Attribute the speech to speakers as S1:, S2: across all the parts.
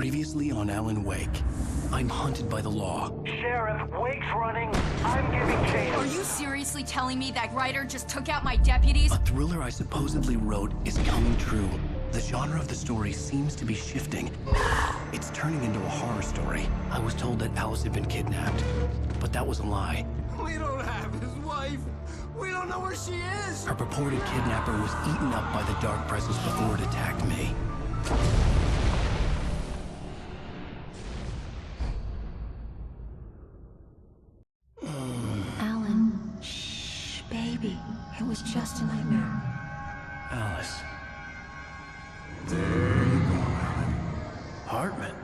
S1: Previously on Alan Wake. I'm hunted by the law.
S2: Sheriff, Wake's running. I'm giving chase.
S3: Are you seriously telling me that writer just took out my deputies?
S1: A thriller I supposedly wrote is coming true. The genre of the story seems to be shifting. It's turning into a horror story. I was told that Alice had been kidnapped, but that was a lie.
S4: We don't have his wife. We don't know where she is.
S1: Her purported kidnapper was eaten up by the dark presence before it attacked me.
S5: Alan, shh, baby. It was just a nightmare.
S1: Alice.
S4: There you go, Alan.
S1: Hartman.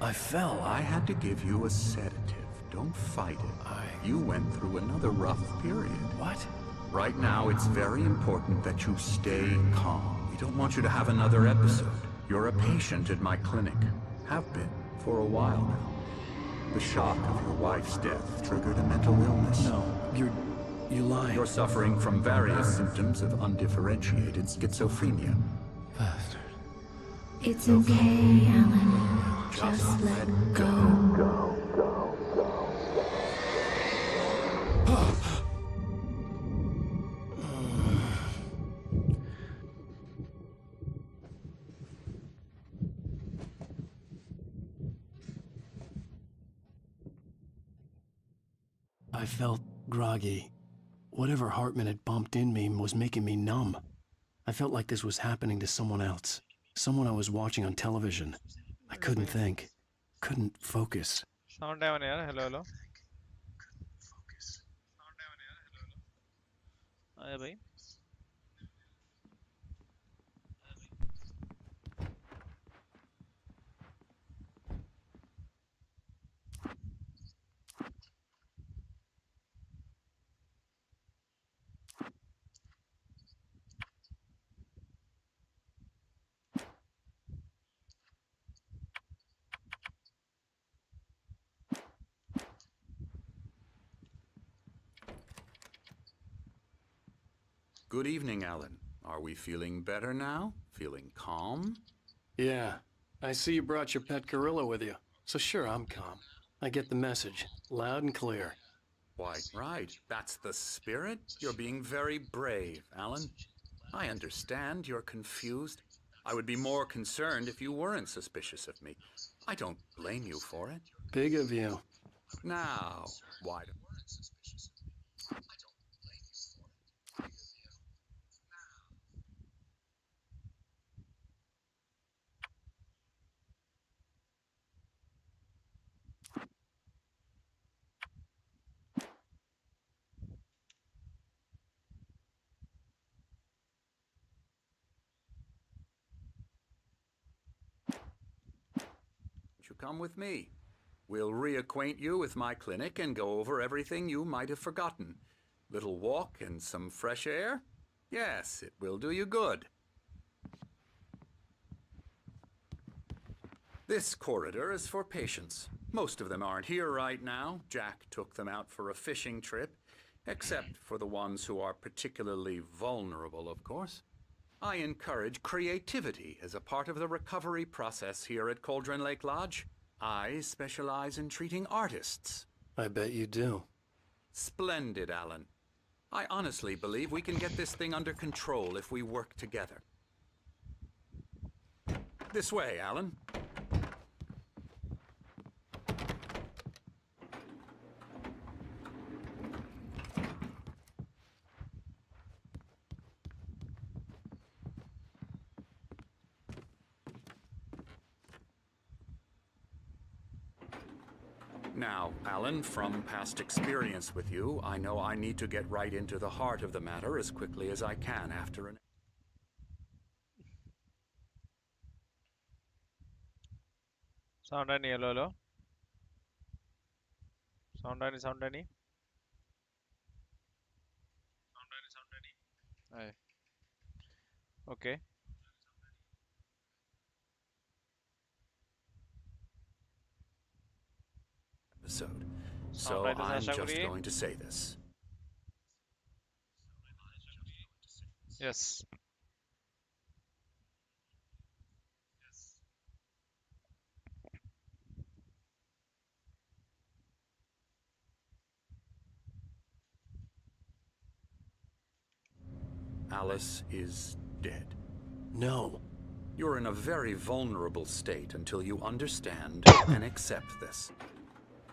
S1: I fell.
S4: I had to give you a sedative. Don't fight it. You went through another rough period.
S1: What?
S4: Right now, it's very important that you stay calm. We don't want you to have another episode. You're a patient at my clinic. Have been for a while now. The shock of your wife's death triggered a mental illness.
S1: No, you lying.
S4: You're suffering from various symptoms of undifferentiated schizophrenia.
S1: Bastard.
S5: It's okay, Alan. Just let go.
S1: I felt groggy. Whatever Hartman had bumped in me was making me numb. I felt like this was happening to someone else. Someone I was watching on television. I couldn't think. Couldn't focus.
S6: Sound down here. Hello, hello. आया भाई.
S4: Good evening, Alan. Are we feeling better now? Feeling calm?
S1: Yeah. I see you brought your pet gorilla with you. So sure, I'm calm. I get the message. Loud and clear.
S4: Quite right. That's the spirit. You're being very brave, Alan. I understand you're confused. I would be more concerned if you weren't suspicious of me. I don't blame you for it.
S1: Big of you.
S4: Now, why don't... you come with me? We'll reacquaint you with my clinic and go over everything you might have forgotten. Little walk and some fresh air? Yes, it will do you good. This corridor is for patients. Most of them aren't here right now. Jack took them out for a fishing trip, except for the ones who are particularly vulnerable, of course. I encourage creativity as a part of the recovery process here at Cauldron Lake Lodge. I specialize in treating artists.
S1: I bet you do.
S4: Splendid, Alan. I honestly believe we can get this thing under control if we work together. This way, Alan. Now, Alan, from past experience with you, I know I need to get right into the heart of the matter as quickly as I can after an...
S6: Sound any? Hello, hello. Sound any? Sound any? Aye. Okay.
S4: episode. So I'm just going to say this.
S6: Yes.
S4: Alice is dead.
S1: No.
S4: You're in a very vulnerable state until you understand and accept this.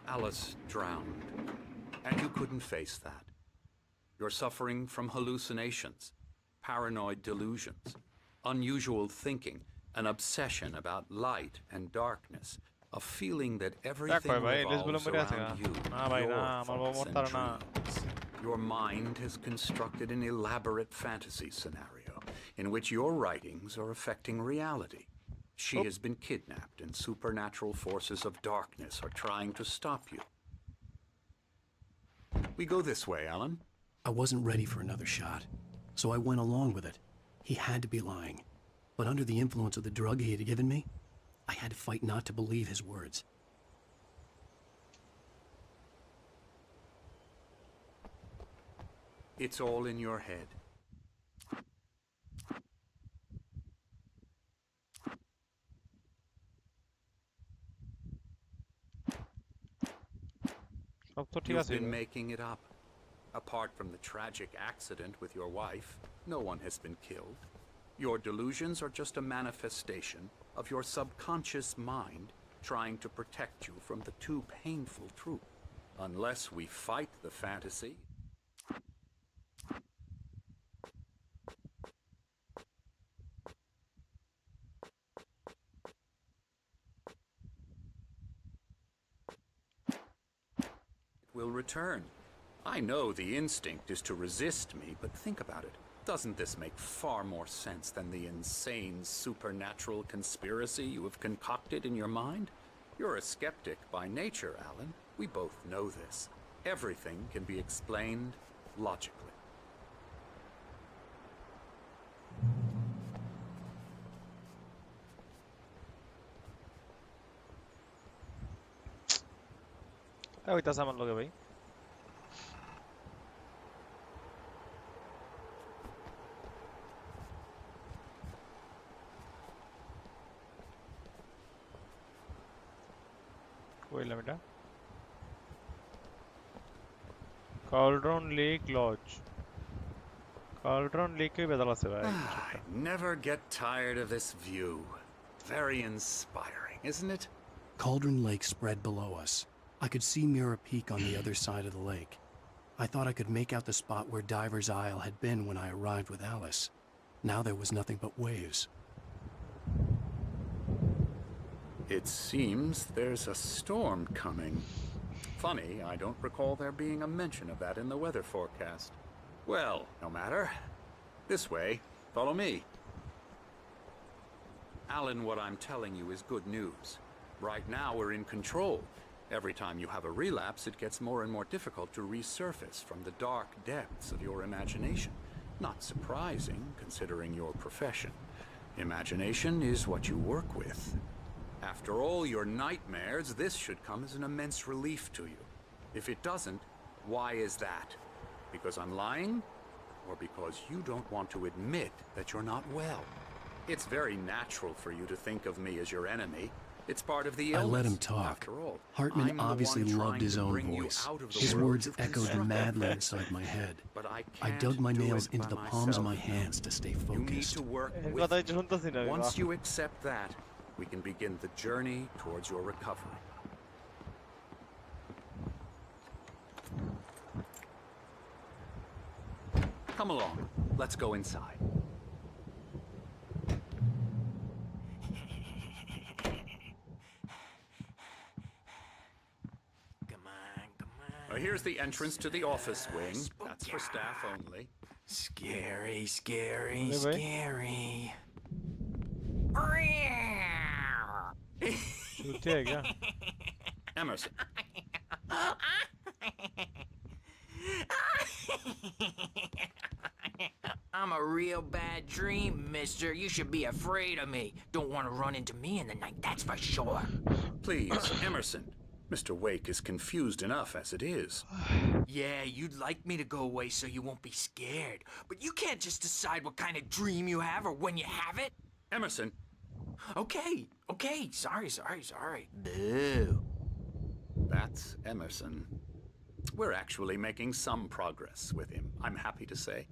S4: Alice drowned, and you couldn't face that. You're suffering from hallucinations, paranoid delusions, unusual thinking, an obsession about light and darkness, a feeling that everything revolves around you, your thoughts and dreams. Your mind has constructed an elaborate fantasy scenario in which your writings are affecting reality. She has been kidnapped, and supernatural forces of darkness are trying to stop you. We go this way, Alan.
S1: I wasn't ready for another shot, so I went along with it. He had to be lying. But under the influence of the drug he had given me, I had to fight not to believe his words.
S4: It's all in your head.
S6: সব তো ঠিক
S4: You've
S6: আছে
S4: been making it up. Apart from the tragic accident with your wife, no one has been killed. Your delusions are just a manifestation of your subconscious mind trying to protect you from the too painful truth. Unless we fight the fantasy, will return. I know the instinct is to resist me, but think about it. Doesn't this make far more sense than the insane supernatural conspiracy you have concocted in your mind? You're a skeptic by nature, Alan. We both know this. Everything can be explained logically.
S6: হইতাছে আমার লগে ভাই কইলাম এটা কালড্রন lake lodge কালড্রন লেকে বেদাল আছে ভাই
S4: I never get tired of this view. Very inspiring, isn't it?
S1: Cauldron Lake spread below us. I could see Mirror Peak on the other side of the lake. I thought I could make out the spot where Diver's Isle had been when I arrived with Alice. Now there was nothing but waves.
S4: It seems there's a storm coming. Funny, I don't recall there being a mention of that in the weather forecast. Well, no matter. This way. Follow me. Alan, what I'm telling you is good news. Right now we're in control. Every time you have a relapse, it gets more and more difficult to resurface from the dark depths of your imagination. Not surprising, considering your profession. Imagination is what you work with. After all your nightmares, this should come as an immense relief to you. If it doesn't, why is that? Because I'm lying? Or because you don't want to admit that you're not well? It's very natural for you to think of me as your enemy. It's part of the illness.
S1: I let him talk.
S4: After all,
S1: Hartman
S4: I'm the
S1: obviously
S4: one
S1: loved
S4: trying
S1: his
S4: to
S1: own
S4: bring you
S1: voice.
S4: out of the
S1: His
S4: world
S1: words
S4: you've
S1: echoed
S4: constructed.
S1: madly inside my head.
S4: But I
S1: I
S4: can't
S1: dug my
S4: do
S1: nails
S4: it
S1: into
S4: by
S1: the palms of my
S4: myself.
S1: hands to stay
S4: You need
S1: focused.
S4: to work with
S6: কথাই শুনতাছি না
S4: Once you accept that, we can begin the journey towards your recovery. Come along. Let's go inside.
S2: Come on.
S4: Here's the entrance to the office wing. That's for staff only.
S2: Scary,
S6: Hey, boy.
S2: scary.
S6: झूठे है क्या
S4: Emerson,
S2: I'm a real bad dream, mister. You should be afraid of me. Don't want to run into me in the night, that's for sure.
S4: please, Emerson. Mr. Wake is confused enough as it is.
S2: Yeah, you'd like me to go away so you won't be scared. But you can't just decide what kind of dream you have or when you have it.
S4: Emerson,
S2: Okay. Sorry. Boo.
S4: that's Emerson. We're actually making some progress with him, I'm happy to say.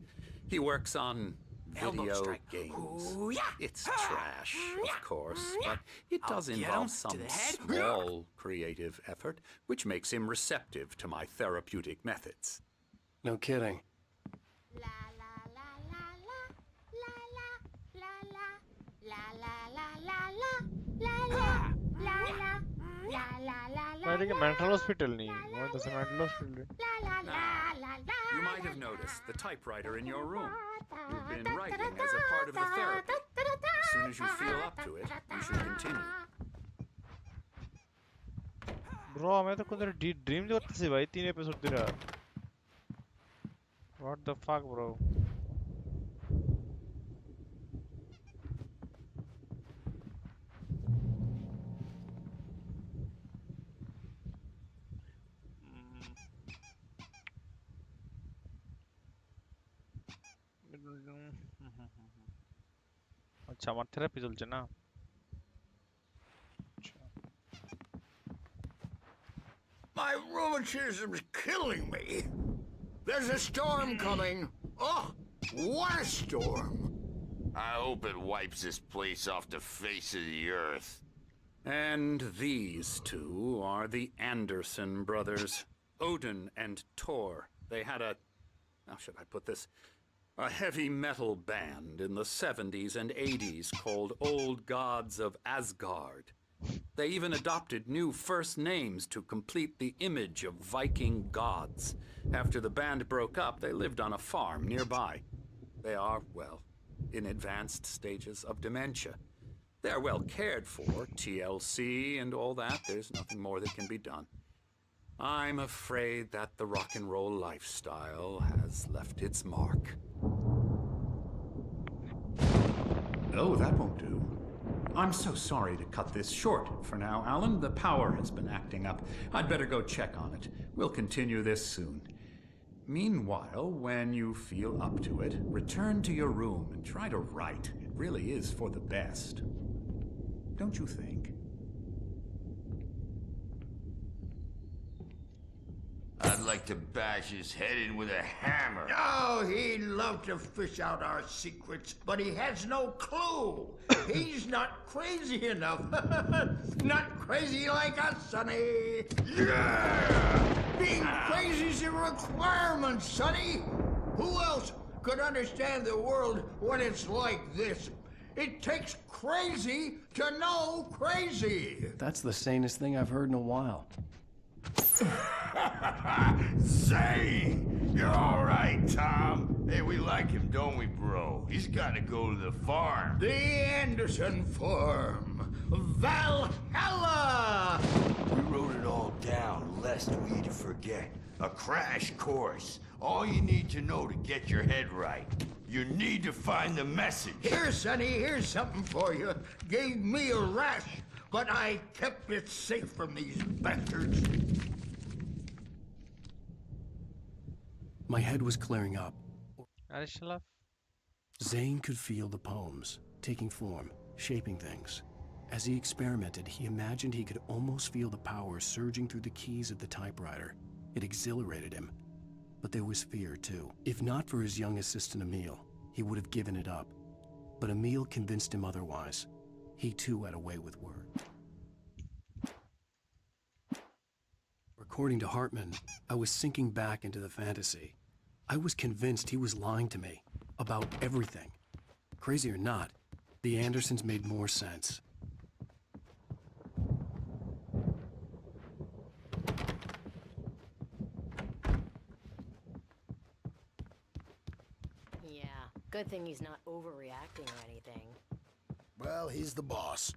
S4: He works on
S2: Elbow
S4: video
S2: strike.
S4: games.
S2: Ooh, yeah.
S4: It's trash, of course, but it does
S2: I'll get
S4: involve
S2: him to
S4: some
S2: the head.
S4: small creative effort, which makes him receptive to my therapeutic methods.
S1: No kidding.
S7: La la la la la la la la la la la la la la la la la la la
S6: भाई लेकिन mental hospital नहीं है वो तो mental hospital है
S4: You might have noticed the typewriter in your room. You've been writing as a part of the therapy. As soon as you feel up to it, you should continue.
S6: Bro मैं तो खुद dream जो करते से भाई 3 episode they रहा what the fuck bro अच्छा আমার থেরাপি চলছে না
S8: My rheumatism's killing me. There's a storm coming. Oh, what a storm.
S9: I hope it wipes this place off the face of the earth.
S4: And these two are the Anderson brothers, Odin and Thor. They had how should I put this? A heavy metal band in the 70s and 80s called Old Gods of Asgard. They even adopted new first names to complete the image of Viking gods. After the band broke up, they lived on a farm nearby. They are, well, in advanced stages of dementia. They're well cared for, TLC and all that. There's nothing more that can be done. I'm afraid that the rock and roll lifestyle has left its mark.
S10: Oh, that won't do. I'm so sorry to cut this short for now, Alan. The power has been acting up. I'd better go check on it. We'll continue this soon. Meanwhile, when you feel up to it, return to your room and try to write. It really is for the best. Don't you think?
S9: I'd like to bash his head in with a hammer.
S8: Oh, he'd love to fish out our secrets, but he has no clue. He's not crazy enough. Not crazy like us, Sonny. Yeah! Being crazy's a requirement, Sonny. Who else could understand the world when it's like this? It takes crazy to know crazy.
S1: That's the sanest thing I've heard in a while.
S9: Zane! You're all right, Tom. Hey, we like him, don't we, bro? He's got to go to the farm.
S8: The Anderson Farm. Valhalla!
S9: We wrote it all down, lest we to forget. A crash course. All you need to know to get your head right. You need to find the message.
S8: Here, Sonny, here's something for you. Gave me a rash, but I kept it safe from these bastards.
S1: My head was clearing up.
S6: अरे शलाफ
S1: Zane could feel the poems, taking form, shaping things. As he experimented, he imagined he could almost feel the power surging through the keys of the typewriter. It exhilarated him. But there was fear, too. If not for his young assistant Emil, he would have given it up. But Emil convinced him otherwise. He, too, had a way with words. According to Hartman, I was sinking back into the fantasy. I was convinced he was lying to me about everything. Crazy or not, the Andersons made more sense.
S11: Yeah, good thing he's not overreacting or anything.
S8: Well, he's the boss.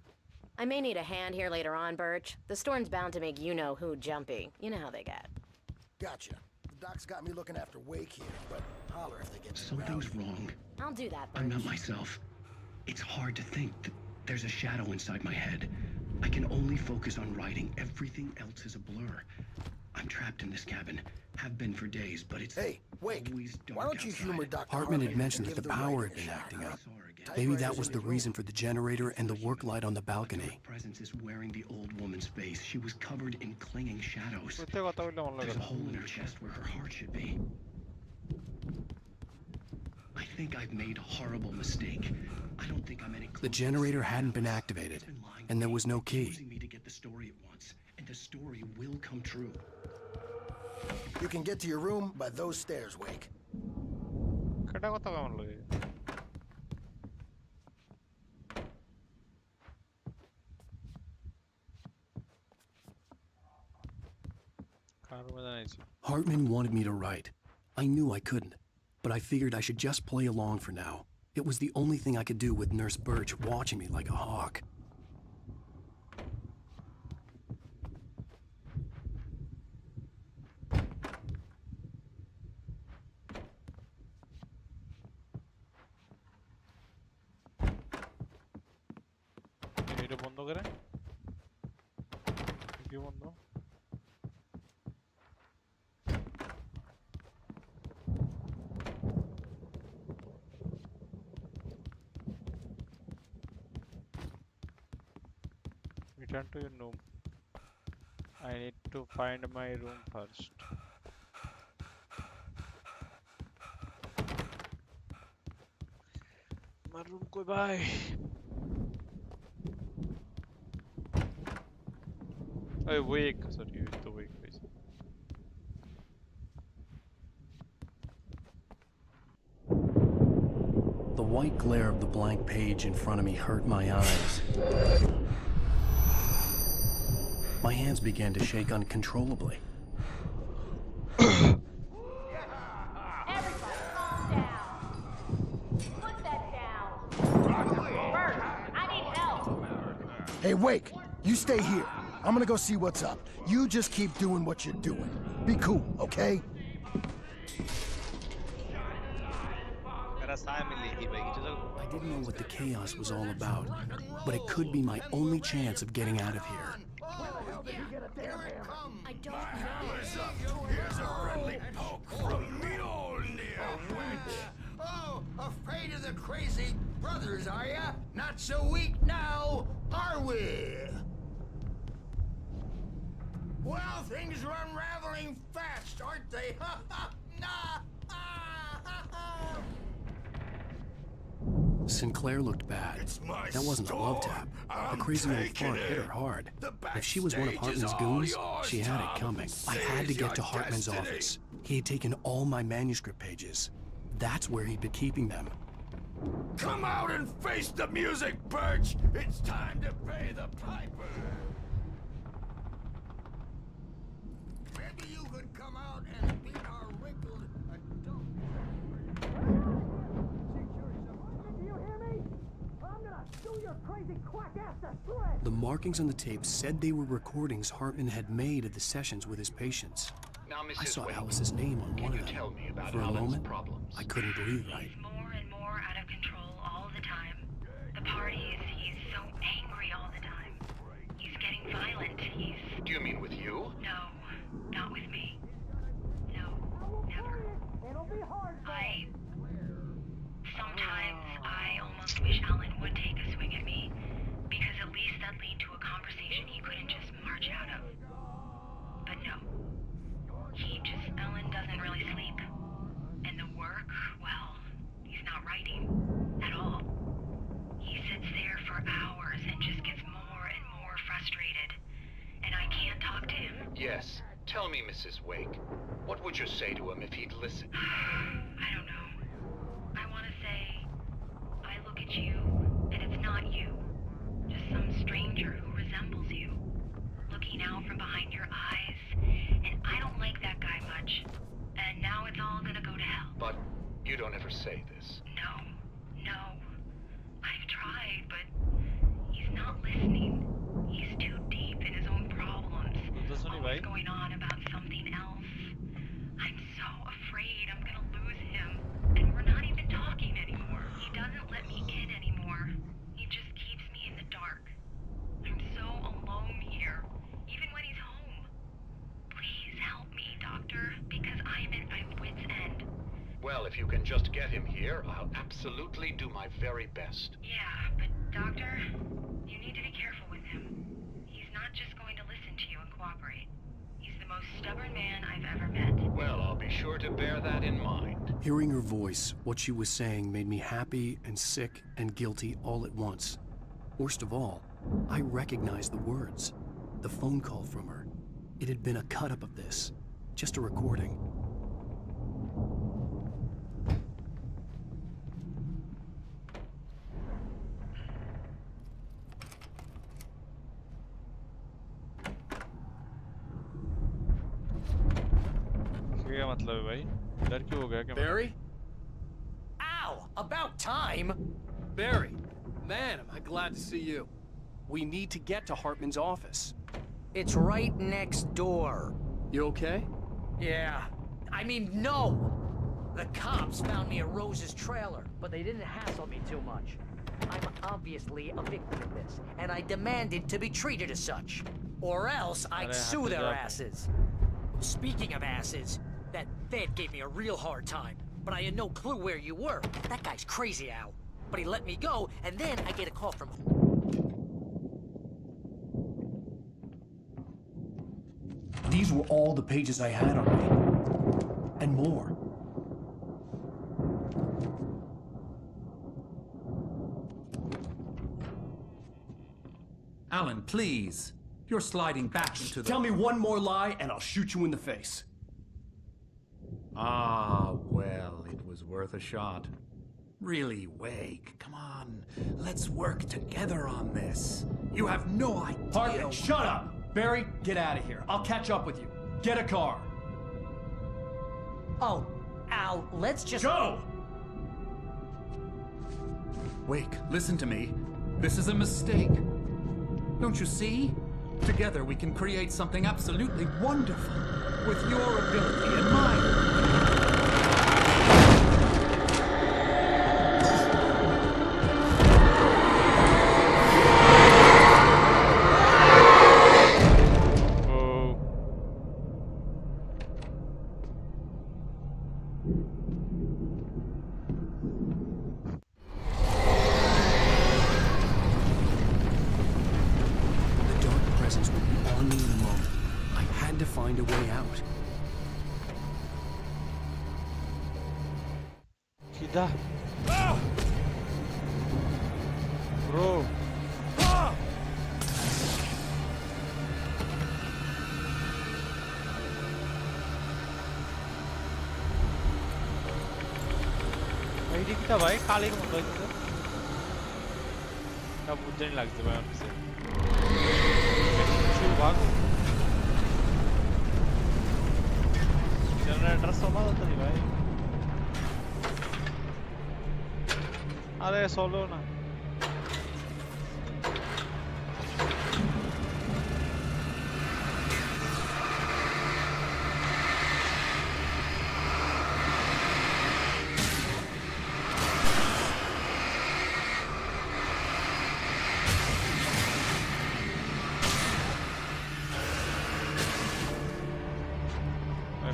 S11: I may need a hand here later on, Birch. The storm's bound to make you-know-who jumpy. You know how they get.
S8: Gotcha. The doc's got me looking after Wake here, but holler if they get
S1: Something's wrong.
S11: I'll do that, Birch.
S1: I'm not myself. It's hard to think that there's a shadow inside my head. I can only focus on writing. Everything else is a blur. I'm trapped in this cabin. Have been for days, but it's
S8: Wake,
S1: always dark
S8: why don't you
S1: outside.
S8: humor Dr.
S1: Hartman had
S8: Hartman
S1: mentioned
S8: and
S1: that the
S8: give the
S1: power
S8: writing
S1: had been
S8: a shot,
S1: acting
S8: huh?
S1: up. Maybe that was the reason for the generator and the work light on the balcony. Presence is wearing the old woman's face. She was covered in clinging shadows.
S6: कुत्ते को तो
S1: There's a hole in her chest where her heart should be. I think I've made a horrible mistake. I don't think I'm any closer. The generator hadn't been activated, and there was no key. Me to get the story at once, and the story will come true.
S12: You can get to your room by those stairs, Wake.
S6: কেটা কথা কেমন লাগে
S1: Hartman wanted me to write. I knew I couldn't, but I figured I should just play along for now. It was the only thing I could do with Nurse Birch watching me like a hawk.
S6: এটা বন্ধ করে কি বন্ধ Return to your room. I need to find my room first. My room koi bhai? Oh, Wake. Sorry, it's the Wake place.
S1: The white glare of the blank page in front of me hurt my eyes. My hands began to shake uncontrollably.
S7: Everybody, calm down. Put that down. Bert, I need help.
S12: Hey, Wake, you stay here. I'm gonna go see what's up. You just keep doing what you're doing. Be cool, okay?
S1: I didn't know what the chaos was all about, but it could be my only chance of getting out of here.
S7: I don't know.
S8: Here's a friendly poke from Mjolnir. Oh, afraid of the crazy brothers, are ya? Not so weak now, are we? Well, things are unraveling fast, aren't they? Nah.
S1: Sinclair looked bad. That wasn't a love tap. The crazy old fart hit her hard. If she was one of Hartman's goons, she had it coming. I had to get to Hartman's office. He had taken all my manuscript pages. That's where he'd been keeping them.
S8: Come out and face the music, Birch! It's time to pay the piper! Maybe you could come out and beat our wrinkled adult.
S1: The markings on the tape said they were recordings Hartman had made of the sessions with his patients.
S13: Now, Mrs.
S1: I saw
S13: Wade,
S1: Alice's name on one of them.
S13: tell me about
S1: For a
S13: Alan's
S1: moment,
S13: problems?
S1: I couldn't breathe right.
S14: He's more and more out of control all the time. The parties, he's so angry all the time. He's getting violent. He's...
S13: Do you mean with you?
S14: No, not with me. No, never. Sometimes I almost wish Alan would take a swing at me, because at least that'd lead to a conversation he couldn't just march out of. But no. Alan doesn't really sleep. And the work, well, he's not writing at all. He sits there for hours and just gets more and more frustrated. And I can't talk to him.
S13: Yes. Tell me, Mrs. Wake, what would you say to him if he'd listen?
S14: I don't know. I want to say, I look at you, and it's not you. Just some stranger who resembles you. Looking out from behind your eyes, and I don't like that guy much. And now it's all gonna go to hell.
S13: But you don't ever say this.
S14: No. I've tried, but he's not listening. He's too deep in his own problems. Always going on about something else. I'm so afraid I'm gonna lose him. And we're not even talking anymore. He doesn't let me in anymore. He just keeps me in the dark. I'm so alone here, even when he's home. Please help me, Doctor, because I'm at my wit's end.
S13: Well, if you can just get him here, I'll absolutely do my very best.
S14: Yeah, but Doctor, you need to be careful with him. He's not just going to listen to you and cooperate. He's the most stubborn man I've ever met.
S13: Well, I'll be sure to bear that in mind.
S1: Hearing her voice, what she was saying made me happy and sick and guilty all at once. Worst of all, I recognized the words. The phone call from her. It had been a cut-up of this. Just a recording.
S6: क्या मतलब है भाई? डर क्यों हो गया क्या?
S15: Barry?
S2: Ow! About time!
S15: Barry, man, am I glad to see you. We need to get to Hartman's office.
S2: It's right next door.
S15: You okay?
S2: Yeah. I mean, no! The cops found me at Rose's trailer, but they didn't hassle me too much. I'm obviously a victim of this, and I demanded to be treated as such. Or else I'd sue their asses. Speaking of asses, that Fed gave me a real hard time, but I had no clue where you were. That guy's crazy, Al. But he let me go, and then I get a call from...
S1: These were all the pages I had on me. And more.
S10: Alan, please. You're sliding back into the...
S15: Tell me one more lie and I'll shoot you in the face.
S10: Ah, well, it was worth a shot. Really, Wake, come on. Let's work together on this. You have no idea...
S15: Hartman, shut up! Barry, get out of here. I'll catch up with you. Get a car.
S2: Oh, Al, let's just...
S15: Go!
S10: Wake, listen to me. This is a mistake. Don't you see? Together we can create something absolutely wonderful. With your ability and mine.
S1: Find a way out.
S6: Kita. Bro. ID kita भाई काले को मतलब इधर. क्या बुझने नहीं लगते भाई हमसे. शुरू भागो. जनरेटर सोमा तो नहीं भाई. अरे सोलो ना.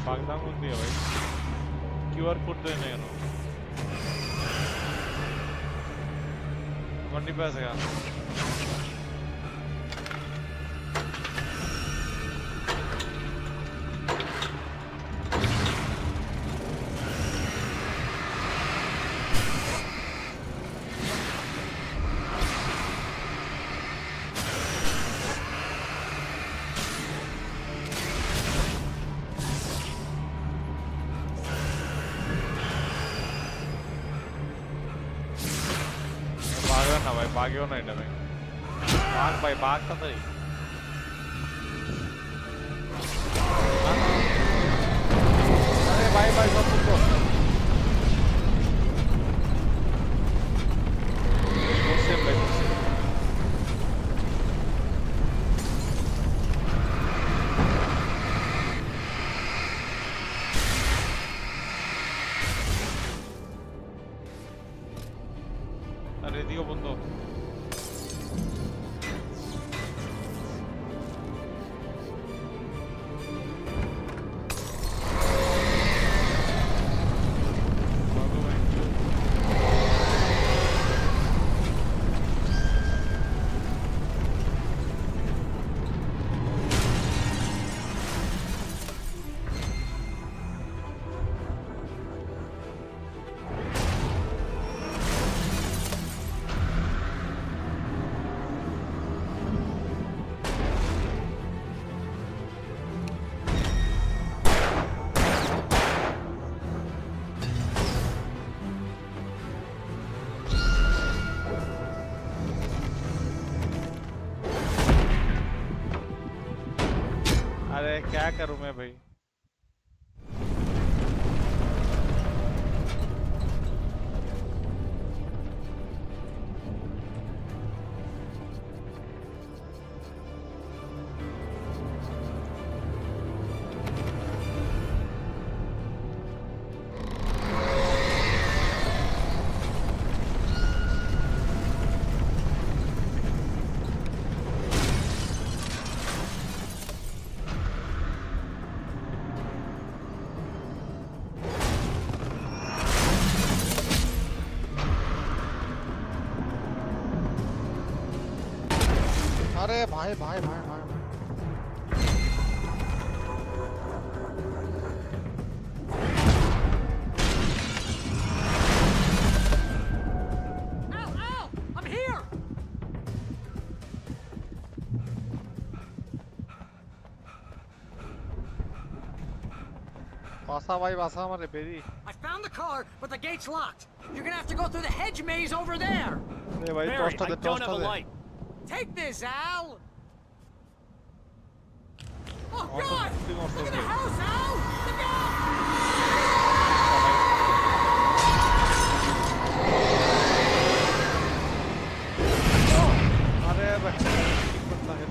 S6: भागना कौन दिया भाई? QR कोड देने का ना. मंडी पैसे का. भाग्यो नहीं डमे. भाग भाई भाग का तो ही. अरे भाई भाई सब कुछ. मुझसे भाई मुझसे. अरे दियो बंदो. है, क्या करूं मैं भाई? अरे भाई भाई भाई भाई
S2: Ow! I'm here!
S6: पासा भाई पासा हमारे peri
S2: I found the car, but the gate's locked. You're gonna have to go through the hedge maze over there.
S6: अरे भाई
S15: Mary,
S6: toaster
S15: I
S6: they
S15: don't have a
S6: toaster they
S15: light.
S2: Take this, Al. Oh
S6: Also,
S2: God!
S6: something also
S2: Look at the
S6: good.
S2: house, Al. Look out!
S6: अरे भाई पता है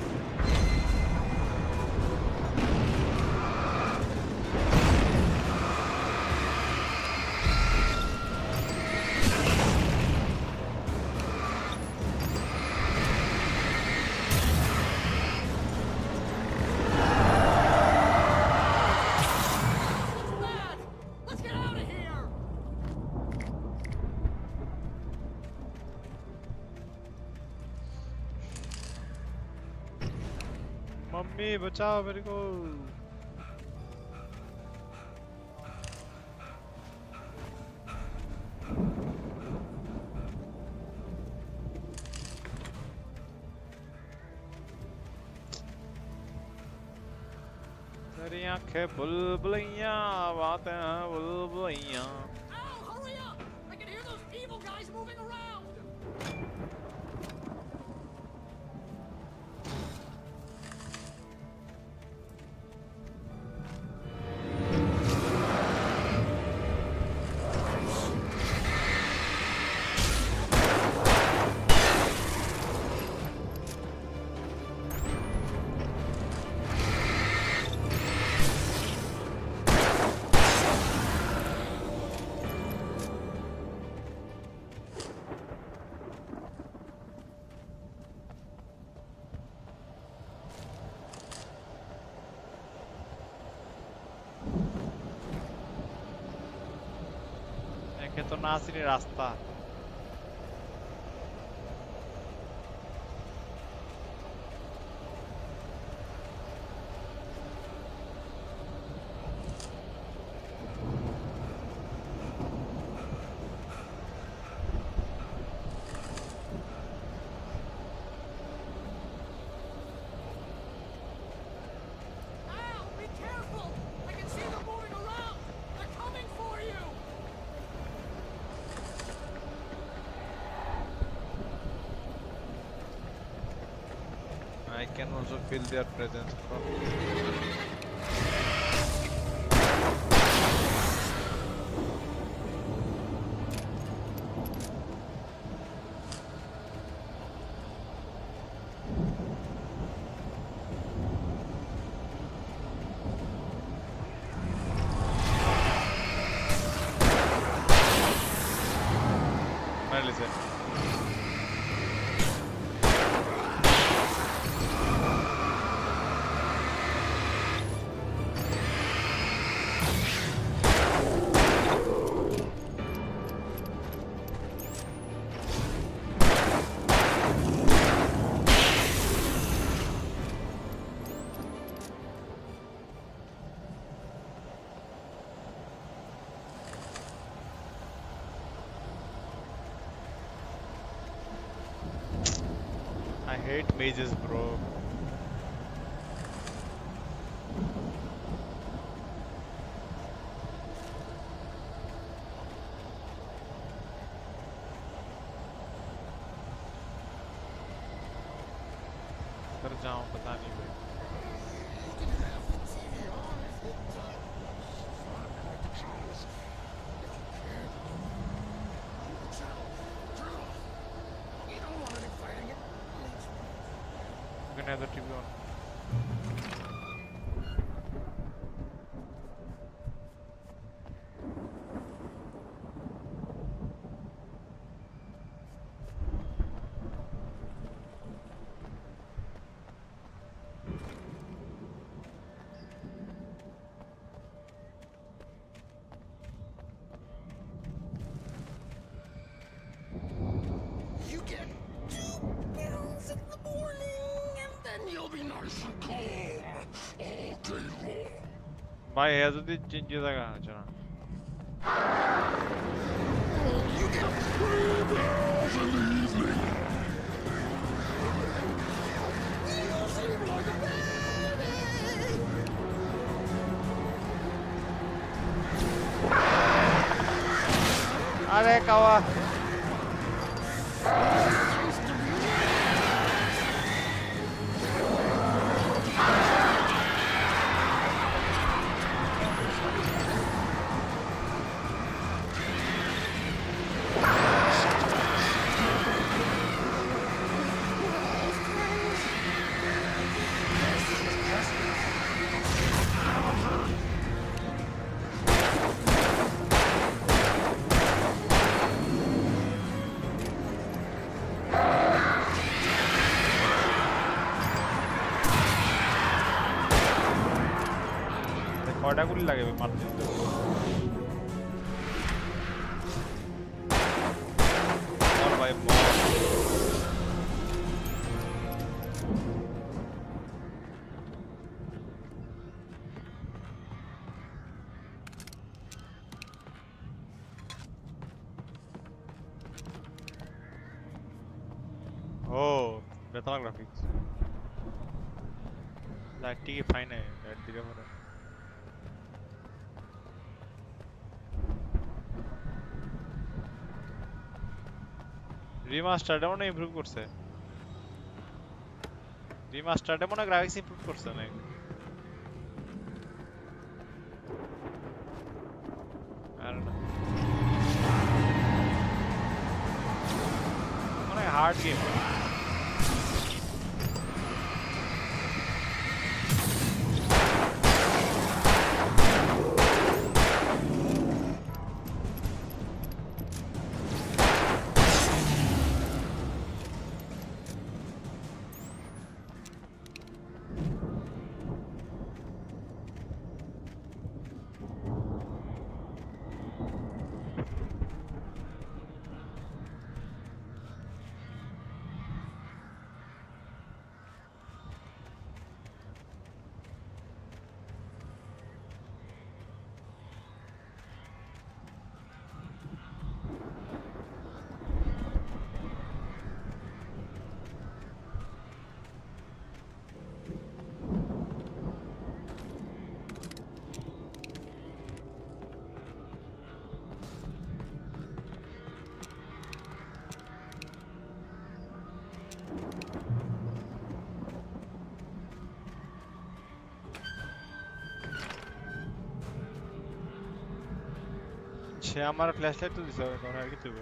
S2: Lad, let's get out of here.
S6: Mummy बचाओ मेरे को तेरी आंखें बुलबुलियां बातें हैं बुलबुलियां
S2: Al, hurry up! I can hear those evil guys moving around.
S6: একে তো নাসিনি রাস্তা
S2: Al, be careful! I can see them moving around. They're coming for you.
S6: I can also feel their presence from listen. I hate mazes, bro. कर जाऊं पता नहीं भाई You can have the TV on.
S8: You get 2 pills in the morning, and then you'll be nice and calm all day long.
S6: भाई है तो दी चिंची लगा चला
S8: You get 3 pills in the evening. You seem like a baby.
S6: अरे कवा কয়টা গুলি লাগে মারতে और भाई Oh, better graphics. Like ठीक fine है यार दिखे पड़े Remastered মনে ইমপ্রুভ করছে Remastered মনে গ্রাফিক্স ইমপ্রুভ করছে না I don't know মনে হার্ড গেম সে আমার ফ্ল্যাশলাইট তো দিছে তখন আর কি তুইব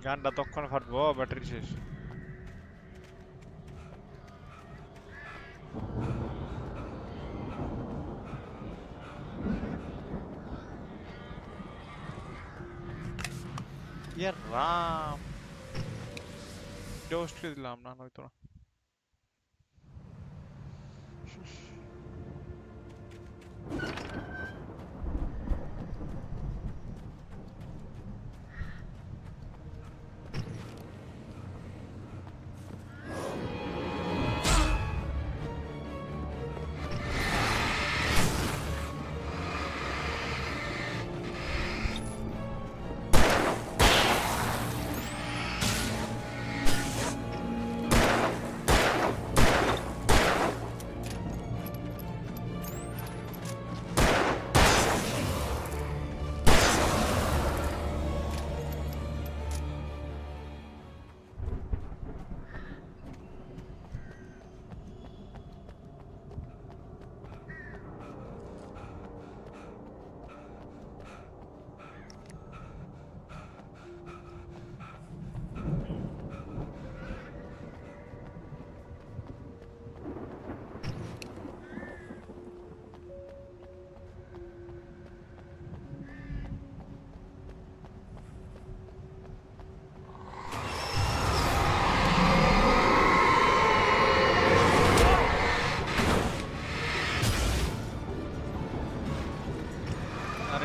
S6: গানটা তখন ফাটবো ব্যাটারি শেষ ইয়ার রাম ডোস্ট করে দিলাম না নয়তো না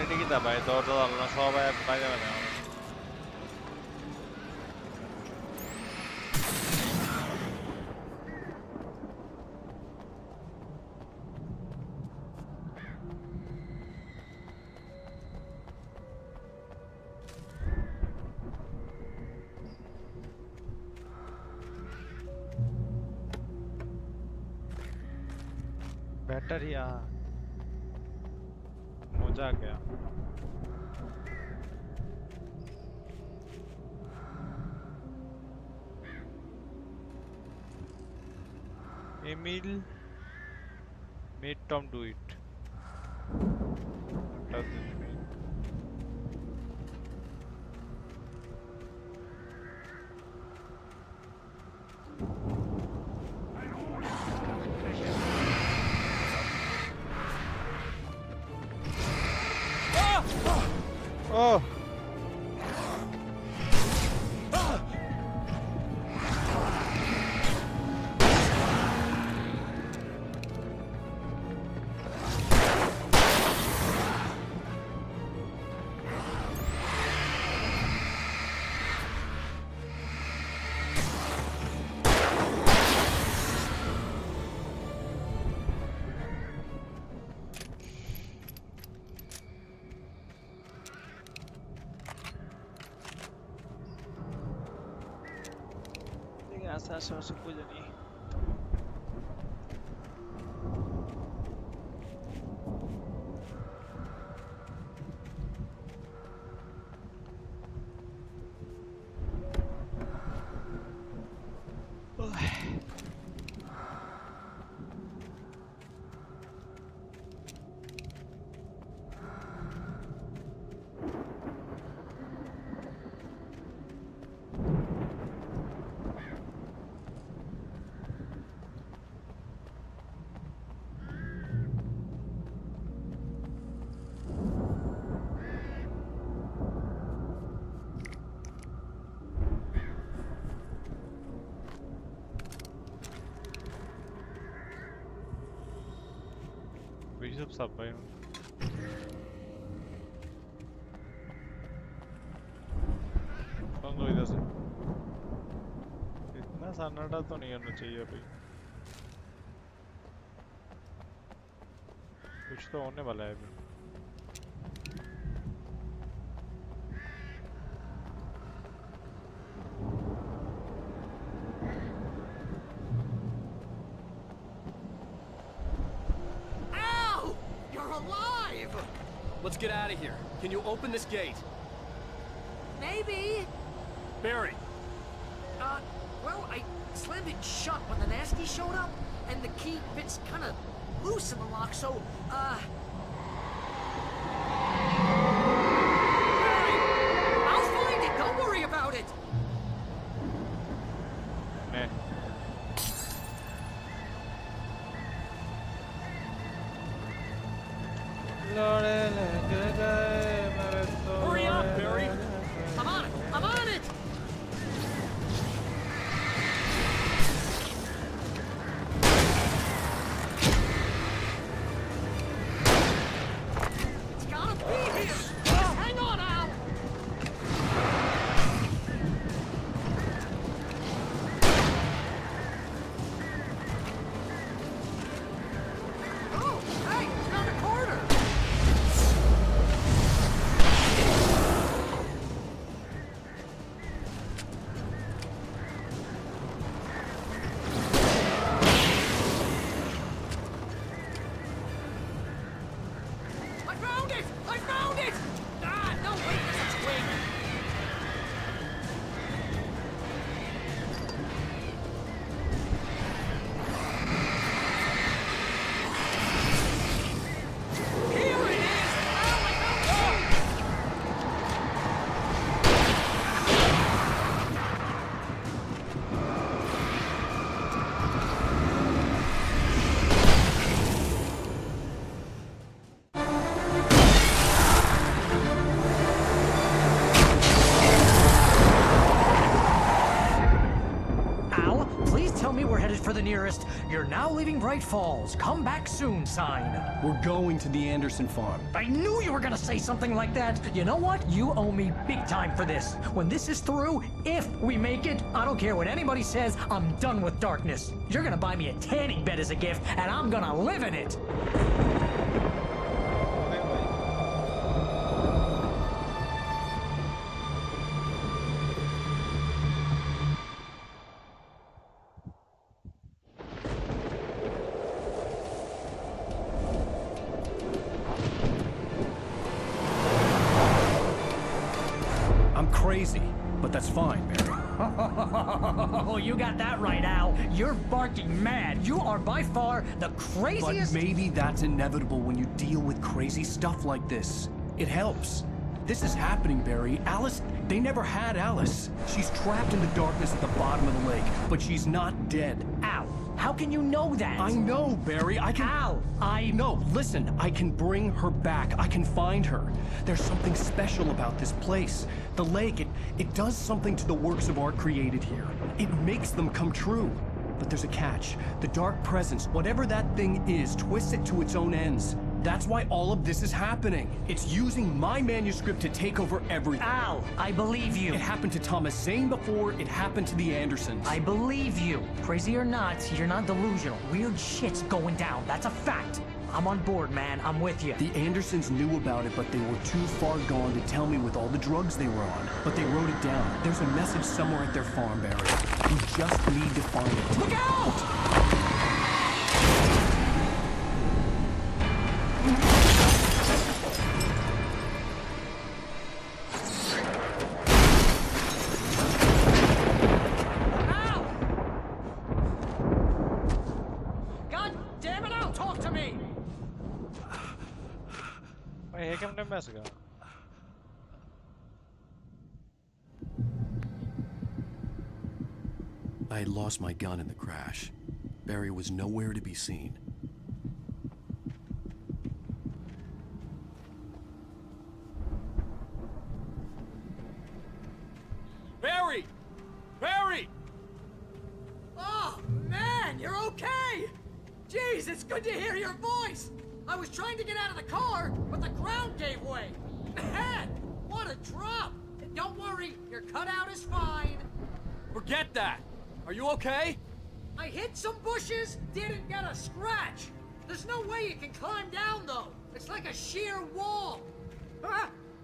S6: ঠিকই ভাই দরজা জানলা সবাই বাইরে বাইরে बैटरी मजा आ गया Emil made Tom do it. What does this mean? Oh! आसपास कुछ नहीं सब भाई कौन इधर से इतना सन्नाटा तो नहीं होना चाहिए भाई कुछ तो होने वाला है अभी
S15: Let's get out of here. Can you open this gate?
S2: Maybe.
S15: Barry.
S2: Well, I slammed it shut when the nasty showed up, and the key fits kind of loose in the lock, so, Barry, I'll find it. Don't worry about it.
S6: Meh.
S15: Hurry up, Barry!
S2: I'm on it! I'm on it! It's gotta be here! Hang on, Al! Oh, hey, it's around the corner! You're now leaving Bright Falls. Come back soon sign.
S1: We're going to the Anderson farm.
S2: I knew you were gonna say something like that. You know what? You owe me big time for this. When this is through, if we make it, I don't care what anybody says, I'm done with darkness. You're gonna buy me a tanning bed as a gift, and I'm gonna live in it.
S1: Crazy, but that's fine, Barry.
S2: Oh, you got that right, Al. You're barking mad. You are by far the craziest.
S1: But maybe that's inevitable when you deal with crazy stuff like this. It helps. This is happening, Barry. Alice, they never had Alice. She's trapped in the darkness at the bottom of the lake, but she's not dead.
S2: Al, how can you know that?
S1: I know, Barry. I can...
S2: Al,
S1: No, listen. I can bring her back. I can find her. There's something special about this place. The lake, it does something to the works of art created here. It makes them come true. But there's a catch. The dark presence, whatever that thing is, twists it to its own ends. That's why all of this is happening. It's using my manuscript to take over everything.
S2: Al, I believe you.
S1: It happened to Thomas Zane before, it happened to the Andersons.
S2: I believe you. Crazy or not, you're not delusional. Weird shit's going down. That's a fact. I'm on board, man. I'm with you.
S1: The Andersons knew about it, but they were too far gone to tell me with all the drugs they were on. But they wrote it down. There's a message somewhere at their farm, Barry. You just need to find it.
S2: Look out!
S1: I had lost my gun in the crash. Barry was nowhere to be seen.
S15: Barry! Barry!
S2: Oh, man, you're okay! Jeez, it's good to hear your voice! I was trying to get out of the car, but the ground gave way. Man, what a drop! Don't worry, your cutout is fine.
S15: Forget that! Are you okay?
S2: I hit some bushes, didn't get a scratch. There's no way you can climb down, though. It's like a sheer wall.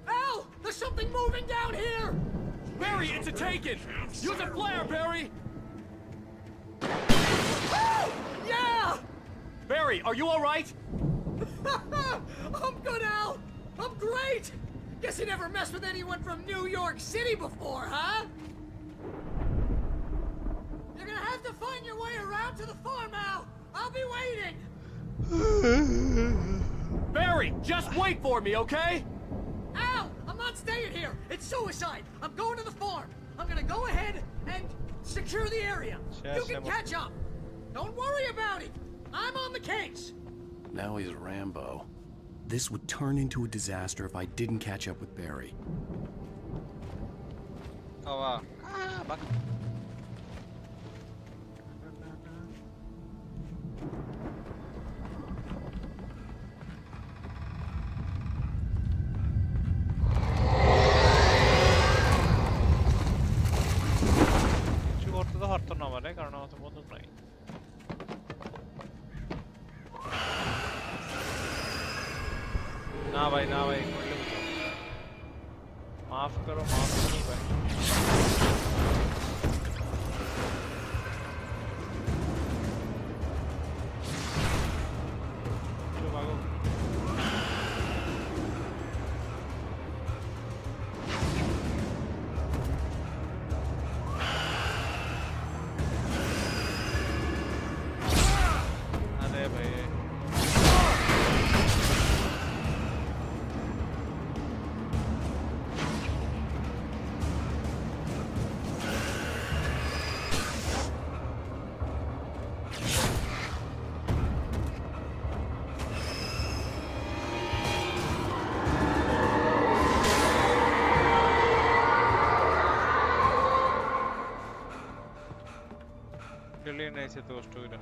S2: Al! There's something moving down here!
S15: Barry, it's a taken! Use a flare, Barry!
S2: Oh, yeah!
S15: Barry, are you all right?
S2: I'm good, Al. I'm great. Guess you never messed with anyone from New York City before, huh? You're gonna have to find your way around to the farm, Al. I'll be waiting.
S15: Barry, just wait for me, okay?
S2: Al, I'm not staying here. It's suicide. I'm going to the farm. I'm gonna go ahead and secure the area. You can catch up. Don't worry about it. I'm on the case.
S1: Now he's Rambo. This would turn into a disaster if I didn't catch up with Barry.
S6: Oh wow. ना भाई माफ करो भाई नहीं से दोस्त हो रहा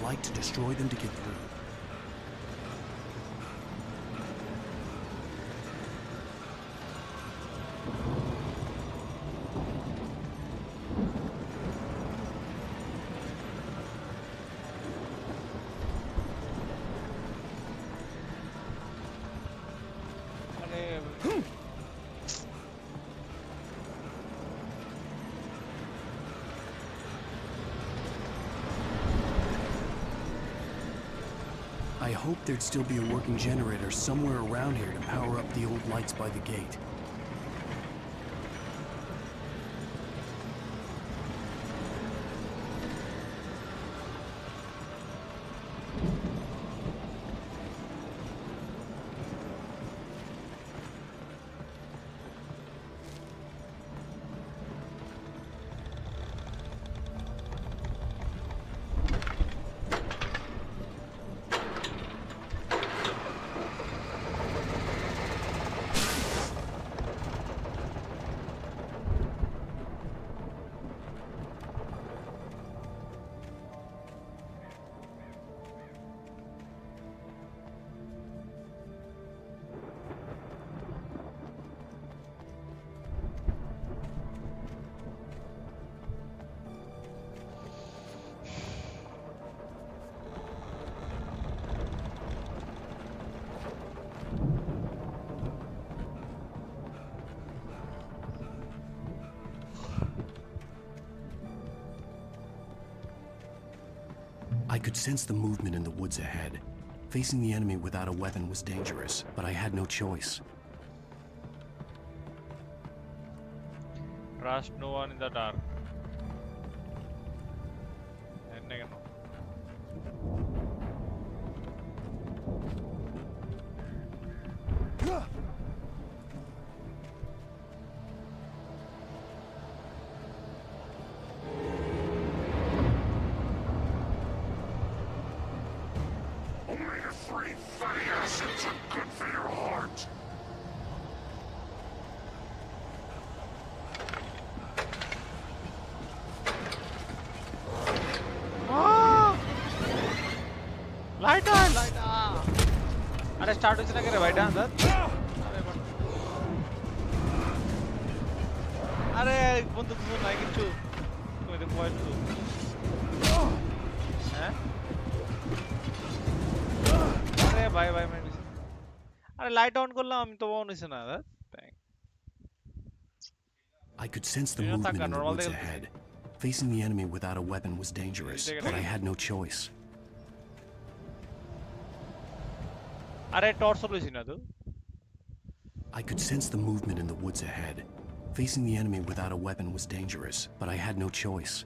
S1: like to destroy them to get through. I hoped there'd still be a working generator somewhere around here to power up the old lights by the gate. I could sense the movement in the woods ahead. Facing the enemy without a weapon was dangerous, but I had no choice.
S6: Trust no one in the dark. Start to get a white answer. I want to like it too. Going to point to. Bye bye, man. I light on column to one is another.
S1: I could sense the movement in the woods ahead. Facing the enemy without a weapon was dangerous, but I had no choice.
S6: I
S1: could sense the movement in the woods ahead. Facing the enemy without a weapon was dangerous, but I had no choice.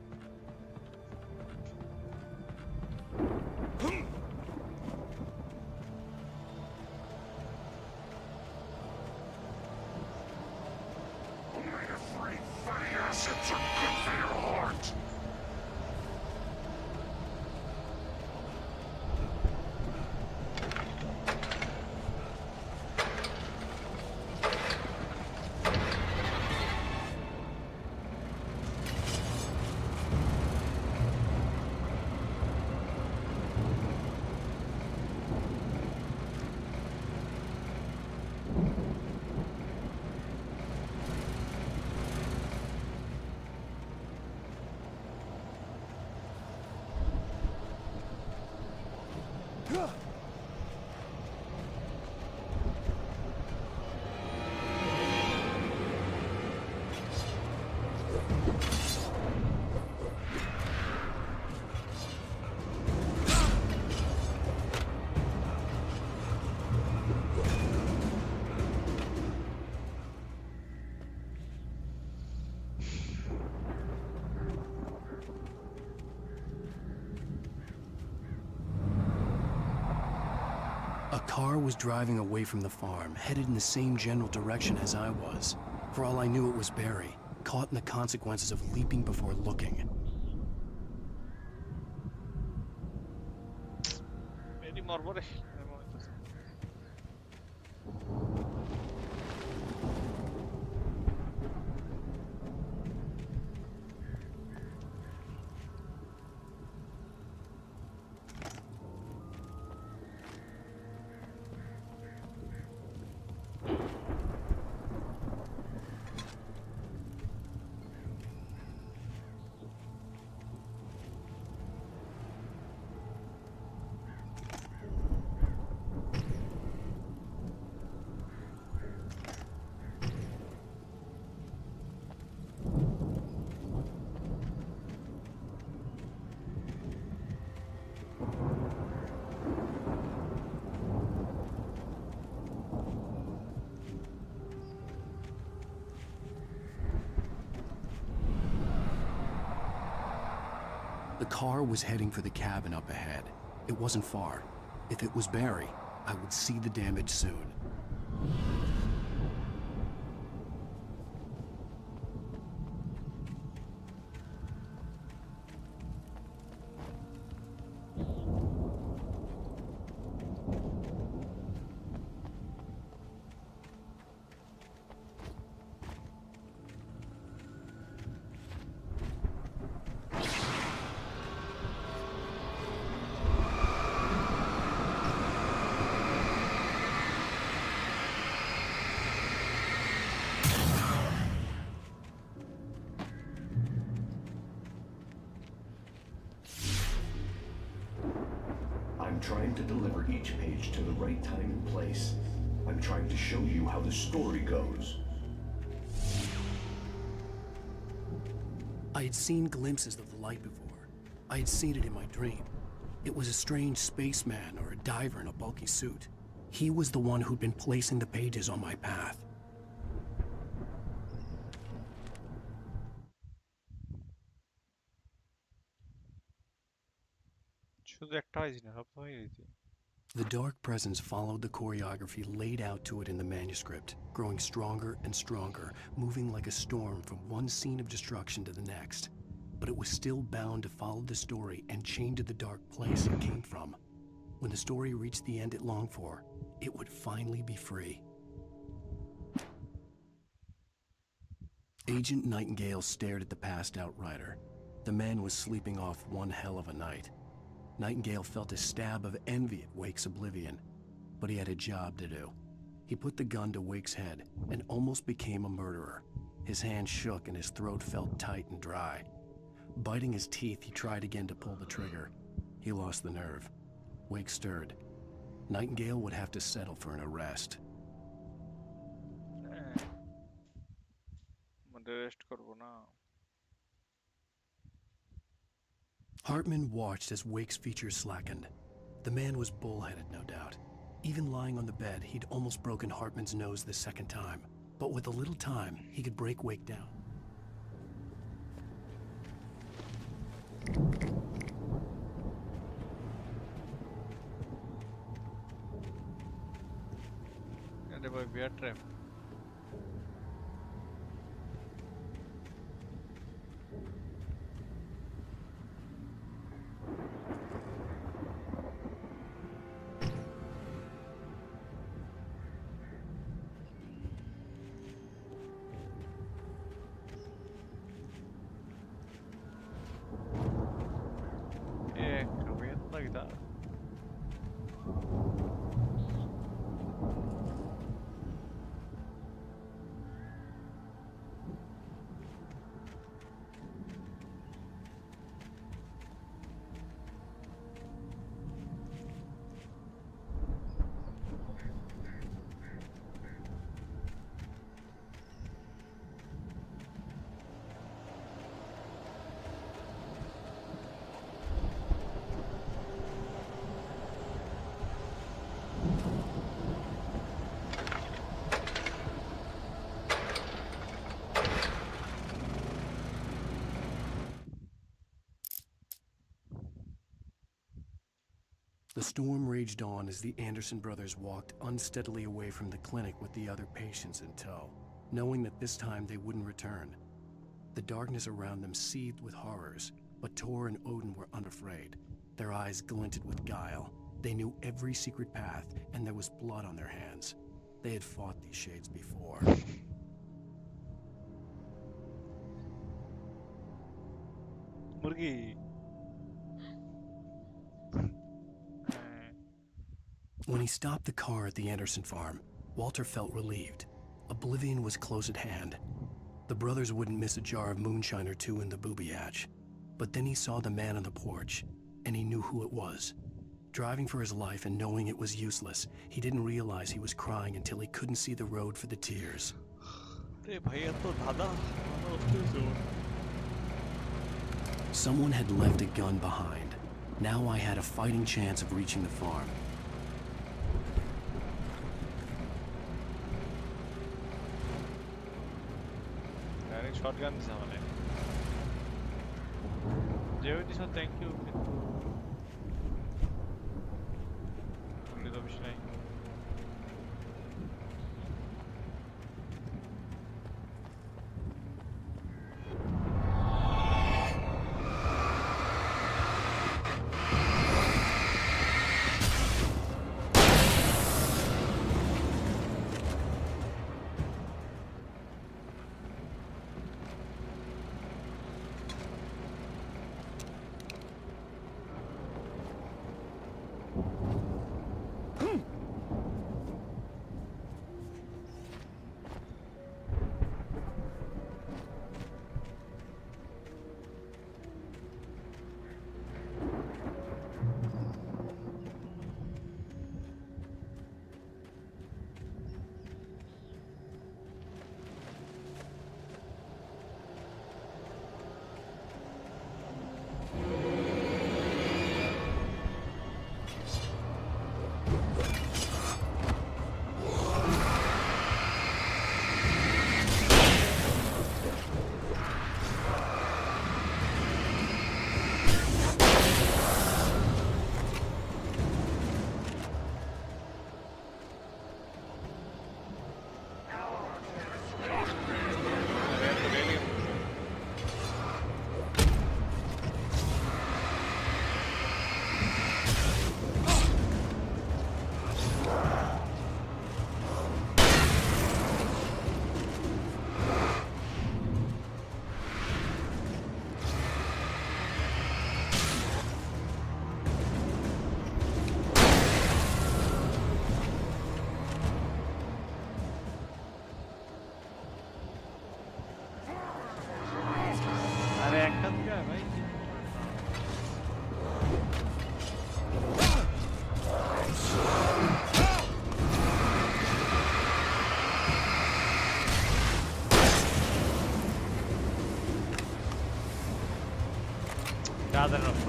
S1: A car was driving away from the farm, headed in the same general direction as I was. For all I knew, it was Barry, caught in the consequences of leaping before looking. car was heading for the cabin up ahead. It wasn't far. If it was Barry, I would see the damage soon.
S16: I'm trying to deliver each page to the right time and place. I'm trying to show you how the story goes.
S1: I had seen glimpses of the light before. I had seen it in my dream. It was a strange spaceman or a diver in a bulky suit. He was the one who'd been placing the pages on my path. The dark presence followed the choreography laid out to it in the manuscript, growing stronger and stronger, moving like a storm from one scene of destruction to the next. But it was still bound to follow the story and chained to the dark place it came from. When the story reached the end it longed for, it would finally be free. Agent Nightingale stared at the passed-out writer. The man was sleeping off one hell of a night. Nightingale felt a stab of envy at Wake's oblivion, but he had a job to do. He put the gun to Wake's head and almost became a murderer. His hand shook and his throat felt tight and dry. Biting his teeth, he tried again to pull the trigger. He lost the nerve. Wake stirred. Nightingale would have to settle for an arrest. Hartman watched as Wake's features slackened. The man was bullheaded, no doubt. Even lying on the bed, he'd almost broken Hartman's nose the second time. But with a little time, he could break Wake down. The storm raged on as the Anderson brothers walked unsteadily away from the clinic with the other patients in tow, knowing that this time they wouldn't return. The darkness around them seethed with horrors, but Tor and Odin were unafraid. Their eyes glinted with guile. They knew every secret path, and there was blood on their hands. They had fought these shades before. When he stopped the car at the Anderson farm, Walter felt relieved. Oblivion was close at hand. The brothers wouldn't miss a jar of moonshine or two in the booby hatch. But then he saw the man on the porch, and he knew who it was. Driving for his life and knowing it was useless, he didn't realize he was crying until he couldn't see the road for the tears. Someone had left a gun behind. Now I had a fighting chance of reaching the farm.
S6: जेवढी दिसत thank you কিন্তু बोलले तो विषय नाही Rather enough.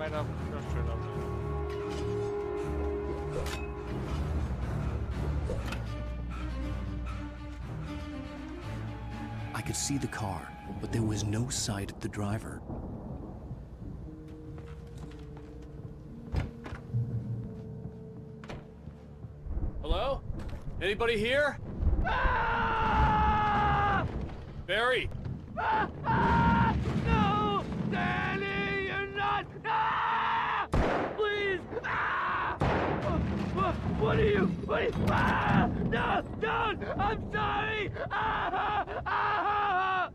S6: Might have straight up.
S1: I could see the car, but there was no sight of the driver.
S15: Hello? Anybody here? Barry!
S17: No! Danny, you're not! Ah! Please! Ah! What are you? Ah! No! Don't! I'm sorry! Ah! Ah!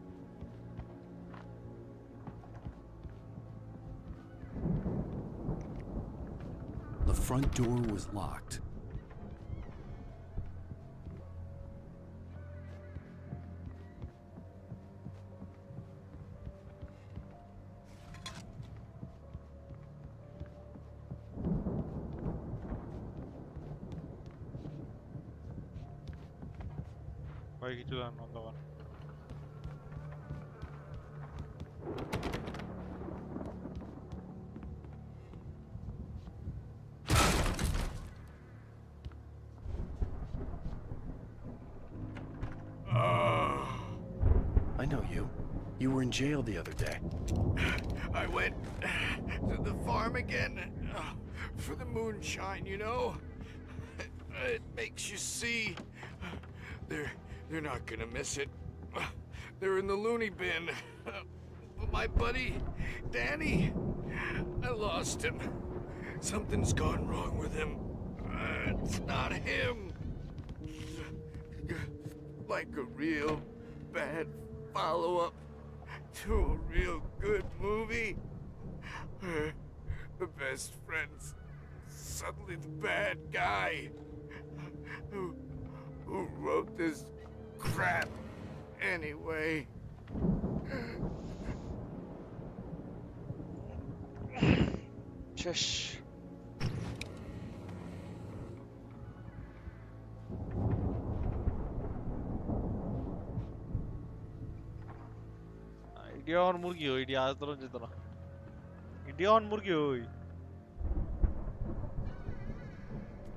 S1: The front door was locked.
S6: Vai কিছু জানো তখন
S1: I know you. You were in jail the other day.
S9: I went to the farm again for the moonshine, you know? It makes you see. They're not gonna miss it. They're in the loony bin.
S17: My buddy, Danny. I lost him. Something's gone wrong with him. It's not him. Like a real bad follow-up to a real good movie. Where the best friend's suddenly the bad guy. Who wrote this crap anyway?
S6: Shush. Idea on murgi ho, idea aaj tolo jitna. Idea on murgi ho.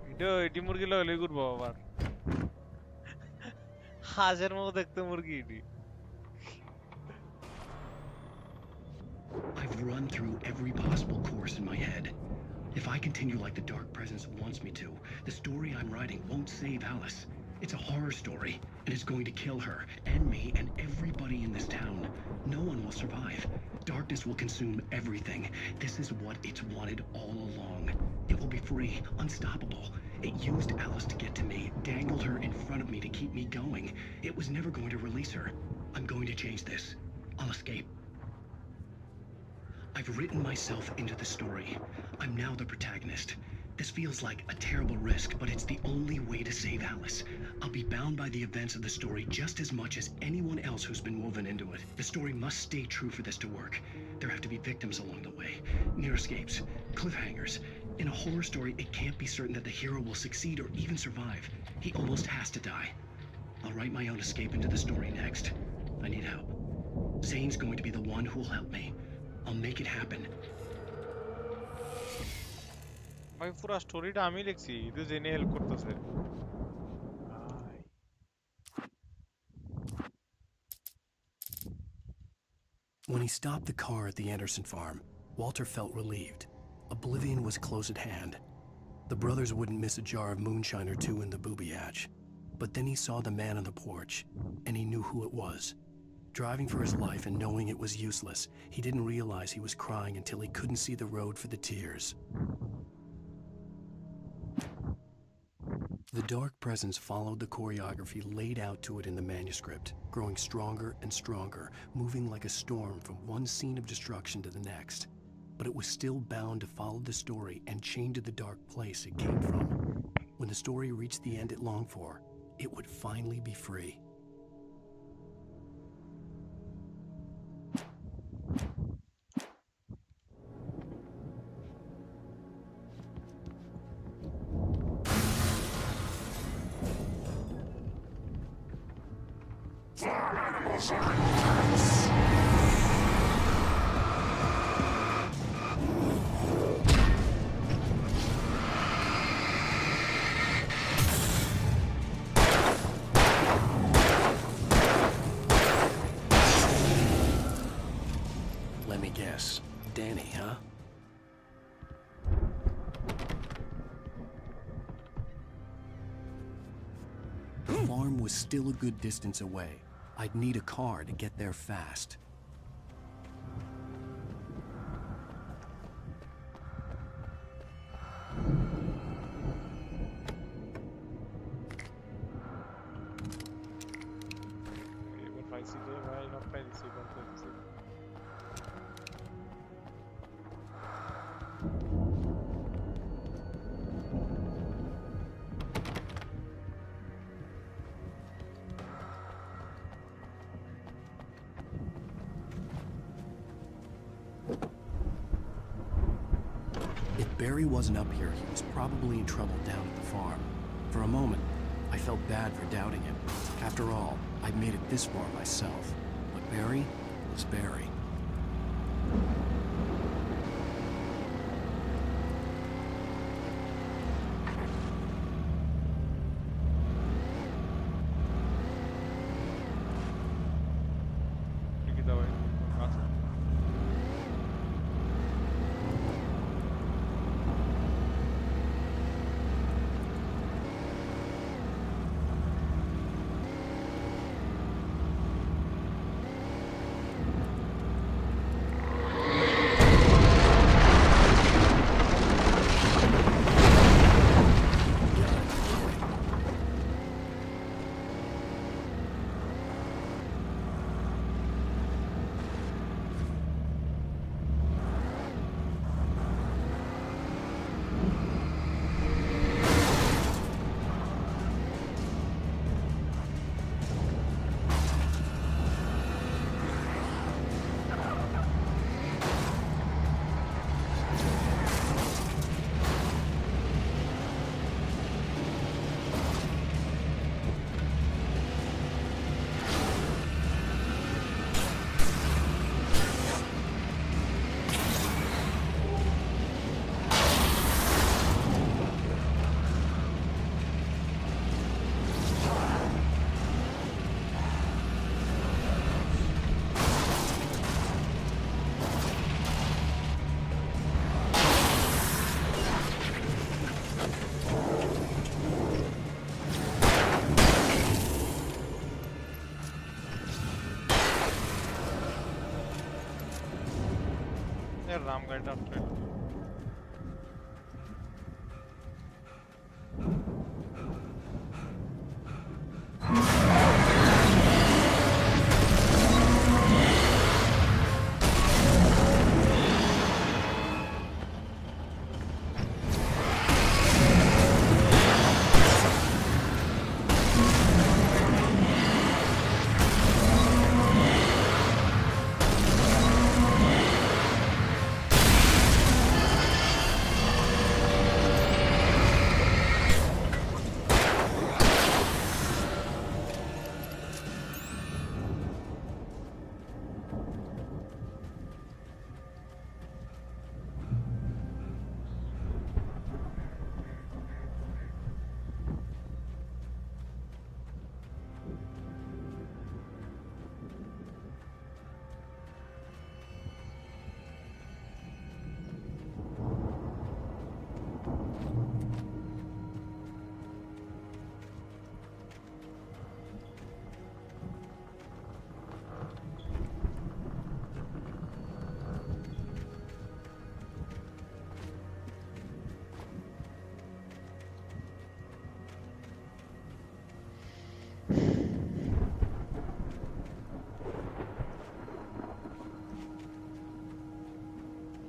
S6: Idea murgi lo good baba. Hajar mo dekhte murgi idi.
S1: I've run through every possible course in my head. If I continue like the Dark Presence wants me to, the story I'm writing won't save Alice. It's a horror story, and it's going to kill her, and me, and everybody in this town. No one will survive. Darkness will consume everything. This is what it's wanted all along. It will be free, unstoppable. It used Alice to get to me, dangled her in front of me to keep me going. It was never going to release her. I'm going to change this. I'll escape. I've written myself into the story. I'm now the protagonist. This feels like a terrible risk, but it's the only way to save Alice. I'll be bound by the events of the story just as much as anyone else who's been woven into it. The story must stay true for this to work. There have to be victims along the way, near escapes, cliffhangers. In a horror story, it can't be certain that the hero will succeed or even survive. He almost has to die. I'll write my own escape into the story next. I need help. Zane's going to be the one who'll help me. I'll make it happen.
S6: ভাই পুরো স্টোরিটা আমি লিখছি এটা জেনে help করতেছে
S1: When he stopped the car at the Anderson farm, Walter felt relieved. Oblivion was close at hand. The brothers wouldn't miss a jar of moonshine or two in the booby hatch. But then he saw the man on the porch, and he knew who it was. Driving for his life and knowing it was useless, he didn't realize he was crying until he couldn't see the road for the tears. The Dark Presence followed the choreography laid out to it in the manuscript, growing stronger and stronger, moving like a storm from one scene of destruction to the next. But it was still bound to follow the story and chained to the dark place it came from. When the story reached the end it longed for, it would finally be free. Let me guess. Danny, huh? The farm was still a good distance away. I'd need a car to get there fast. If Barry wasn't up here, he was probably in trouble down at the farm. For a moment, I felt bad for doubting him. After all, I'd made it this far myself. But Barry was Barry.
S6: Right after it.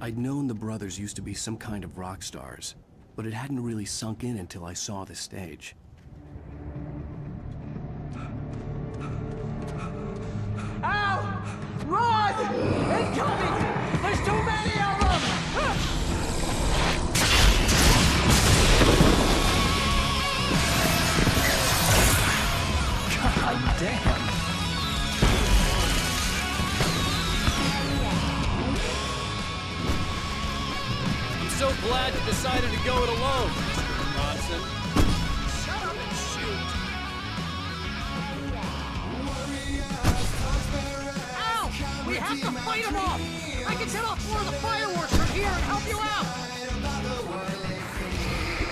S1: I'd known the brothers used to be some kind of rock stars, but it hadn't really sunk in until I saw the stage.
S2: Ow! Run! Incoming! There's too many of them!
S1: God damn!
S15: So glad you decided to go it alone, Mr. Bronson.
S2: Shut up and shoot! Ow! We have to fight them off! I can set off more of the fireworks from here and help you out!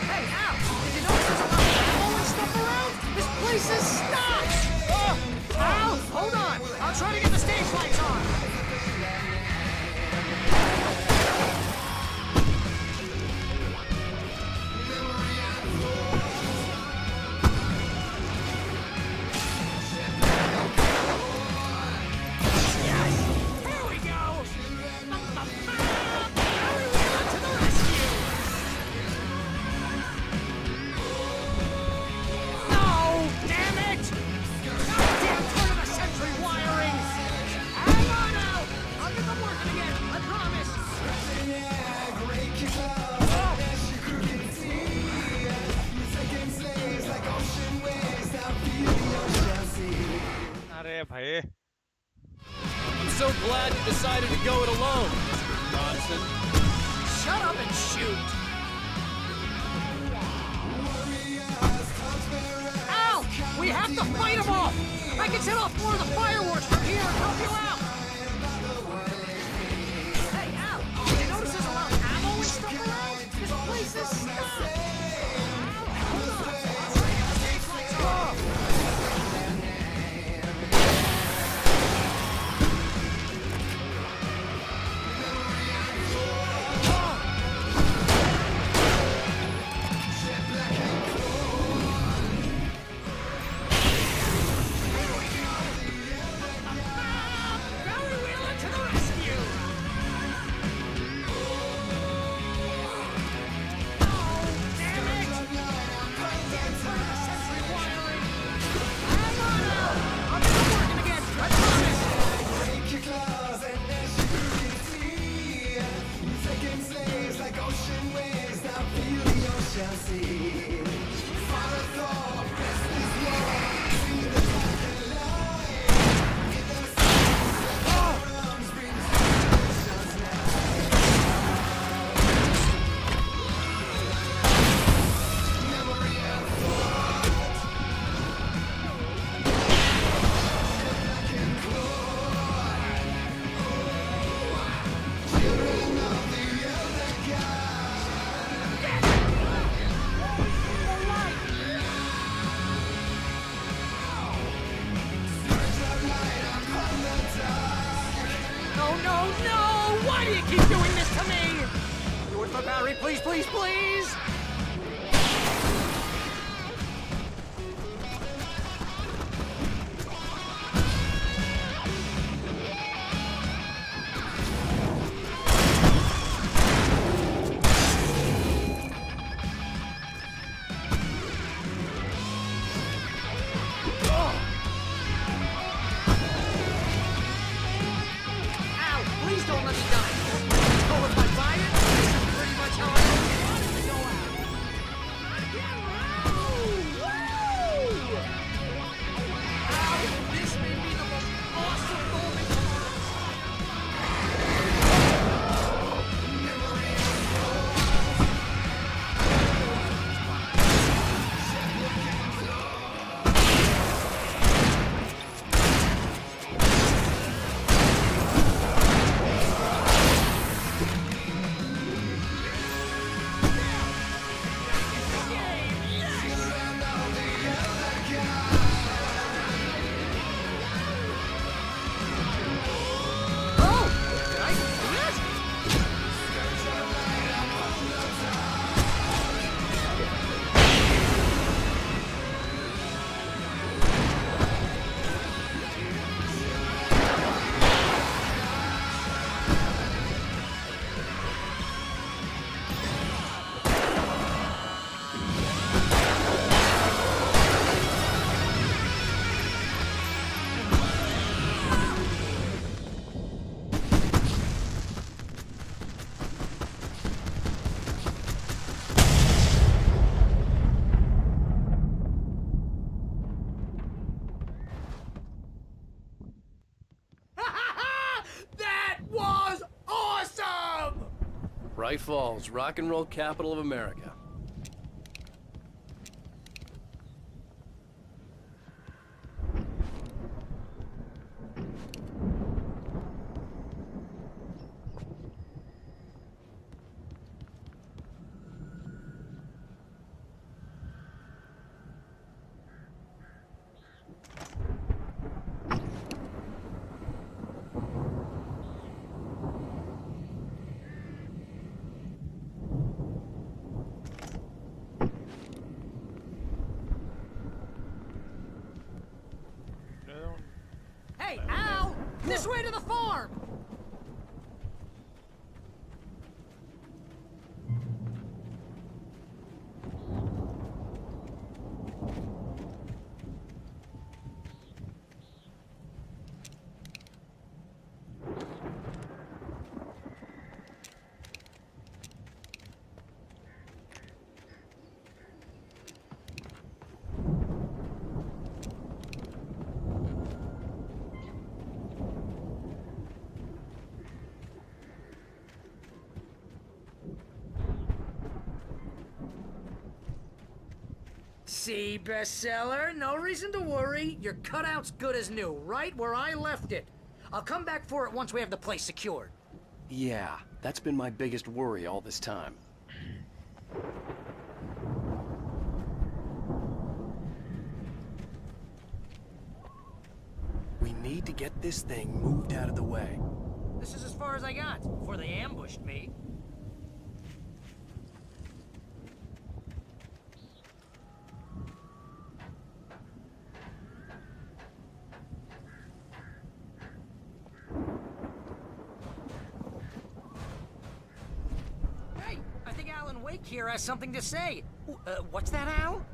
S2: Hey, Al! Did you notice there's a lot of ammo and stuff around? This place is stocked! Al, hold on! I'll try to get the stage lights on!
S15: I'm so glad you decided to go it alone, Mr. Bronson.
S2: Shut up and shoot! Ow! We have to fight them off! I can set off more of the fireworks from here and help you out! Hey, Al! Did you notice there's a lot of ammo and stuff around? This place is stocked! Hold on! I'll try to get the stage lights off! Damn it! Please, please, please! Ow! Please don't let me die! Oh, if I buy it, this is pretty much how I want it to go out. Ow! This may be the most awesome moment of That was awesome!
S15: Bright Falls, rock and roll capital of America.
S2: Hey, Al! This way to the farm! See, bestseller? No reason to worry. Your cutout's good as new, right where I left it. I'll come back for it once we have the place secured.
S1: Yeah, that's been my biggest worry all this time. We need to get this thing moved out of the way.
S2: This is as far as I got before they ambushed me. Hey, I think Alan Wake here has something to say. What's that, Al?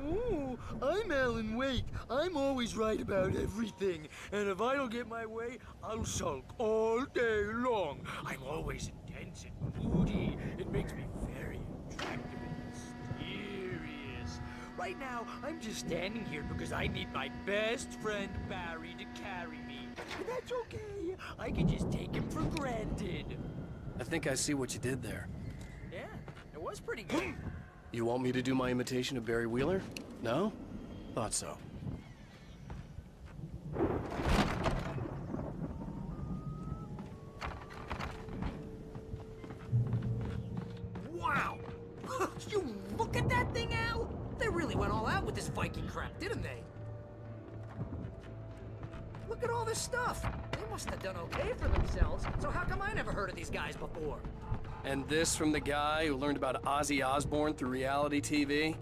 S18: Ooh, I'm Alan Wake. I'm always right about everything. And if I don't get my way, I'll sulk all day long. I'm always intense and moody. It makes me very attractive and mysterious. Right now, I'm just standing here because I need my best friend Barry to carry me. But that's okay. I can just take him for granted.
S1: I think I see what you did there.
S2: Yeah, it was pretty good.
S1: You want me to do my imitation of Barry Wheeler? No? Thought so.
S2: Wow! You look at that thing, Al! They really went all out with this Viking crap, didn't they? Look at all this stuff. They must have done okay for themselves, so how come I never heard of these guys before?
S15: And this from the guy who learned about Ozzy Osbourne through reality TV?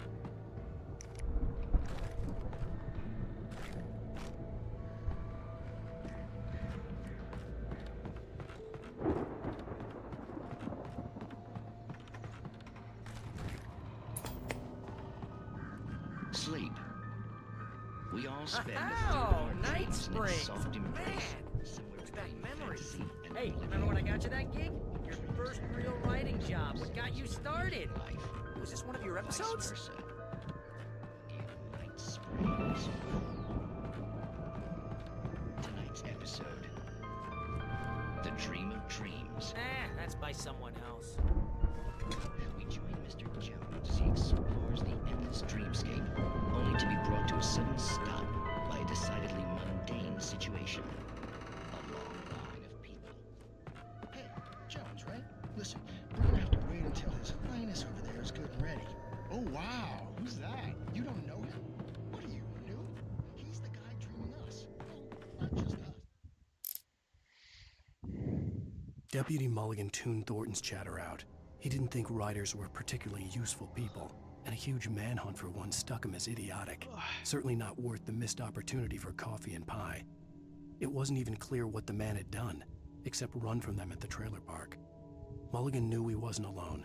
S19: Sleep. We all spend
S2: Oh, Night Springs! Man, brings back memories. Hey, remember when I got you that gig? Your first real writing job. What got you started? Was this one of your episodes?
S19: Night Springs. Tonight's episode. The Dream of Dreams.
S2: That's by someone else.
S19: We join Mr. Jones as he explores the endless dreamscape, only to be brought to a sudden stop by a decidedly mundane situation. A long line of people.
S20: Hey, Jones, right? Listen, we're gonna have to wait until His Highness over there is good and ready. Oh, wow. Who's that? You don't know him? What are you, new? He's the guy dreaming us. Well, not just us.
S1: Deputy Mulligan tuned Thornton's chatter out. He didn't think writers were particularly useful people, and a huge manhunt for one stuck him as idiotic. Certainly not worth the missed opportunity for coffee and pie. It wasn't even clear what the man had done, except run from them at the trailer park. Mulligan knew he wasn't alone.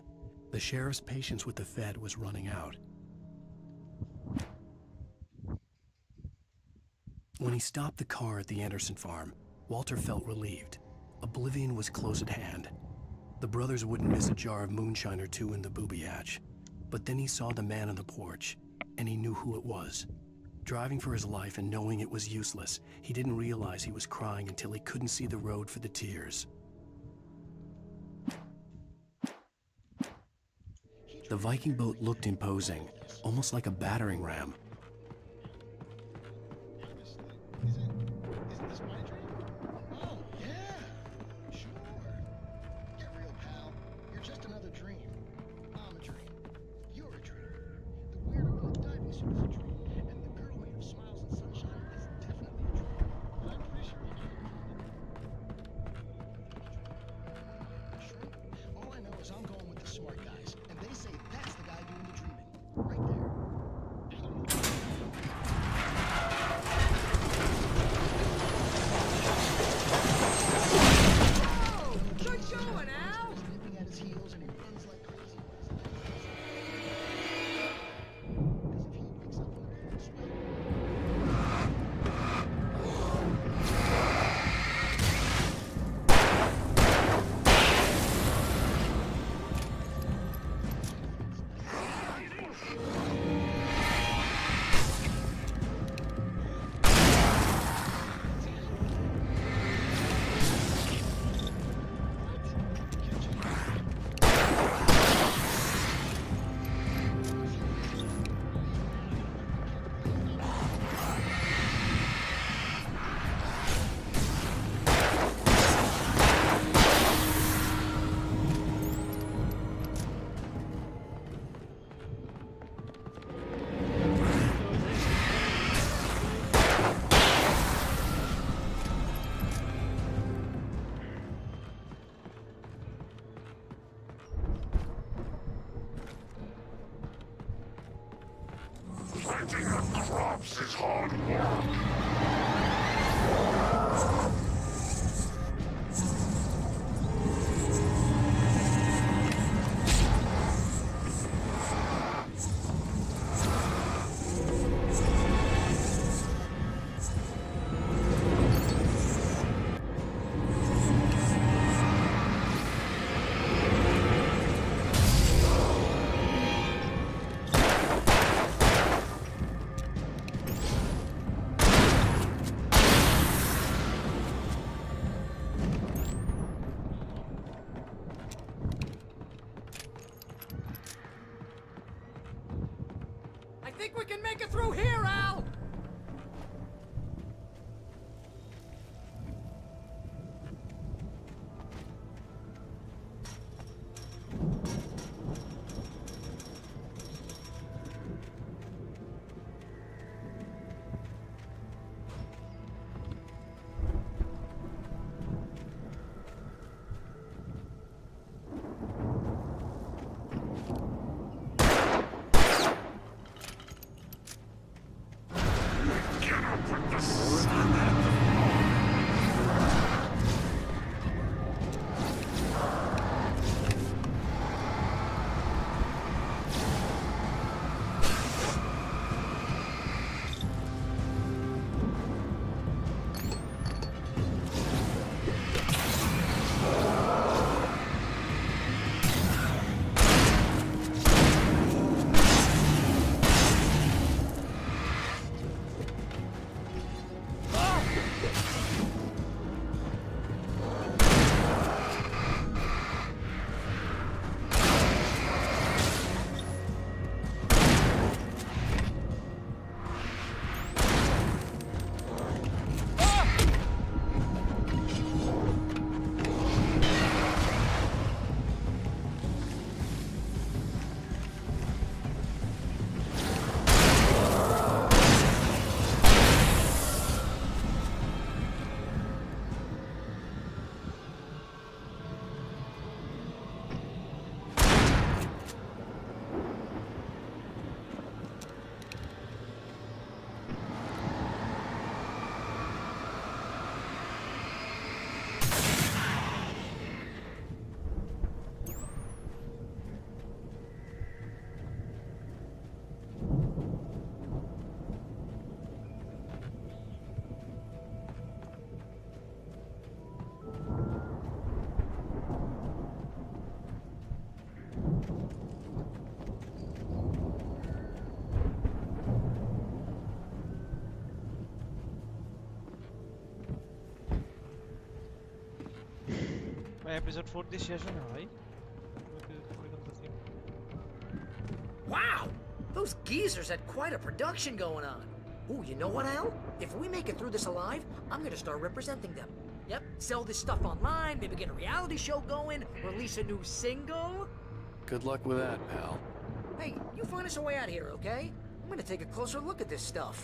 S1: The sheriff's patience with the Fed was running out. When he stopped the car at the Anderson farm, Walter felt relieved. Oblivion was close at hand. The brothers wouldn't miss a jar of moonshine or two in the booby hatch. But then he saw the man on the porch, and he knew who it was. Driving for his life and knowing it was useless, he didn't realize he was crying until he couldn't see the road for the tears. The Viking boat looked imposing, almost like a battering ram.
S20: Isn't this my dream? Oh, yeah. Sure. Get real, pal. You're just another dream. I'm a dream. You're a dream. The weirdo in the diving suit is a dream. And the girl made of smiles and sunshine is definitely a dream. And I'm pretty sure you know Shrink? All I know is I'm going with the smart guys. And they say that's the guy doing the dreaming. Right there.
S2: Good going, Al!
S20: Nipping at his heels and he runs like crazy.
S9: Picking up crops is hard work.
S2: I think we can make it through here, Al!
S6: Episode 4 দিয়ে শেষ হয় না ভাই
S2: Wow! Those geezers had quite a production going on. Ooh, you know what, Al? If we make it through this alive, I'm gonna start representing them. Yep, sell this stuff online, maybe get a reality show going, release a new single.
S1: Good luck with that, pal.
S2: Hey, you find us a way out of here, okay? I'm gonna take a closer look at this stuff.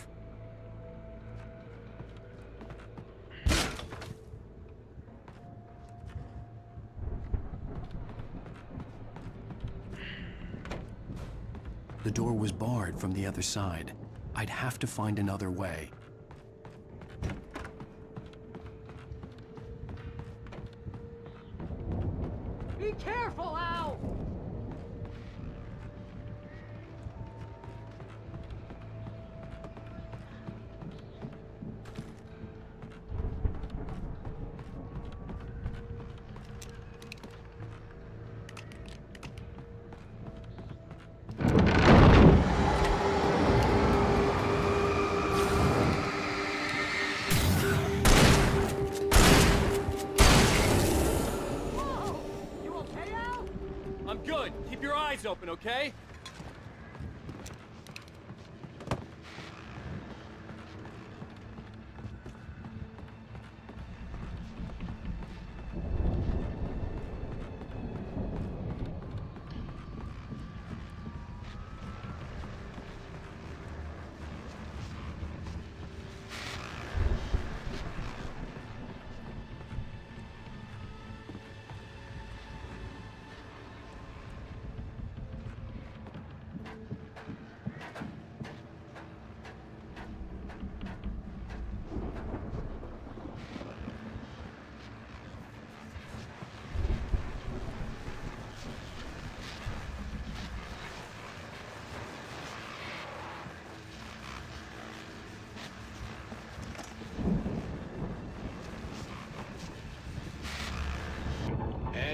S1: The door was barred from the other side. I'd have to find another way.
S2: Be careful, Al!
S15: I'm good. Keep your eyes open, okay?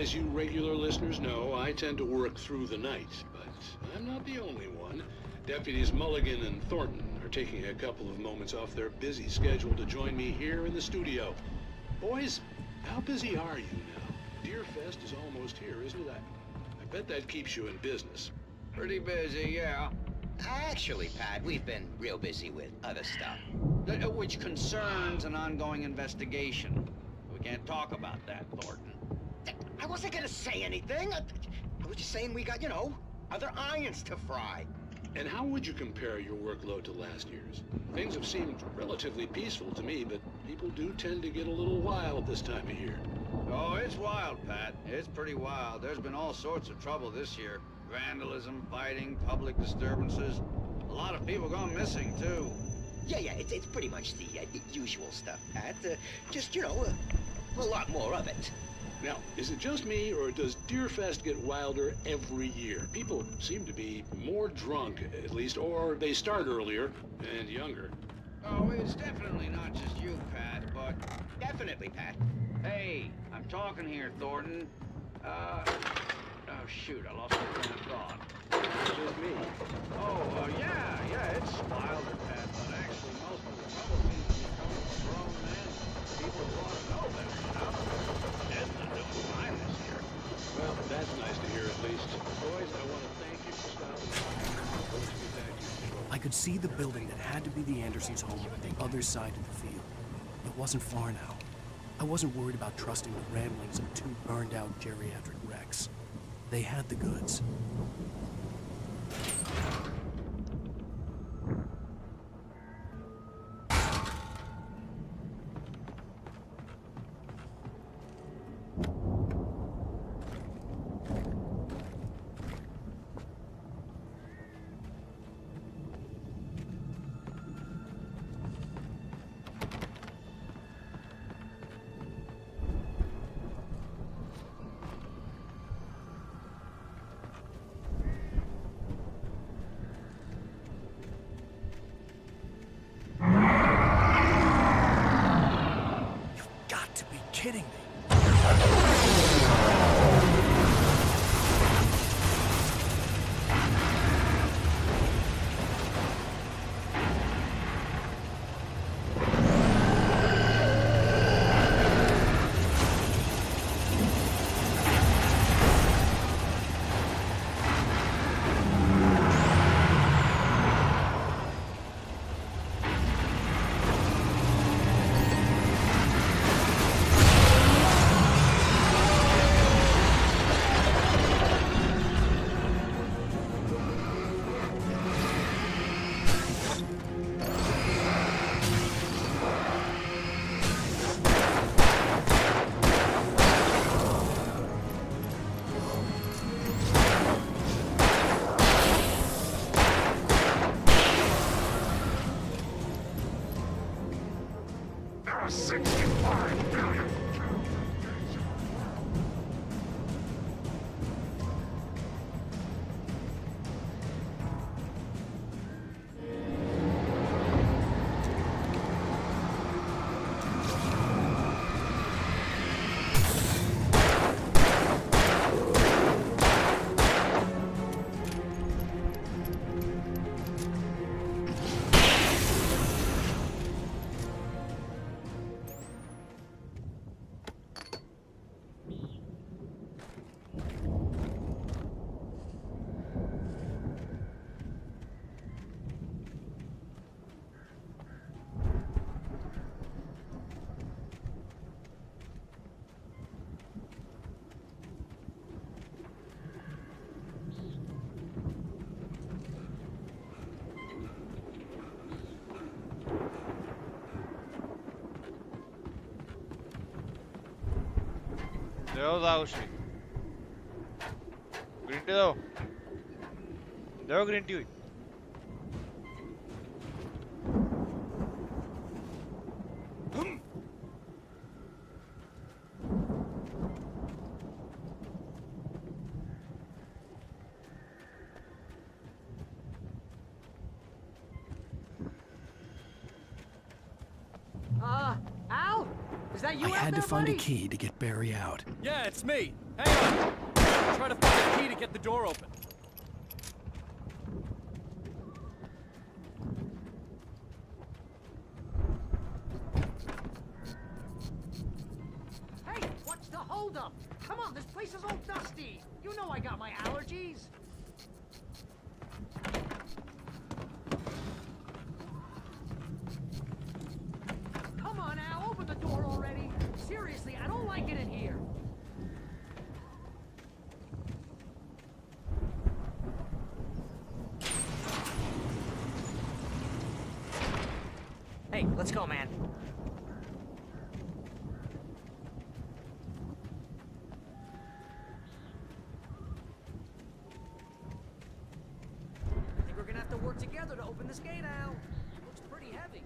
S13: As you regular listeners know, I tend to work through the night, but I'm not the only one. Deputies Mulligan and Thornton are taking a couple of moments off their busy schedule to join me here in the studio. Boys, how busy are you now? Deerfest is almost here, isn't it? I bet that keeps you in business.
S21: Pretty busy, yeah. Actually, Pat, we've been real busy with other stuff, which concerns an ongoing investigation. We can't talk about that, Thornton. I wasn't gonna say anything. I was just saying we got, other irons to fry.
S13: And how would you compare your workload to last year's? Things have seemed relatively peaceful to me, but people do tend to get a little wild this time of year.
S21: Oh, it's wild, Pat. It's pretty wild. There's been all sorts of trouble this year. Vandalism, fighting, public disturbances. A lot of people gone missing, too. Yeah, it's pretty much the usual stuff, Pat. Just, a lot more of it.
S13: Now, is it just me, or does Deerfest get wilder every year? People seem to be more drunk, at least, or they start earlier and younger.
S21: Oh, it's definitely not just you, Pat, but... Definitely, Pat. Hey, I'm talking here, Thornton. Oh, shoot, I lost my train of thought.
S13: It's just me.
S21: Oh, yeah, it's wilder, Pat, but actually most of the trouble seems to be coming from grown men. People who want to know them, It's a new time this year.
S13: Well, that's nice to hear at least. Boys, I want to thank you for stopping by.
S1: I could see the building that had to be the Andersons' home on the other side of the field. It wasn't far now. I wasn't worried about trusting the ramblings of two burned-out geriatric wrecks. They had the goods. Kidding me.
S6: देओ दाउशी green tea दो green tea हुई
S2: Al? Is that you
S1: I
S2: out
S1: had
S2: there,
S1: to find
S2: buddy?
S1: a key to get Barry out.
S15: Yeah, it's me. Hang on. Try to find a key to get the door open.
S2: Hey, what's the holdup? Come on, this place is all dusty. You know I got my allergies. Come on, Al, open the door already. Seriously, I don't like it in here. Hey, let's go, man. I think we're gonna have to work together to open this gate, Al. Looks pretty heavy.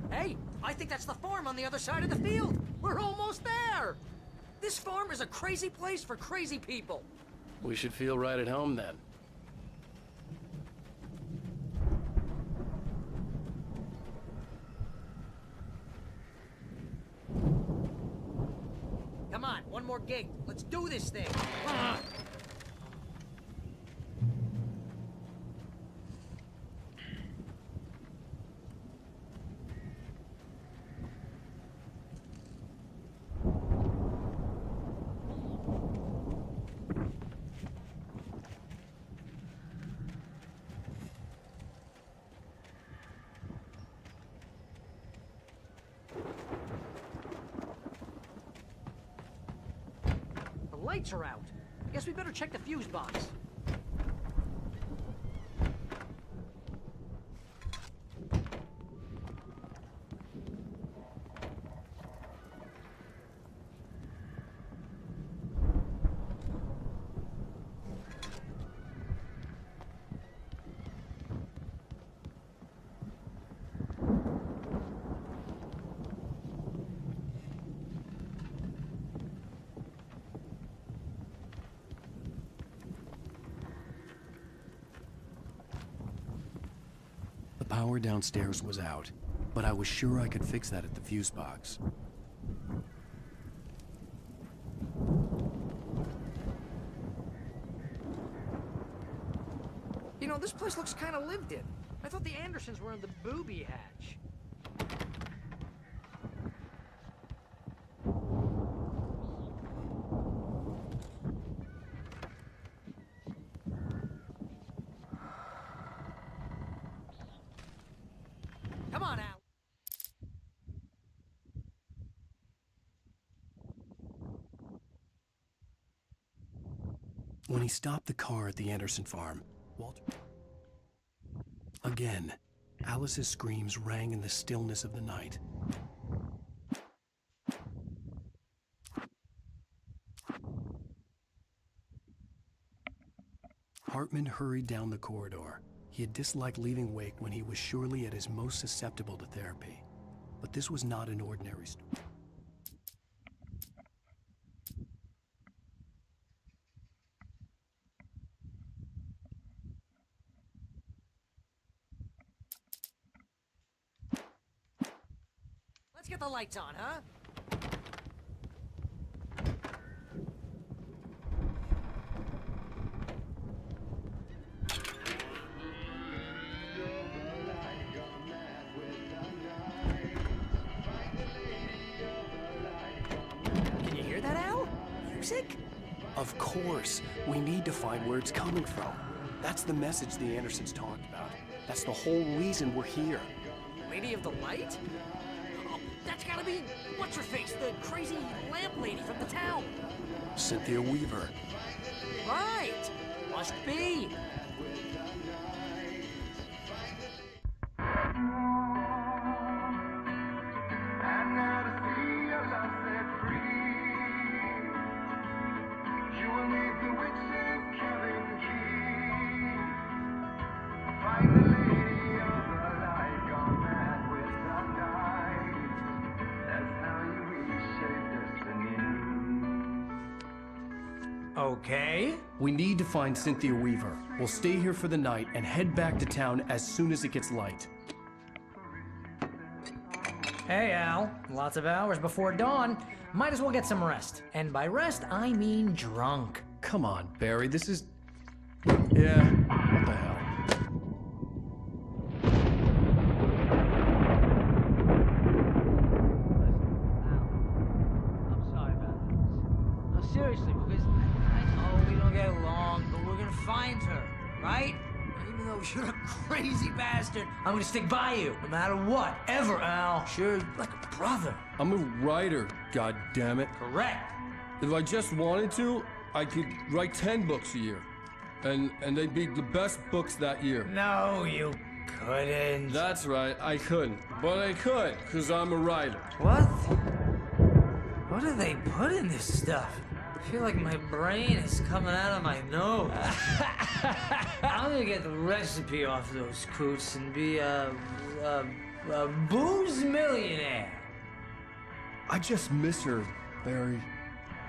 S2: Hey, I think that's the farm on the other side of the field. We're almost there. This farm is a crazy place for crazy people.
S1: We should feel right at home then.
S2: Come on, one more gate. Let's do this thing. The lights are out. Guess we better check the fuse box.
S1: The power downstairs was out, but I was sure I could fix that at the fuse box.
S2: You know, this place looks kind of lived in. I thought the Andersons were in the booby hatch. Come on, Al.
S1: When he stopped the car at the Anderson farm, Walter... Again, Alice's screams rang in the stillness of the night. Hartman hurried down the corridor. He had disliked leaving Wake when he was surely at his most susceptible to therapy. But this was not an ordinary story.
S2: Let's get the lights on, huh? Can you hear that, Al? Music?
S1: Of course, we need to find where it's coming from. That's the message the Andersons talked about. That's the whole reason we're here.
S2: Lady of the Light? Oh, that's gotta be what's-her-face, the crazy lamp lady from the town.
S1: Cynthia Weaver.
S2: Right. Must be.
S1: Okay. We need to find Cynthia Weaver. We'll stay here for the night and head back to town as soon as it gets light.
S2: Hey, Al. Lots of hours before dawn. Might as well get some rest. And by rest, I mean drunk.
S1: Come on, Barry, this is... Yeah, what the hell?
S2: I'm sorry about this. No, seriously, because I know we don't get along, but we're gonna find her, right? Even though you're a crazy bastard, I'm gonna stick by you, no matter what, ever, Al. Sure, like a brother.
S1: I'm a writer, goddammit.
S2: Correct.
S1: If I just wanted to, I could write 10 books a year. And they'd be the best books that year.
S2: No, you couldn't.
S1: That's right, I couldn't. But I could, because I'm a writer.
S2: What? What do they put in this stuff? I feel like my brain is coming out of my nose. I'm gonna get the recipe off those coots and be a booze millionaire.
S1: I just miss her, Barry.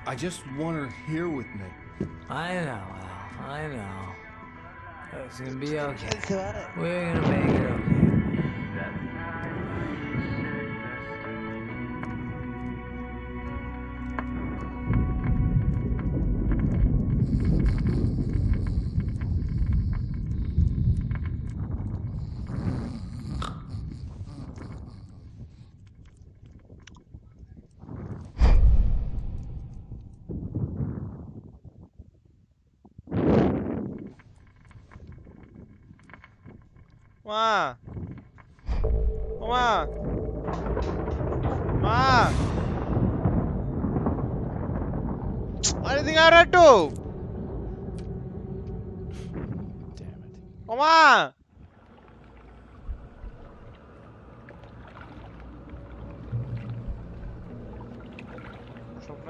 S1: I just want her here with me.
S2: I know, Al. I know. It's gonna be okay. We're gonna make it okay.
S6: Ma! Ma! Ma! Anything I read to?
S1: Damn it.
S6: Ma! স্বপ্ন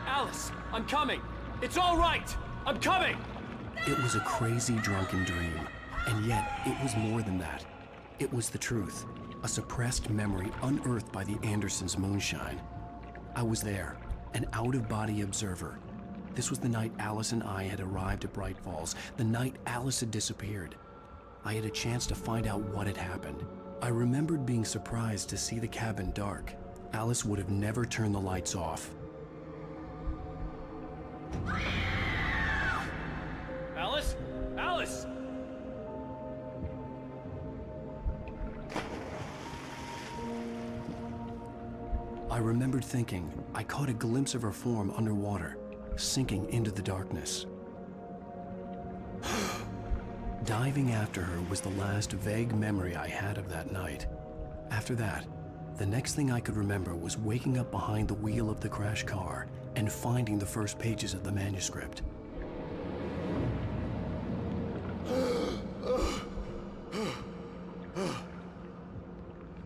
S15: Alice, I'm coming. It's all right. I'm coming.
S1: It was a crazy drunken dream, and yet it was more than that. It was the truth, a suppressed memory unearthed by the Andersons' moonshine. I was there, an out-of-body observer. This was the night Alice and I had arrived at Bright Falls, the night Alice had disappeared. I had a chance to find out what had happened. I remembered being surprised to see the cabin dark. Alice would have never turned the lights off.
S15: Alice? Alice!
S1: I remembered thinking I caught a glimpse of her form underwater, sinking into the darkness. Diving after her was the last vague memory I had of that night. After that, the next thing I could remember was waking up behind the wheel of the crashed car and finding the first pages of the manuscript.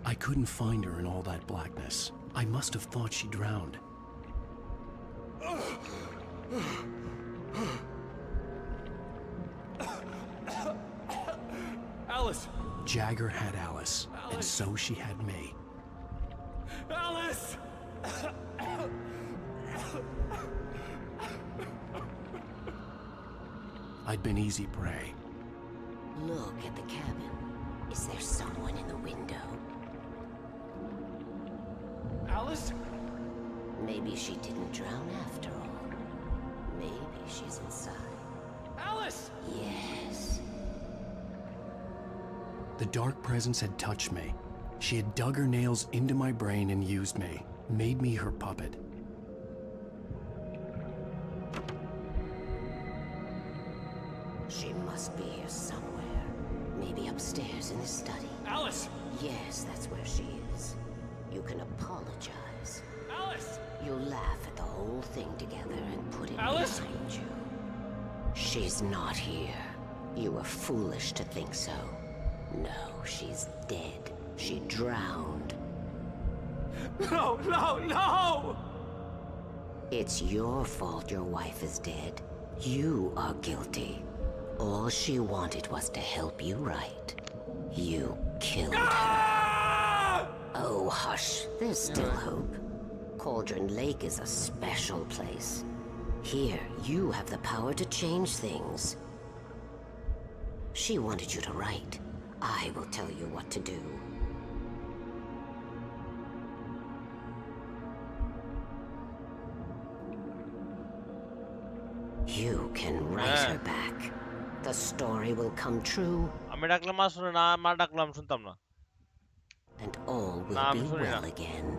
S1: I couldn't find her in all that blackness. I must have thought she drowned.
S15: Alice!
S1: Jagger had Alice, and so she had me.
S15: Alice!
S1: I'd been easy prey.
S3: Look at the cabin. Is there someone in the window?
S15: Alice?
S3: Maybe she didn't drown after all. Maybe she's inside.
S15: Alice!
S3: Yes.
S1: The dark presence had touched me. She had dug her nails into my brain and used me, made me her puppet.
S3: She must be here somewhere. Maybe upstairs in the study.
S15: Alice!
S3: Yes, that's where she is. You can apologize.
S15: Alice!
S3: You'll laugh at the whole thing together and put it
S15: Alice?
S3: behind you. She's not here. You were foolish to think so. No, she's dead. She drowned.
S15: No, no, no!
S3: It's your fault your wife is dead. You are guilty. All she wanted was to help you right. You killed her. Oh, hush. There's still hope. Cauldron Lake is a special place. Here, you have the power to change things. She wanted you to write. I will tell you what to do. You can write her back. The story will come true.
S6: আমি ডাকলাম মা শুনে না, মা ডাকলাম শুনতাম না।
S3: And all will be well again.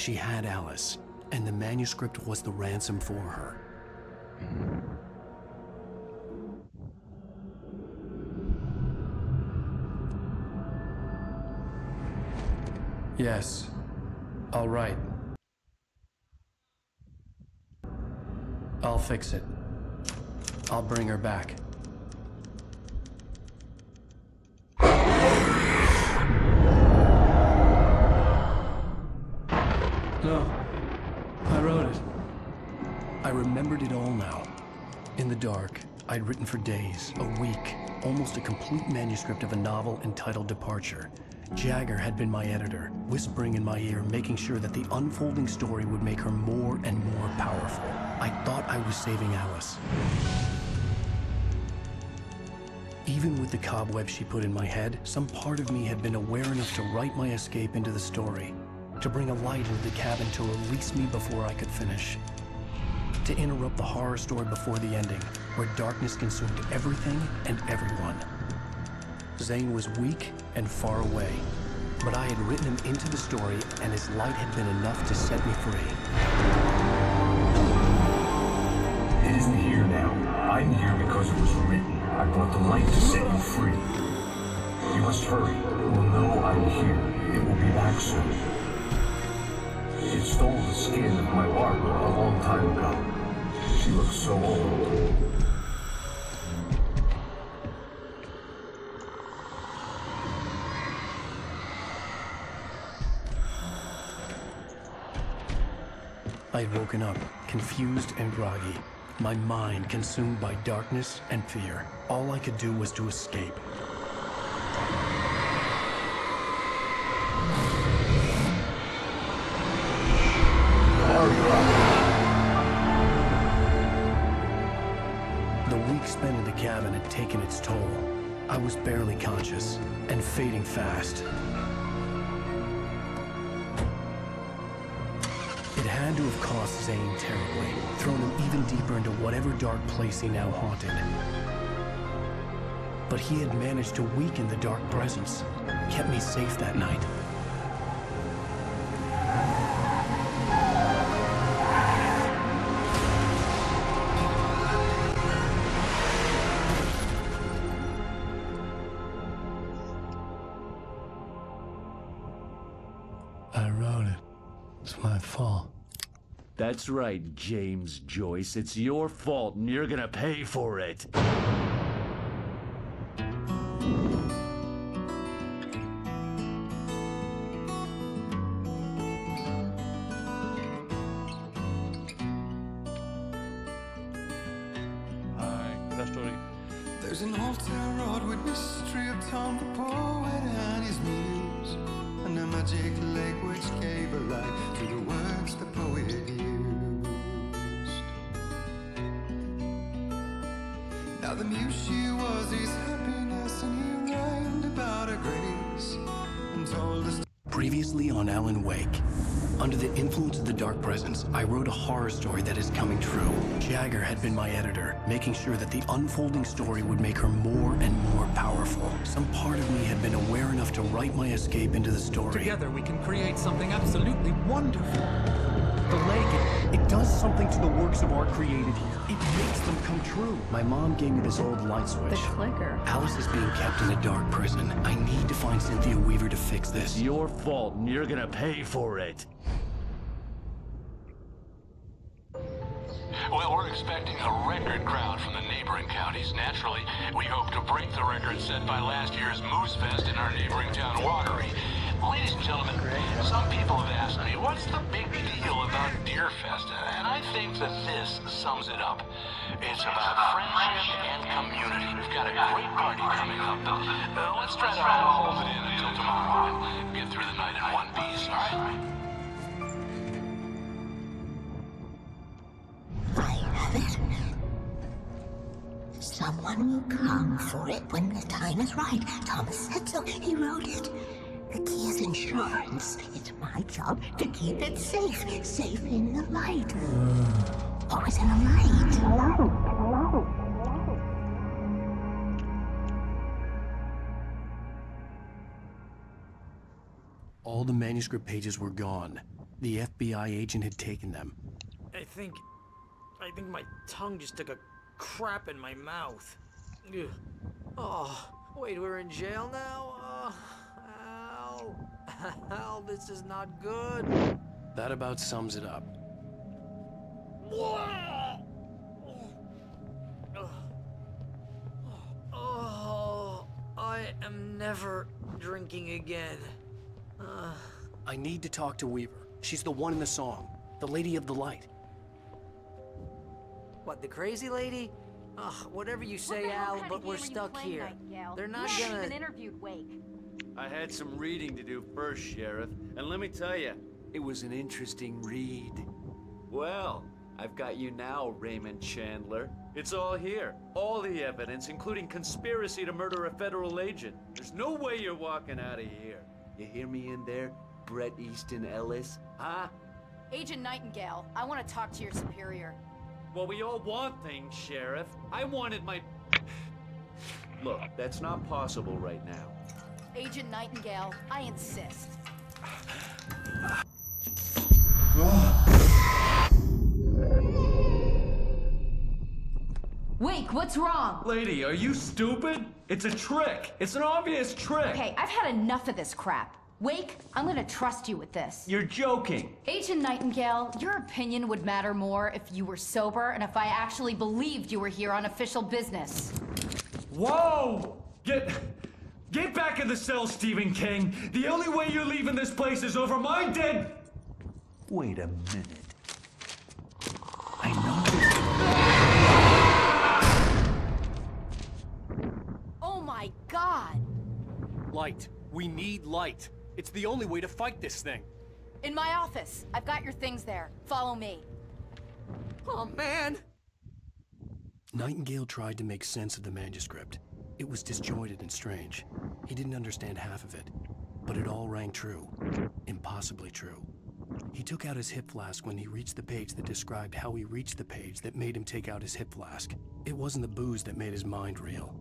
S1: She had Alice, and the manuscript was the ransom for her.
S22: Yes. All right. I'll fix it. I'll bring her back. No. I wrote it.
S1: I remembered it all now. In the dark, I'd written for days, a week, almost a complete manuscript of a novel entitled Departure. Jagger had been my editor, whispering in my ear, making sure that the unfolding story would make her more and more powerful. I thought I was saving Alice. Even with the cobweb she put in my head, some part of me had been aware enough to write my escape into the story, to bring a light into the cabin to release me before I could finish, to interrupt the horror story before the ending, where darkness consumed everything and everyone. Zane was weak and far away, but I had written him into the story, and his light had been enough to set me free.
S16: It isn't here now. I'm here because it was written. I brought the light to set you free. You must hurry. It will know I'm here. It will be back soon. It stole the skin of my Lark a long time ago. She looks so old.
S1: I had woken up, confused and groggy, my mind consumed by darkness and fear. All I could do was to escape. The week spent in the cabin had taken its toll. I was barely conscious, and fading fast. It had to have cost Zane terribly, thrown him even deeper into whatever dark place he now haunted. But he had managed to weaken the dark presence, kept me safe that night.
S22: I wrote it. It's my fault.
S4: That's right, James Joyce. It's your fault, and you're gonna pay for it.
S5: There's an old town road with mystery of Tom the poet and his muse, and a magic lake which gave a life to the words the poet used. Now the muse she was his happiness, and he rhymed about her grace and told us.
S1: Previously on Alan Wake. Under the influence of the dark presence, I wrote a horror story that is coming true. Jagger had been my editor, making sure that the unfolding story would make her more and more powerful. Some part of me had been aware enough to write my escape into the story.
S10: Together we can create something absolutely wonderful.
S1: The lake, it does something to the works of art created here. It makes them come true. My mom gave me this old light switch.
S23: The clicker.
S1: Alice is being kept in a dark prison. I need to find Cynthia Weaver to fix this.
S4: It's your fault, and you're gonna pay for it.
S13: Well, we're expecting a record crowd from the neighboring counties. Naturally, we hope to break the record set by last year's Moose Fest in our neighboring town, Watery. Ladies and gentlemen, some people have asked me, what's the big deal about Deer Fest? And I think that this sums it up. It's about friendship and community. We've got a great party coming up, but let's try to hold it in until tomorrow and get through the night in one piece, all right?
S3: Someone will come for it when the time is right. Thomas said so. He wrote it. The key is insurance. It's my job to keep it safe. Safe in the light. Always in the light.
S1: All the manuscript pages were gone. The FBI agent had taken them.
S18: I think my tongue just took a crap in my mouth. Ugh. Oh, wait, we're in jail now? Ow. Ow, this is not good.
S1: That about sums it up.
S18: Oh, I am never drinking again.
S1: I need to talk to Weaver. She's the one in the song. The Lady of the Light.
S2: What, the crazy lady? Ugh, whatever you say, Al, but we're stuck here. They're not gonna...
S23: interviewed Wake.
S4: I had some reading to do first, Sheriff, and let me tell you, it was an interesting read. Well, I've got you now, Raymond Chandler. It's all here. All the evidence, including conspiracy to murder a federal agent. There's no way you're walking out of here. You hear me in there, Bret Easton Ellis? Huh?
S23: Agent Nightingale, I want to talk to your superior.
S4: Well, we all want things, Sheriff. I wanted my... Look, that's not possible right now.
S23: Agent Nightingale, I insist. Wake, what's wrong?
S4: Lady, are you stupid? It's a trick. It's an obvious trick.
S23: Okay, I've had enough of this crap. Wake, I'm gonna trust you with this.
S4: You're joking.
S23: Agent Nightingale, your opinion would matter more if you were sober and if I actually believed you were here on official business.
S4: Whoa! Get back in the cell, Stephen King. The only way you're leaving this place is over my dead... Wait a minute. I know.
S23: Oh my God!
S15: Light. We need light. It's the only way to fight this thing.
S23: In my office. I've got your things there. Follow me.
S2: Oh, man!
S1: Nightingale tried to make sense of the manuscript. It was disjointed and strange. He didn't understand half of it, but it all rang true. Impossibly true. He took out his hip flask when he reached the page that described how he reached the page that made him take out his hip flask. It wasn't the booze that made his mind reel.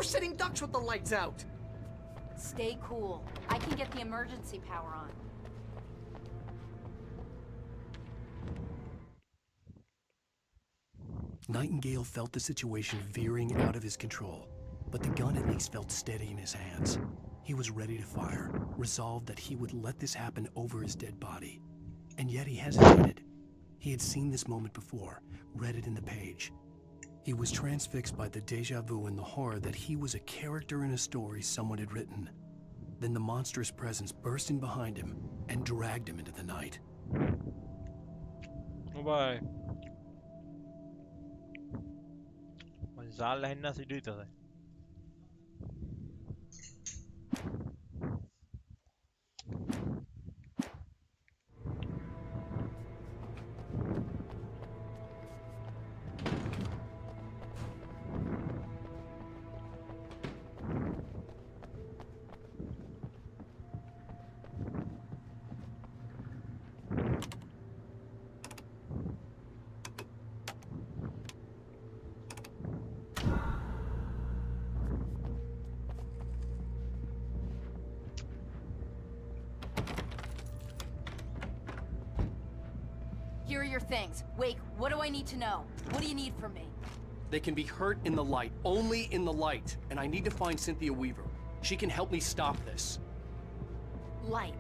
S15: We're sitting ducks with the lights out.
S23: Stay cool. I can get the emergency power on.
S1: Nightingale felt the situation veering out of his control, but the gun at least felt steady in his hands. He was ready to fire, resolved that he would let this happen over his dead body. And yet he hesitated. He had seen this moment before, read it in the page. He was transfixed by the déjà vu and the horror that he was a character in a story someone had written. Then the monstrous presence burst in behind him and dragged him into the night.
S6: Bye. Manzal henna si dito sai.
S23: Here are your things. Wake, what do I need to know? What do you need from me?
S15: They can be hurt in the light, only in the light. And I need to find Cynthia Weaver. She can help me stop this.
S23: Light.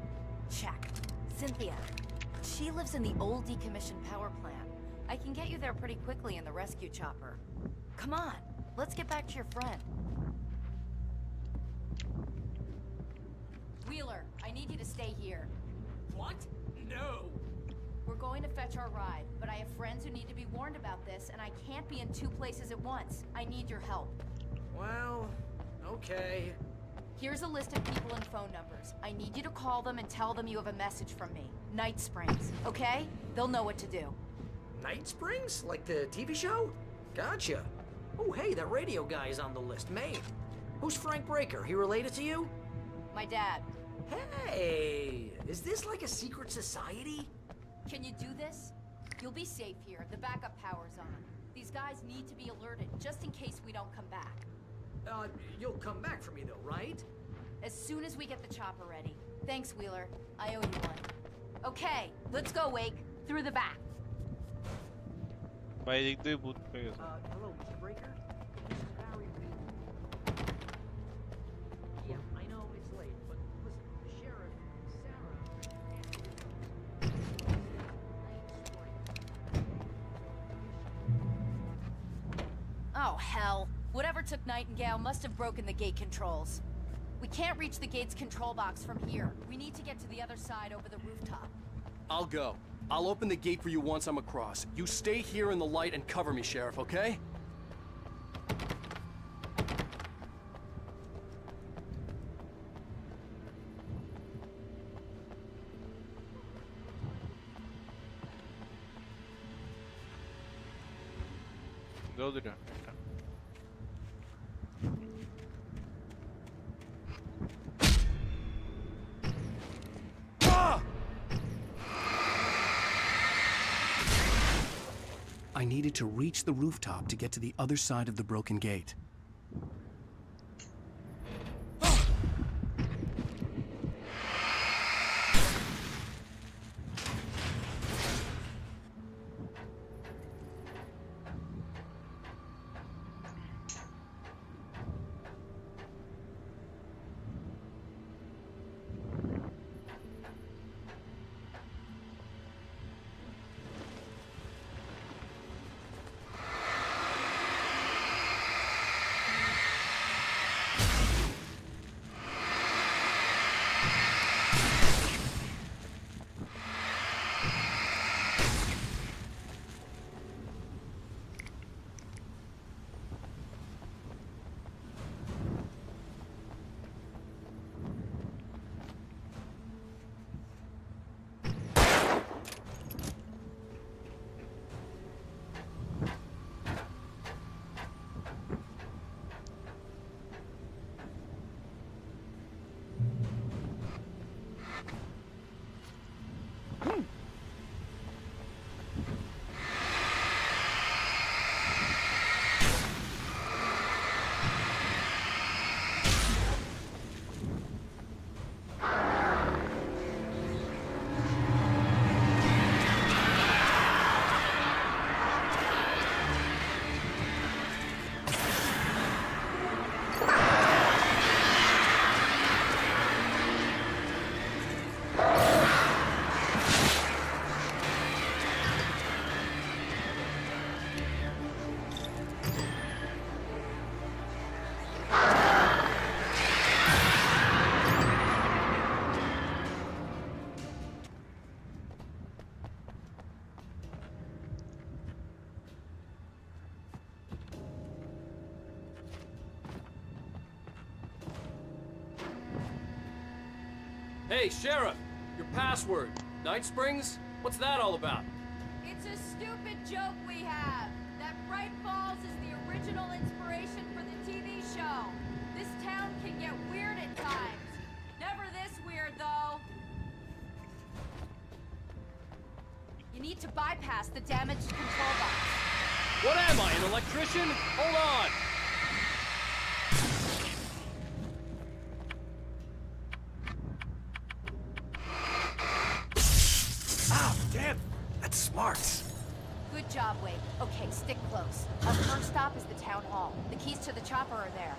S23: Check. Cynthia. She lives in the old decommissioned power plant. I can get you there pretty quickly in the rescue chopper. Come on, let's get back to your friend. Wheeler, I need you to stay here.
S15: What? No.
S23: We're going to fetch our ride, but I have friends who need to be warned about this, and I can't be in two places at once. I need your help.
S15: Well, okay.
S23: Here's a list of people and phone numbers. I need you to call them and tell them you have a message from me. Night Springs, okay? They'll know what to do.
S2: Night Springs? Like the TV show? Gotcha. Oh, hey, that radio guy is on the list. Maine. Who's Frank Breaker? He related to you?
S23: My dad.
S2: Hey, is this like a secret society?
S23: Can you do this? You'll be safe here. The backup power's on. These guys need to be alerted, just in case we don't come back.
S2: You'll come back for me though, right?
S23: As soon as we get the chopper ready. Thanks, Wheeler. I owe you one. Okay, let's go, Wake. Through the back.
S6: Bye, the boot.
S2: Hello, Mr. Breaker? This is Barry Reed. Yeah, I know it's late, but listen, the sheriff,
S23: Oh, hell. Whatever took Nightingale must have broken the gate controls. We can't reach the gate's control box from here. We need to get to the other side over the rooftop.
S15: I'll go. I'll open the gate for you once I'm across. You stay here in the light and cover me, Sheriff, okay?
S6: Go there.
S1: I needed to reach the rooftop to get to the other side of the broken gate.
S15: Hey, Sheriff! Your password. Night Springs? What's that all about?
S23: It's a stupid joke we have. That Bright Falls is the original inspiration for the TV show. This town can get weird at times. Never this weird, though. You need to bypass the damaged control box.
S15: What am I, an electrician? Hold on!
S1: Ah, damn! That's smart.
S23: Good job, Wade. Okay, stick close. Our first stop is the town hall. The keys to the chopper are there.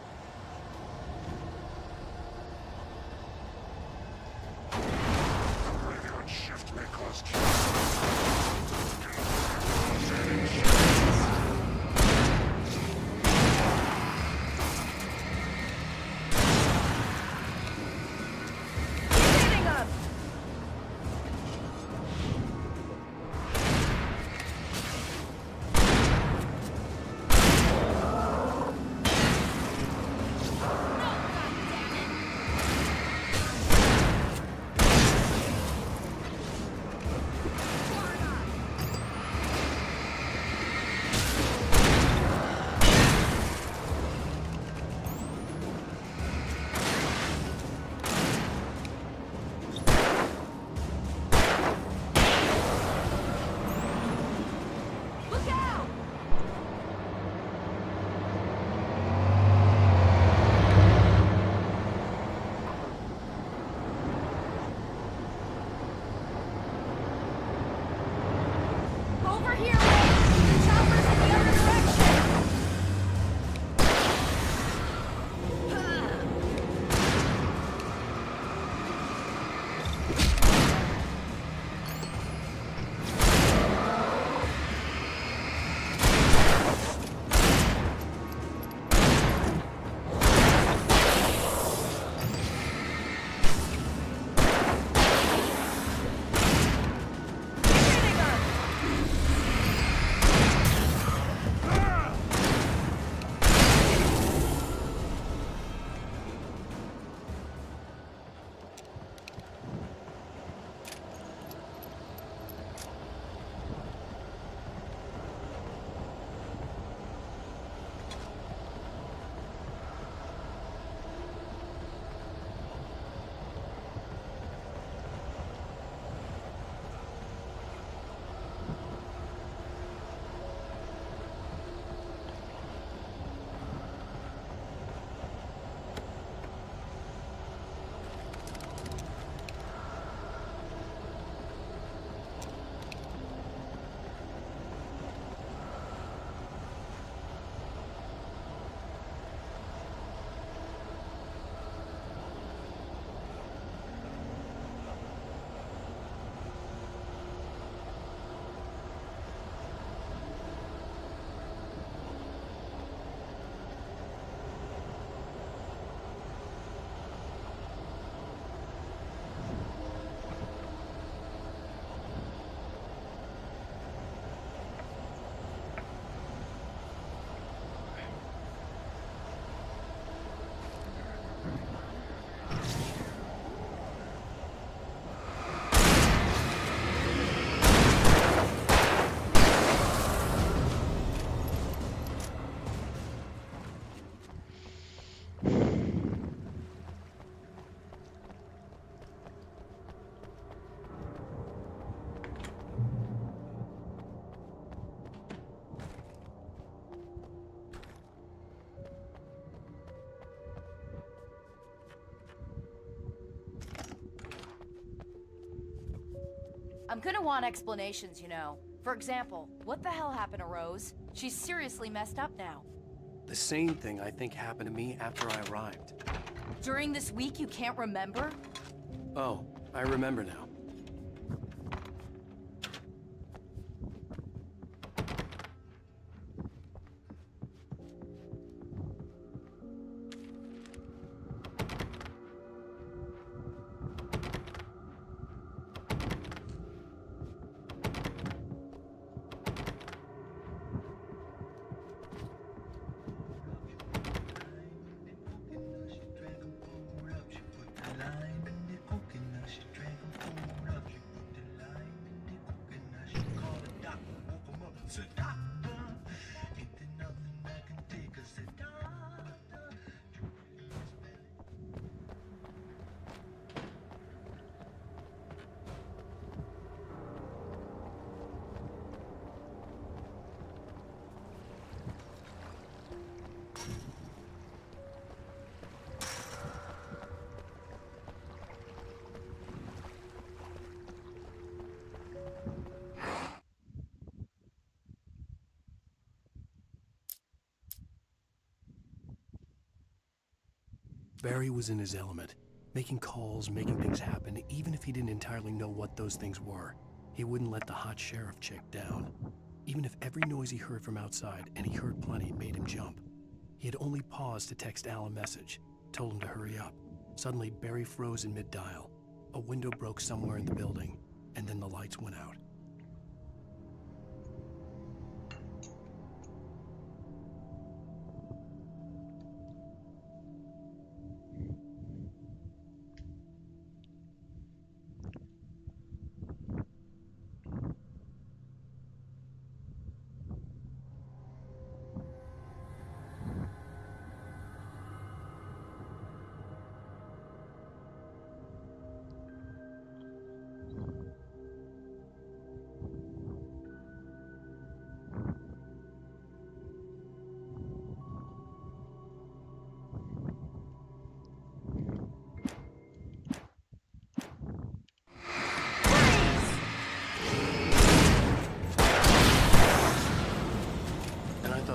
S23: I'm gonna want explanations, you know. For example, what the hell happened to Rose? She's seriously messed up now.
S1: The same thing I think happened to me after I arrived.
S23: During this week, you can't remember?
S1: Oh, I remember now. Barry was in his element, making calls, making things happen, even if he didn't entirely know what those things were. He wouldn't let the hot sheriff chick down. Even if every noise he heard from outside, and he heard plenty, made him jump. He had only paused to text Al a message, told him to hurry up. Suddenly, Barry froze in mid-dial. A window broke somewhere in the building, and then the lights went out.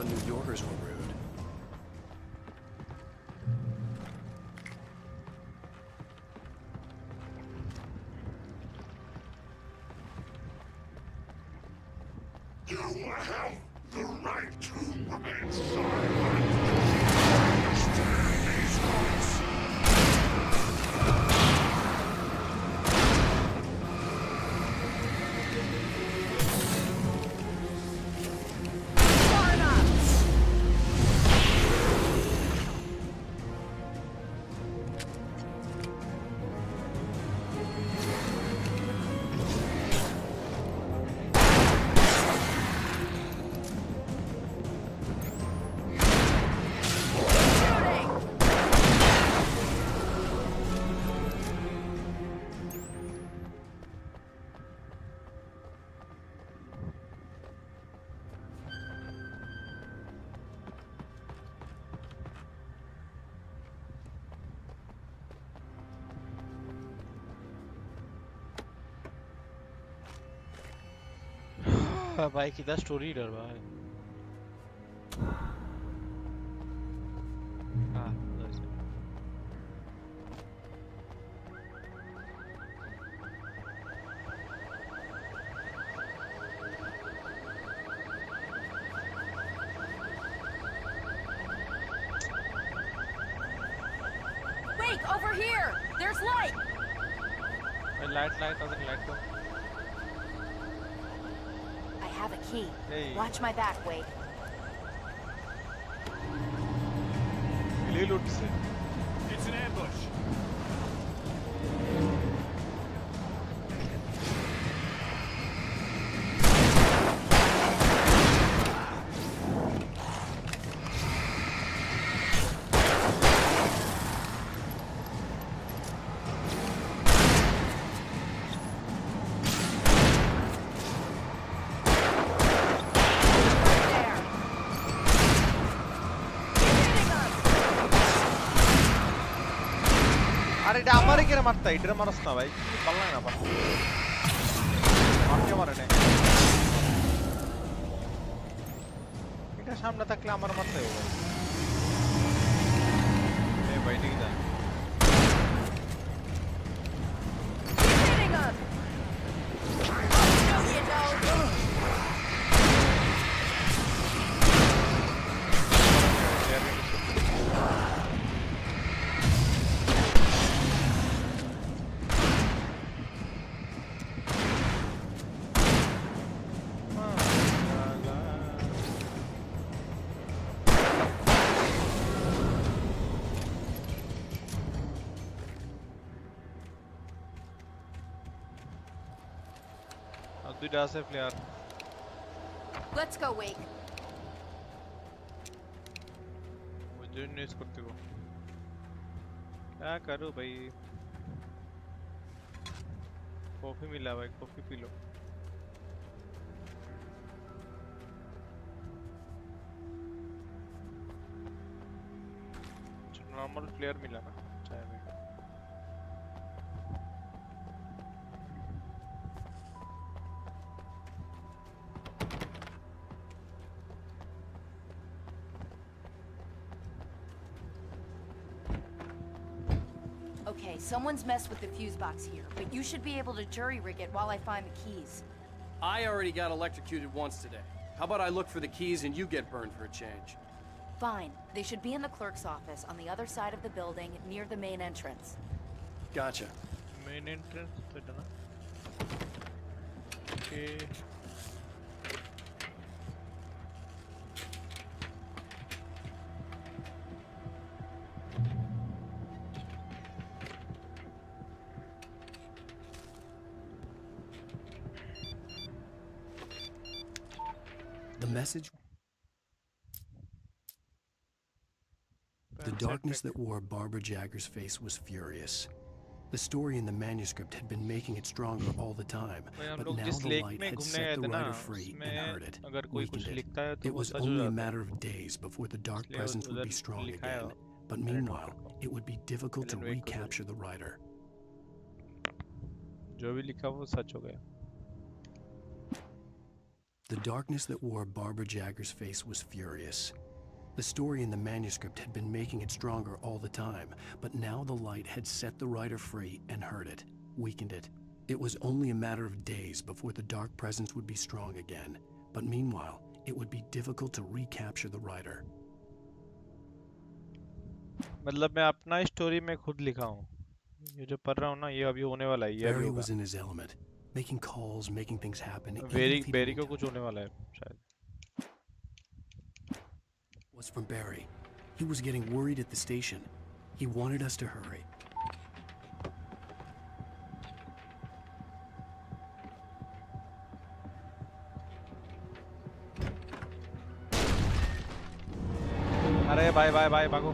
S1: New Yorkers were rude.
S7: You have the right to remain silent. Understand these words.
S6: भाई किधर story डर भाई हाँ
S23: Wake, over here! There's light!
S6: Light doesn't light though.
S23: I have a key.
S6: Hey.
S23: Watch my back, Wake.
S17: It's an ambush.
S6: अरे डामर के मारता है इधर मारस्ता भाई पल्ला है ना पर मार के मारे ने इधर सामने तक ले मार मारते हो भाई ये भाई ठीक है
S23: Let's go, Wake.
S6: मुझे नहीं करते वो क्या करूँ भाई कॉफी मिला भाई coffee P low normal player मिला ना चाय में
S23: Okay, someone's messed with the fuse box here, but you should be able to jury rig it while I find the keys.
S15: I already got electrocuted once today. How about I look for the keys and you get burned for a change?
S23: Fine. They should be in the clerk's office on the other side of the building, near the main entrance.
S15: Gotcha.
S6: Main entrance, better na? Okay.
S1: The message. The darkness that wore Barbara Jagger's face was furious. The story in the manuscript had been making it stronger all the time, but now the light had set the writer free and heard it, weakened it. It was only a matter of days before the dark presence would be strong again, but meanwhile, it would be difficult to recapture the writer.
S6: जो भी लिखा वो सच हो गया.
S1: The darkness that wore Barbara Jagger's face was furious. The story in the manuscript had been making it stronger all the time, but now the light had set the writer free and heard it, weakened it. It was only a matter of days before the dark presence would be strong again, but meanwhile, it would be difficult to recapture the writer.
S6: मतलब मैं अपना story में खुद लिखा हूँ. ये जो पढ़ रहा हूँ ना ये अभी होने वाला है. ये अभी
S1: Barry
S6: होगा.
S1: was in his element, making calls, making things happen.
S6: Barry को कुछ होने वाला है शायद.
S1: Was from Barry. He was getting worried at the station. He wanted us to hurry.
S6: अरे बाय बाय बाय भागो.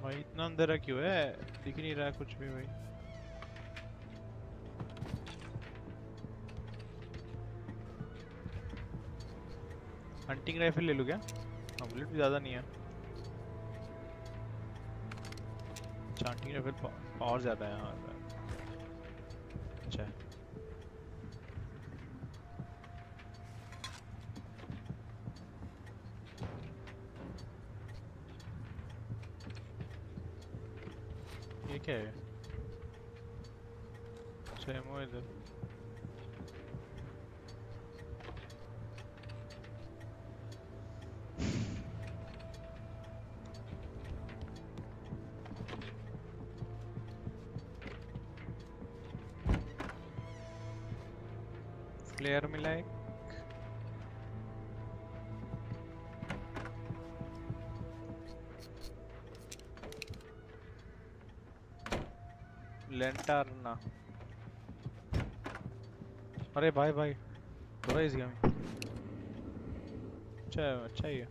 S6: भाई इतना अंधेरा क्यों है? दिख नहीं रहा कुछ भी भाई. हंटिंग राइफल ले लूं क्या? बुलेट भी ज़्यादा नहीं है. हंटिंग राइफल पावर ज़्यादा है. हाँ अच्छा है. ये क्या है? अच्छा एमओ इधर. फ्लेयर मिला एक. लेंटारना. अरे भाई भाई थोड़ा इजी गया. अच्छा ही है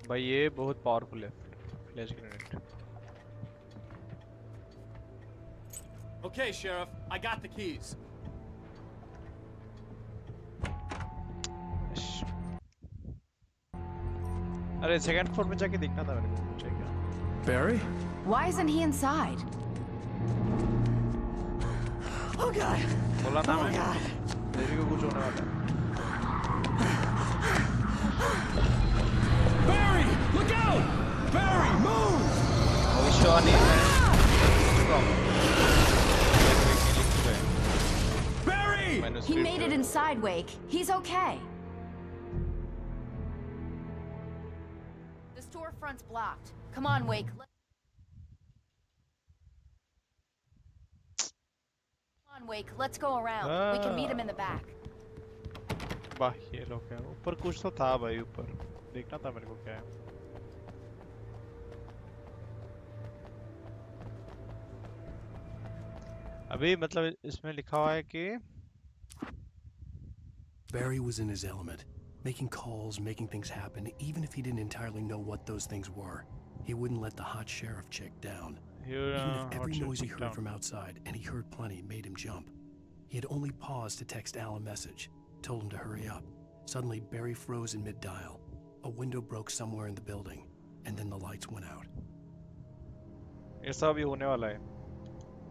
S6: भाई. ये बहुत पावरफुल है. Flash grenade.
S15: Okay, Sheriff, I got the keys.
S6: अरे सेकंड फ्लोर में जाके देखना था मेरे को. चाहिए क्या?
S22: Barry?
S23: Why isn't he inside?
S2: Oh God!
S6: बोला ना
S2: Oh
S6: मैं.
S2: God!
S6: बेबी को कुछ होने वाला है.
S22: Barry! Look out! Barry, move!
S6: भविष्यवाणी है.
S22: Barry!
S23: He made it inside, Wake. He's okay. The storefront's blocked. Come on, Wake. Come on, Wake. Let's go around. We can meet him in the back.
S6: वाह ये लोग क्या? ऊपर कुछ तो था भाई. ऊपर देखना था मेरे को क्या है. अभी मतलब इसमें लिखा हुआ है कि
S1: Barry was in his element, making calls, making things happen, even if he didn't entirely know what those things were. He wouldn't let the hot sheriff chick down. Even if every noise he heard from outside, and he heard plenty, made him jump. He had only paused to text Al a message, told him to hurry up. Suddenly, Barry froze in mid-dial. A window broke somewhere in the building, and then the lights went out.
S6: ये सब अभी होने वाला है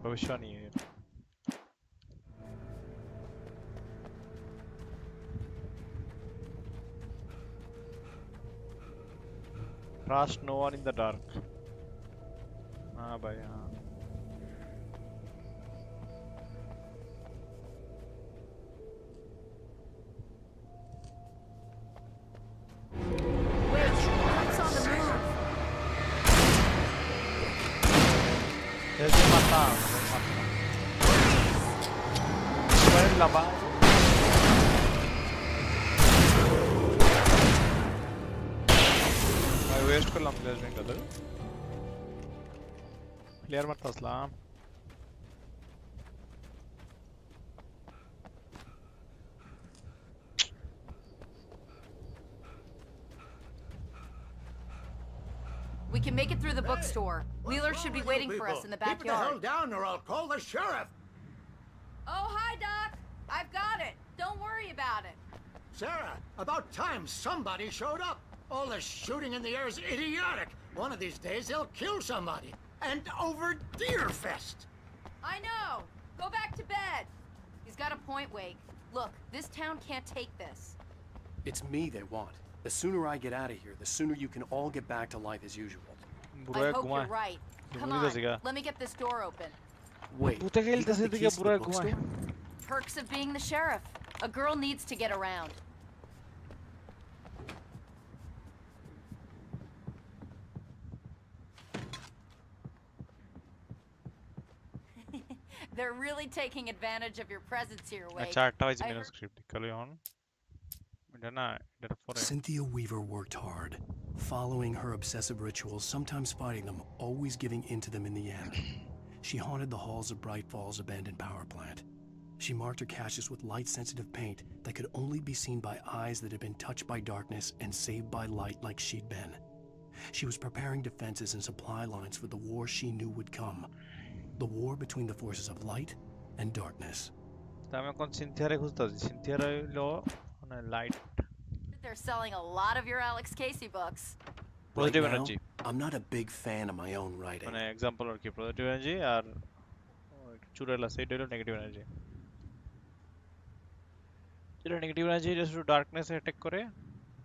S6: भविष्यवाणी है ये Trust no one in the dark हाँ भाई हाँ There's a mata Where is lava I waste कर लम प्लेस नहीं कर Clear मत असलाम
S23: We can make it through the bookstore. Wheeler should be waiting for us in the
S8: Keep the hell
S23: backyard.
S8: down or I'll call the sheriff.
S23: Oh, hi, Doc. I've got it. Don't worry about it.
S8: Sarah, about time somebody showed up. All the shooting in the air is idiotic. One of these days they'll kill somebody. And over Deerfest.
S23: I know. Go back to bed. He's got a point, Wake. Look, this town can't take this.
S1: It's me they want. The sooner I get out of here, the sooner you can all get back to life as usual.
S23: I hope you're right. Come on, let me get this door open.
S1: Wait, you got the keys to the bookstore?
S23: Perks of being the sheriff. A girl needs to get around. They're really taking advantage of your presence here, Wake.
S6: अच्छा 28 minutes script निकलो यहाँ
S1: Cynthia Weaver worked hard, following her obsessive rituals, sometimes fighting them, always giving in to them in the end. She haunted the halls of Bright Falls' abandoned power plant. She marked her caches with light-sensitive paint that could only be seen by eyes that had been touched by darkness and saved by light like she'd been. She was preparing defenses and supply lines for the war she knew would come. The war between the forces of light and darkness.
S6: Light.
S23: They're selling a lot of your Alex Casey books.
S6: Positive
S1: Right now,
S6: energy.
S1: I'm not a big fan of my own writing.
S6: মানে example আর কি positive energy আর চুরালা সেটা হলো negative energy যেটা negative energy এটা শুধু darkness attack করে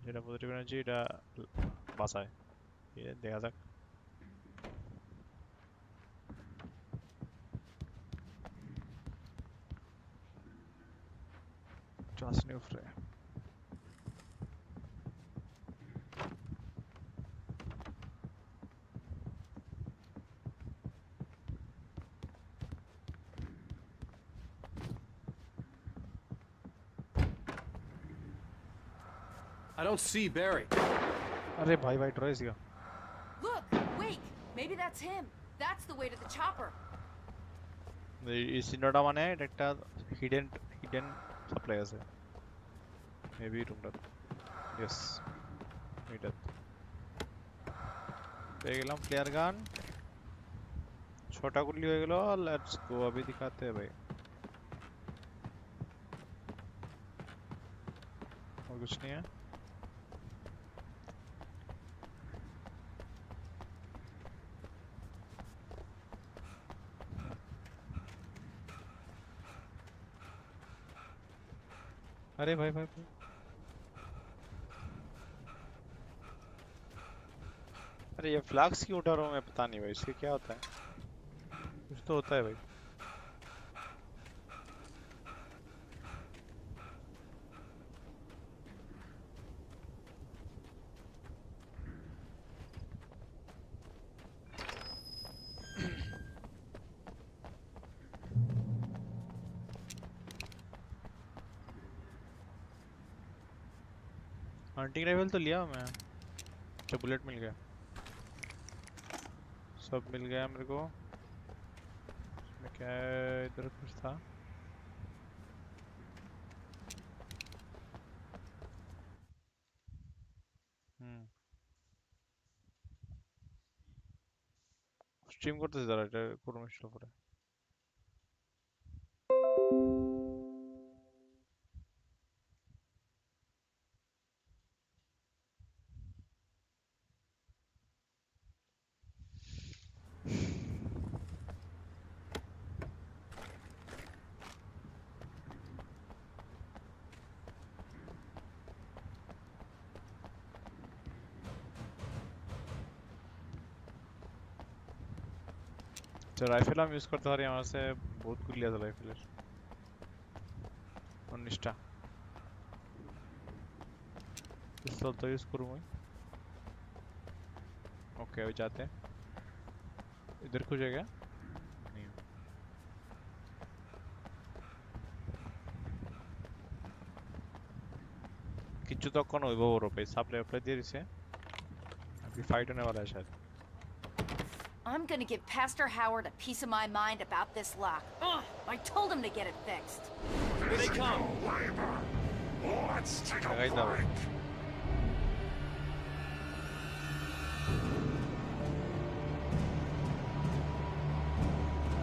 S6: যেটা positive energy এটা বাঁচায় এই দেখা যাক Just new frame.
S15: I don't see Barry.
S6: अरे भाई भाई ट्राई सीगा
S23: Look, Wake. Maybe that's him. That's the way to the chopper.
S6: এই সিনোটা মানে এটা একটা হিডেন সাপ্লাই আছে মেবি রুমটা यस এটা পেয়ে গেলাম প্লেয়ার গান छोटा गुल्ली हो गया लेट्स गो अभी दिखाते हैं भाई और कुछ नहीं है अरे भाई भाई भाई अरे ये फ्लैग्स क्यों उठा रहा हूँ मैं पता नहीं भाई इसके क्या होता है कुछ तो होता है भाई हंटिंग राइफल तो लिया मैं अच्छा बुलेट मिल गया सब मिल गया मेरे को इसमें क्या है इधर कुछ था স্ট্রিম করতেছি দাঁড়া এটা কোনো মুশকিল পড়ে আচ্ছা রাইফেল আমি ইউজ করতে পারি, আমার কাছে বহুত গুলি আছে রাইফেলের 19টা পিস্তল তো ইউজ করব আমি। ओके अभी जाते हैं इधर को जगह नहीं किच्चू तो कौन होगा वो रुपए सप्लाई अप्लाई दे रही है अभी फाइट होने वाला है शायद।
S23: I'm gonna give Pastor Howard a piece of my mind about this lock. Ugh, I told him to get it fixed.
S15: Here they come.
S7: Let's take a break.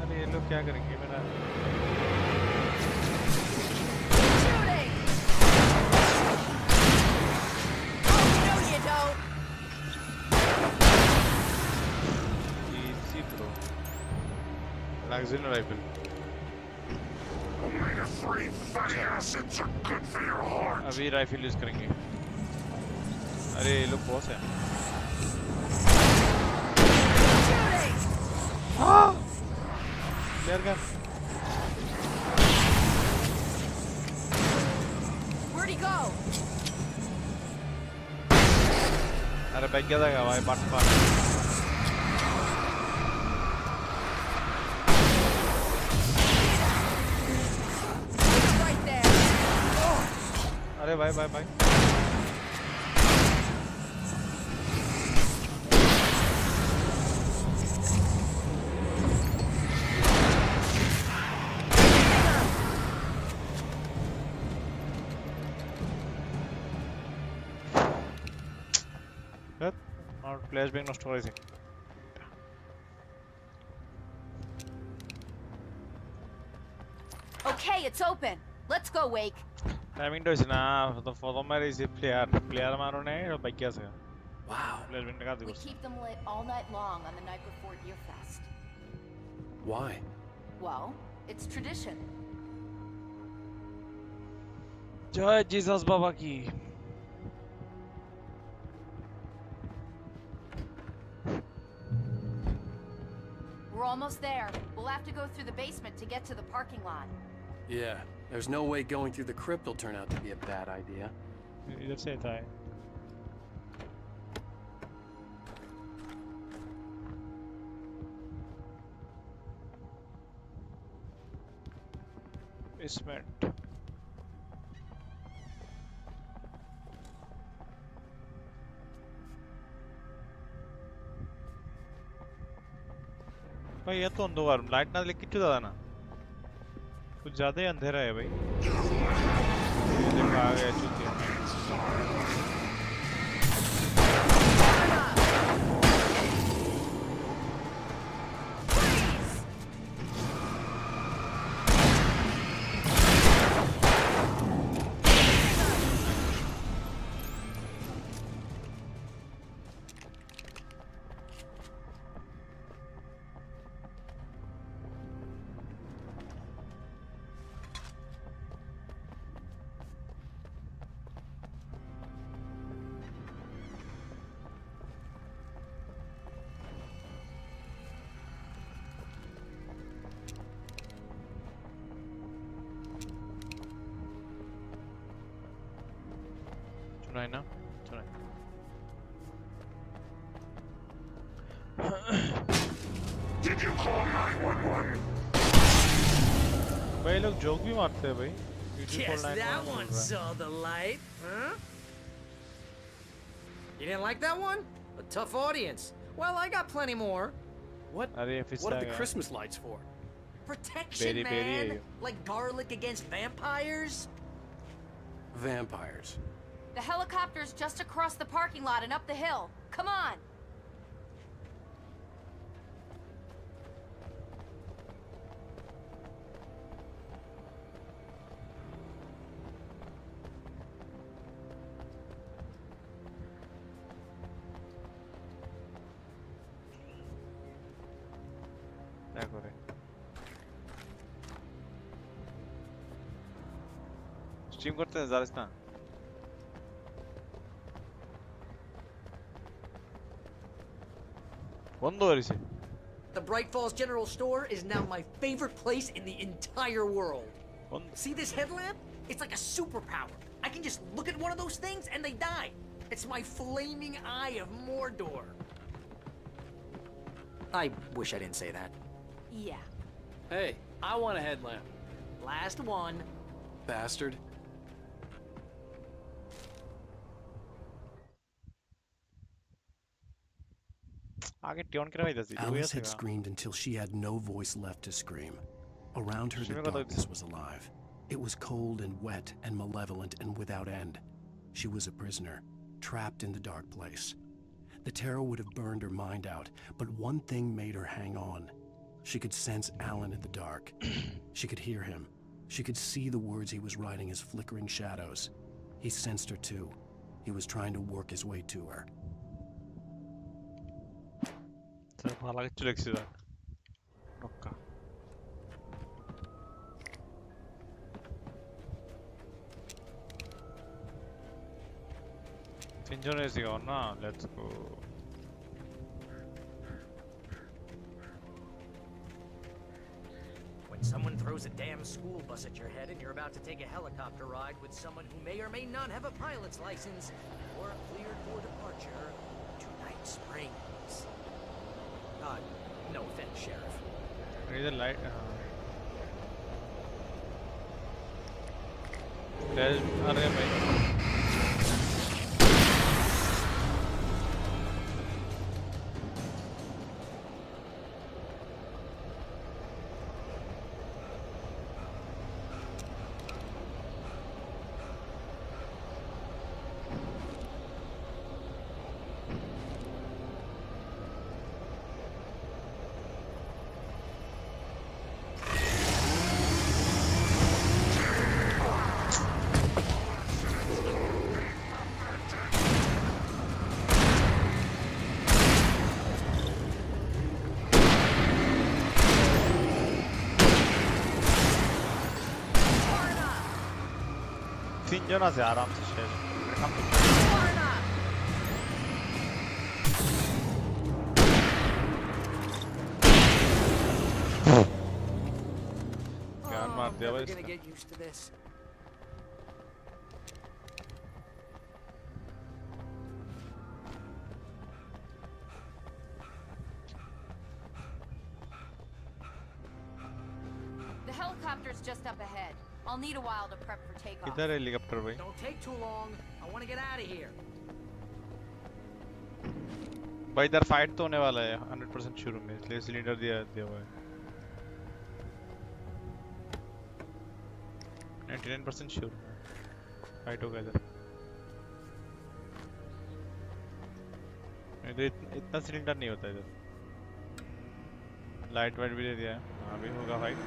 S6: अरे ये लोग क्या करेंगे मेरा
S23: Shooting! Oh, no you don't!
S6: easy bro magazine rifle
S7: Omega-3 fatty acids are good for your heart.
S6: अभी rifle use करेंगे। अरे ये लोग बॉस है। हाँ क्लियर कर।
S23: Where'd he go?
S6: अरे बैठ गया था भाई बट पर
S23: Right there.
S6: अरे भाई भाई भाई और फ्लैश बैंग नष्ट করেছে।
S23: Okay, it's open. Let's go, Wake.
S6: টাইমিংটা হইছে না তো প্রথম মার এই প্লেয়ার মারো নাই আর বাইক আছে।
S15: Wow.
S6: ফ্ল্যাশ ব্যাংটা কাজ
S23: We
S6: করছে।
S23: keep them lit all night long on the night before Gearfest.
S15: Why?
S23: Well, it's tradition.
S6: জয় জিসাস বাবা কি।
S23: We're almost there. We'll have to go through the basement to get to the parking lot.
S15: Yeah, there's no way going through the crypt will turn out to be a bad idea.
S6: इधर से था basement भाई ये तो अंधकार light ना लेके किच्चू दादा ना कुछ ज्यादा ही अंधेरा है भाई। ये देखो आ गया चुतिया। Tonight now? Tonight.
S7: Did you call 911?
S6: भाई लोग जोक भी मारते हैं भाई।
S2: Guess that one saw the light, huh? You didn't like that one? A tough audience. Well, I got plenty more.
S15: What?
S6: अरे फिर
S15: What are the Christmas lights for?
S2: Protection, man. Like garlic against vampires.
S15: Vampires.
S23: The helicopter's just across the parking lot and up the hill. Come on.
S6: क्या करे? Stream करते हैं ज़ारिस्तान।
S2: The Bright Falls General Store is now my favorite place in the entire world. See this headlamp? It's like a superpower. I can just look at one of those things and they die. It's my flaming eye of Mordor. I wish I didn't say that.
S23: Yeah.
S15: Hey, I want a headlamp.
S2: Last one.
S15: Bastard.
S1: Alice had screamed until she had no voice left to scream. Around her, the darkness was alive. It was cold and wet and malevolent and without end. She was a prisoner, trapped in the dark place. The terror would have burned her mind out, but one thing made her hang on. She could sense Alan in the dark. She could hear him. She could see the words he was writing as flickering shadows. He sensed her too. He was trying to work his way to her.
S6: ভালো কিছু লিখছি দেখ নক্কা তিনজন এসে গো না let's go
S2: When someone throws a damn school bus at your head and you're about to take a helicopter ride with someone who may or may not have a pilot's license or cleared for departure to Night Springs. No offense, Sheriff.
S6: Read the light. There's area bhai. তিনজন আছে আরামসে শেষ গান মার দেয়া ভাই
S2: Gonna get used to this.
S23: The helicopter's just up ahead. I'll need a while to prep for takeoff.
S6: किधर है हेलीकॉप्टर भाई
S2: Don't take too long. I want to get out of here.
S6: भाई इधर फाइट तो होने वाला है 100% शुरू में इसलिए सिलेंडर दिया हुआ है 99% श्योर फाइट होगा इधर इतना सिलेंडर नहीं होता इधर लाइट वाइट भी दे दिया है अभी होगा fight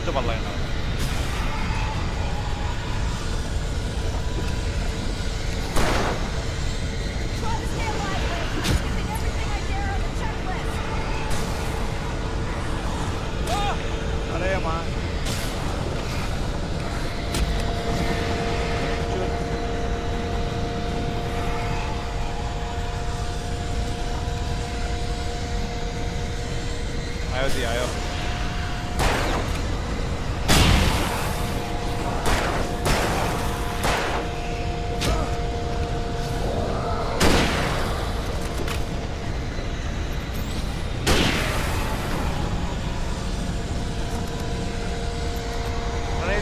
S6: Dito pala yun.
S23: Travis,
S6: आयो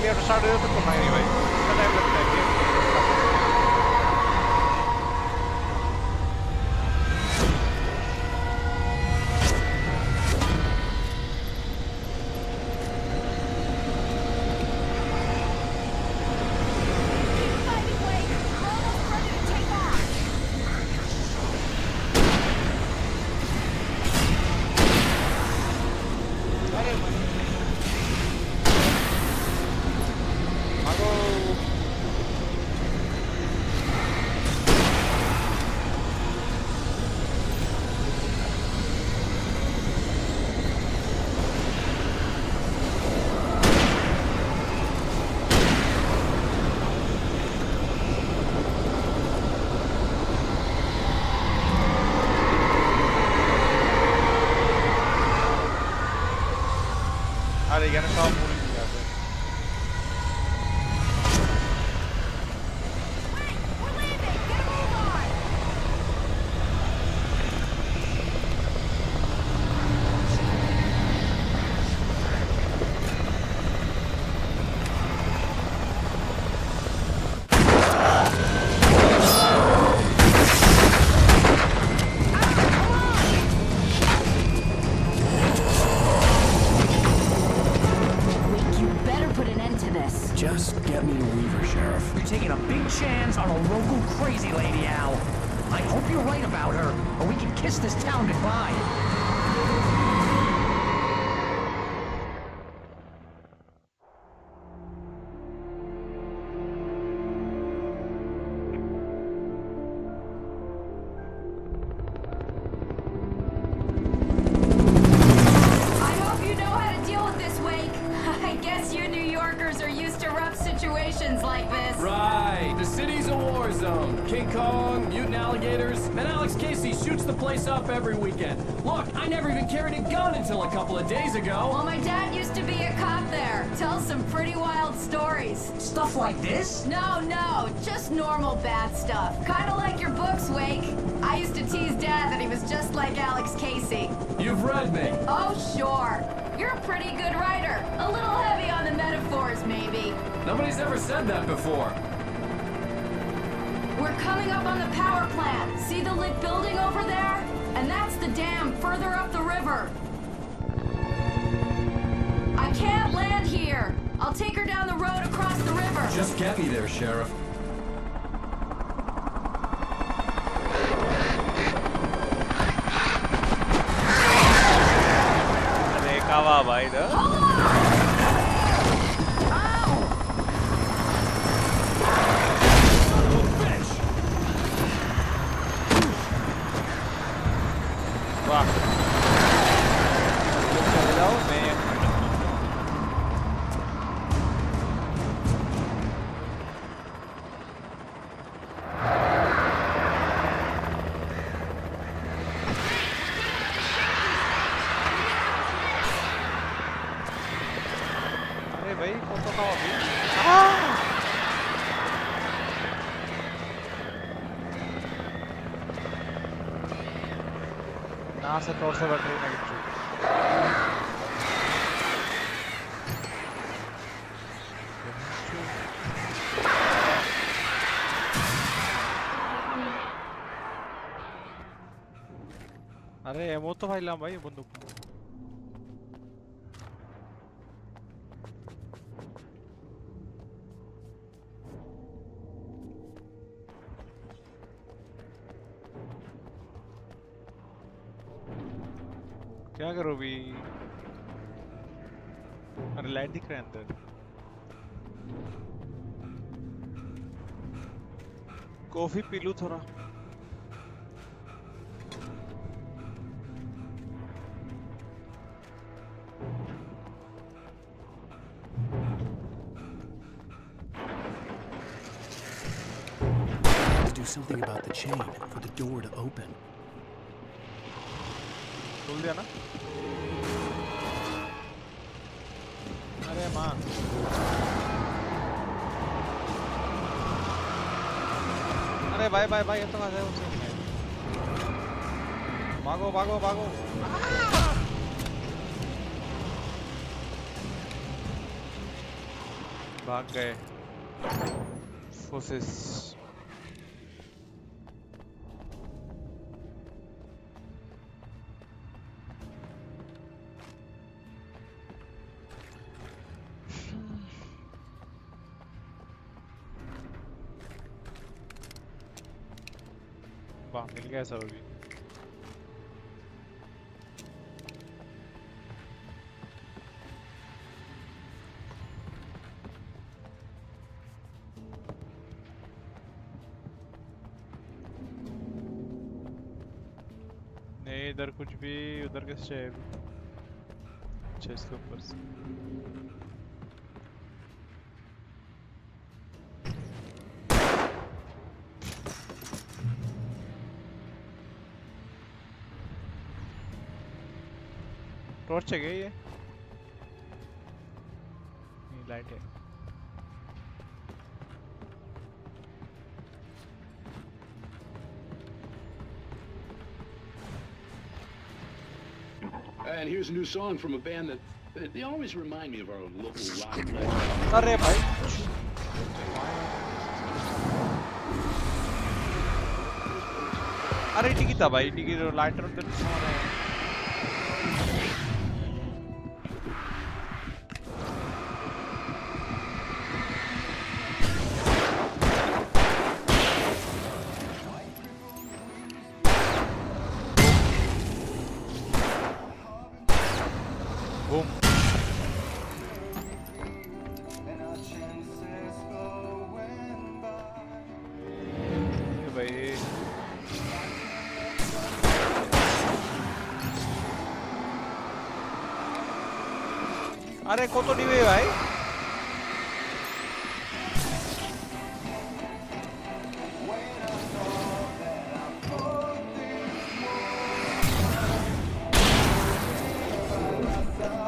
S6: ये तो स्टार्ट हो तो करना ही नहीं भाई कितना टाइम लगता है गेम अरे यार सब भूल गया था
S1: Just get me to Weaver, Sheriff.
S2: You're taking a big chance on a local crazy lady, Al. I hope you're right about her, or we can kiss this town goodbye.
S23: Like this.
S15: Right. The city's a war zone. King Kong, mutant alligators, and Alex Casey shoots the place up every weekend. Look, I never even carried a gun until a couple of days ago.
S23: Well, my dad used to be a cop there. Tells some pretty wild stories.
S2: Stuff like this?
S23: No, just normal bad stuff. Kind of like your books, Wake. I used to tease Dad that he was just like Alex Casey.
S15: You've read me.
S23: Oh, sure. You're a pretty good writer. A little heavy on the metaphors, maybe.
S15: Nobody's ever said that before.
S23: We're coming up on the power plant. See the lit building over there? And that's the dam further up the river. I can't land here. I'll take her down the road across the river.
S15: Just get me there, Sheriff.
S6: Kawa bhai da. वाह चल जाओ मैं अरे भाई कौन सा था अभी ना से तौर से बैटरी नेगेटिव अरे एमो तो भाई लाम भाई बंदूक क्या करो भी अरे लाइट दिख रहा है अंदर कॉफी पी लूं थोड़ा
S1: Do something about the chain for the door to open.
S6: खोल दिया ना अरे माँ अरे भाई भाई भाई ये तो कहाँ से उसे भागो भागो भागो भाग गए फोर्सेस वाह मिल गया सब अभी नहीं इधर कुछ भी उधर कैसे है अच्छा इसके ऊपर से टॉर्च है क्या ये नहीं लाइट है
S13: And here's a new song from a band that they always remind me of our local rock legend.
S6: अरे भाई अरे टिकी था भाई टिकी लाइटर उधर कौन है अरे को तो नहीं भाई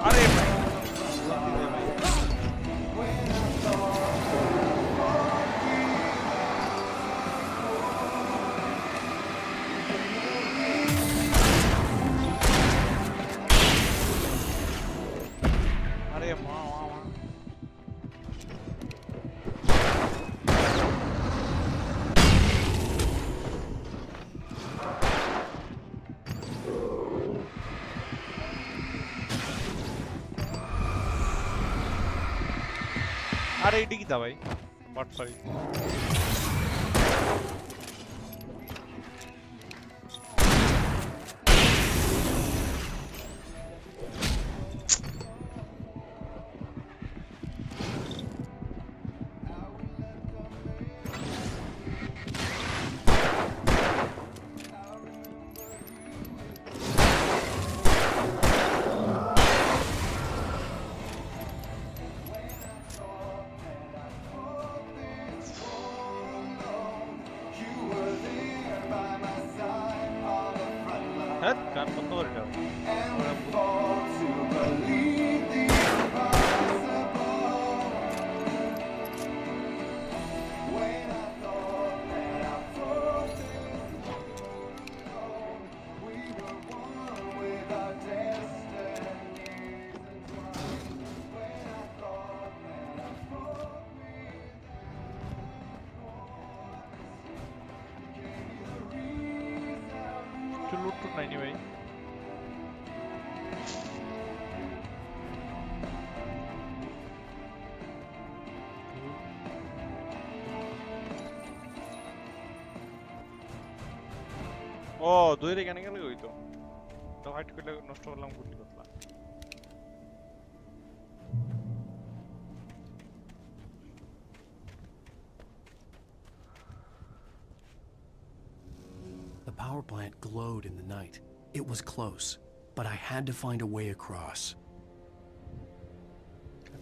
S6: अरे भाई अरे माँ अरे इडी की था भाई but sorry kan motor dong. Lutut anyway. Oh, দুইরে কেন গেল ওই তো তো হাইট করলে নষ্ট করলাম গুলি করলাম
S1: The power plant glowed in the night. It was close, but I had to find a way across.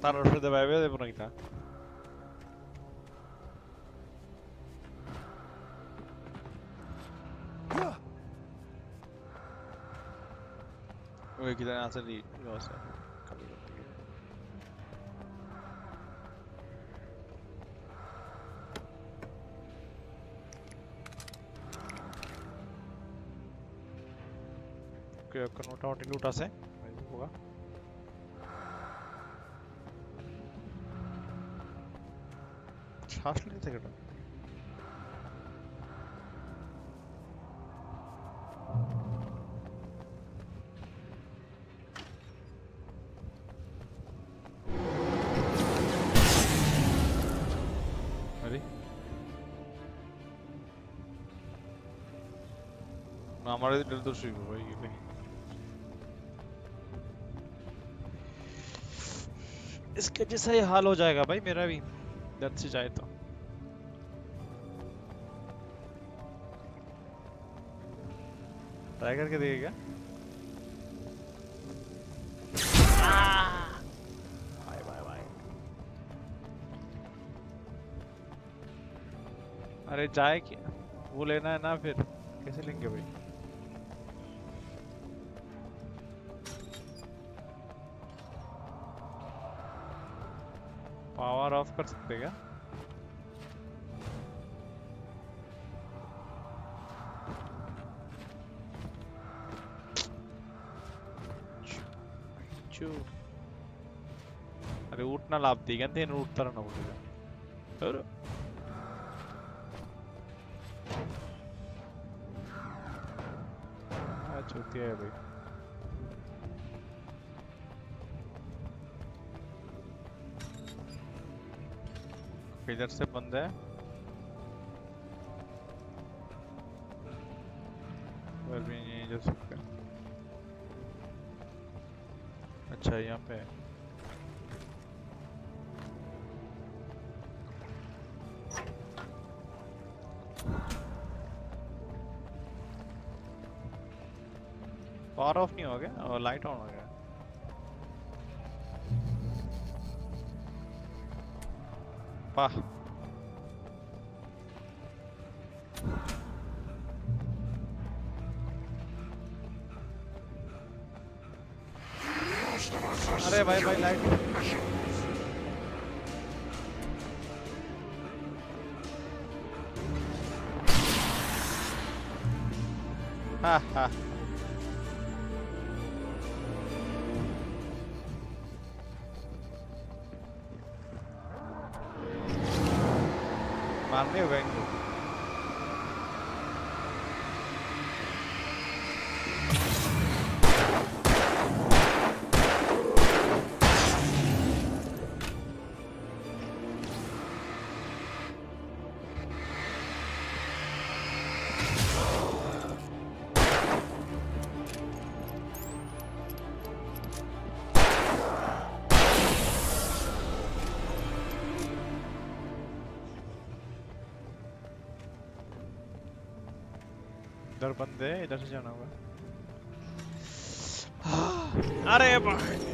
S6: তার উপরে দে বাইবে দেব নাকি তা ওই কি জানা আছে লি রসা ওকে ওকে মোটামুটি লুট আছে হোগা শ্বাস নিতে থেকে আরে हमारे दिल तो शुरू हुआ ये भाई इसके जैसा ही हाल हो जाएगा भाई मेरा भी दर्द से जाए तो ट्राई करके देखेगा बाय बाय बाय अरे जाए क्या वो लेना है ना फिर कैसे लेंगे भाई पावर ऑफ कर सकते क्या अरे उठना लाभ दी क्या तेन उठता रहना बोलेगा अरे चौथी है भाई इधर से बंद है पर भी नहीं जा सकते अच्छा यहाँ पे पावर ऑफ नहीं हो गया और लाइट ऑन हो गया वाह अरे भाई भाई लाइट हा हा मारने हो गए इनको इधर बंद है इधर से जाना होगा अरे अरे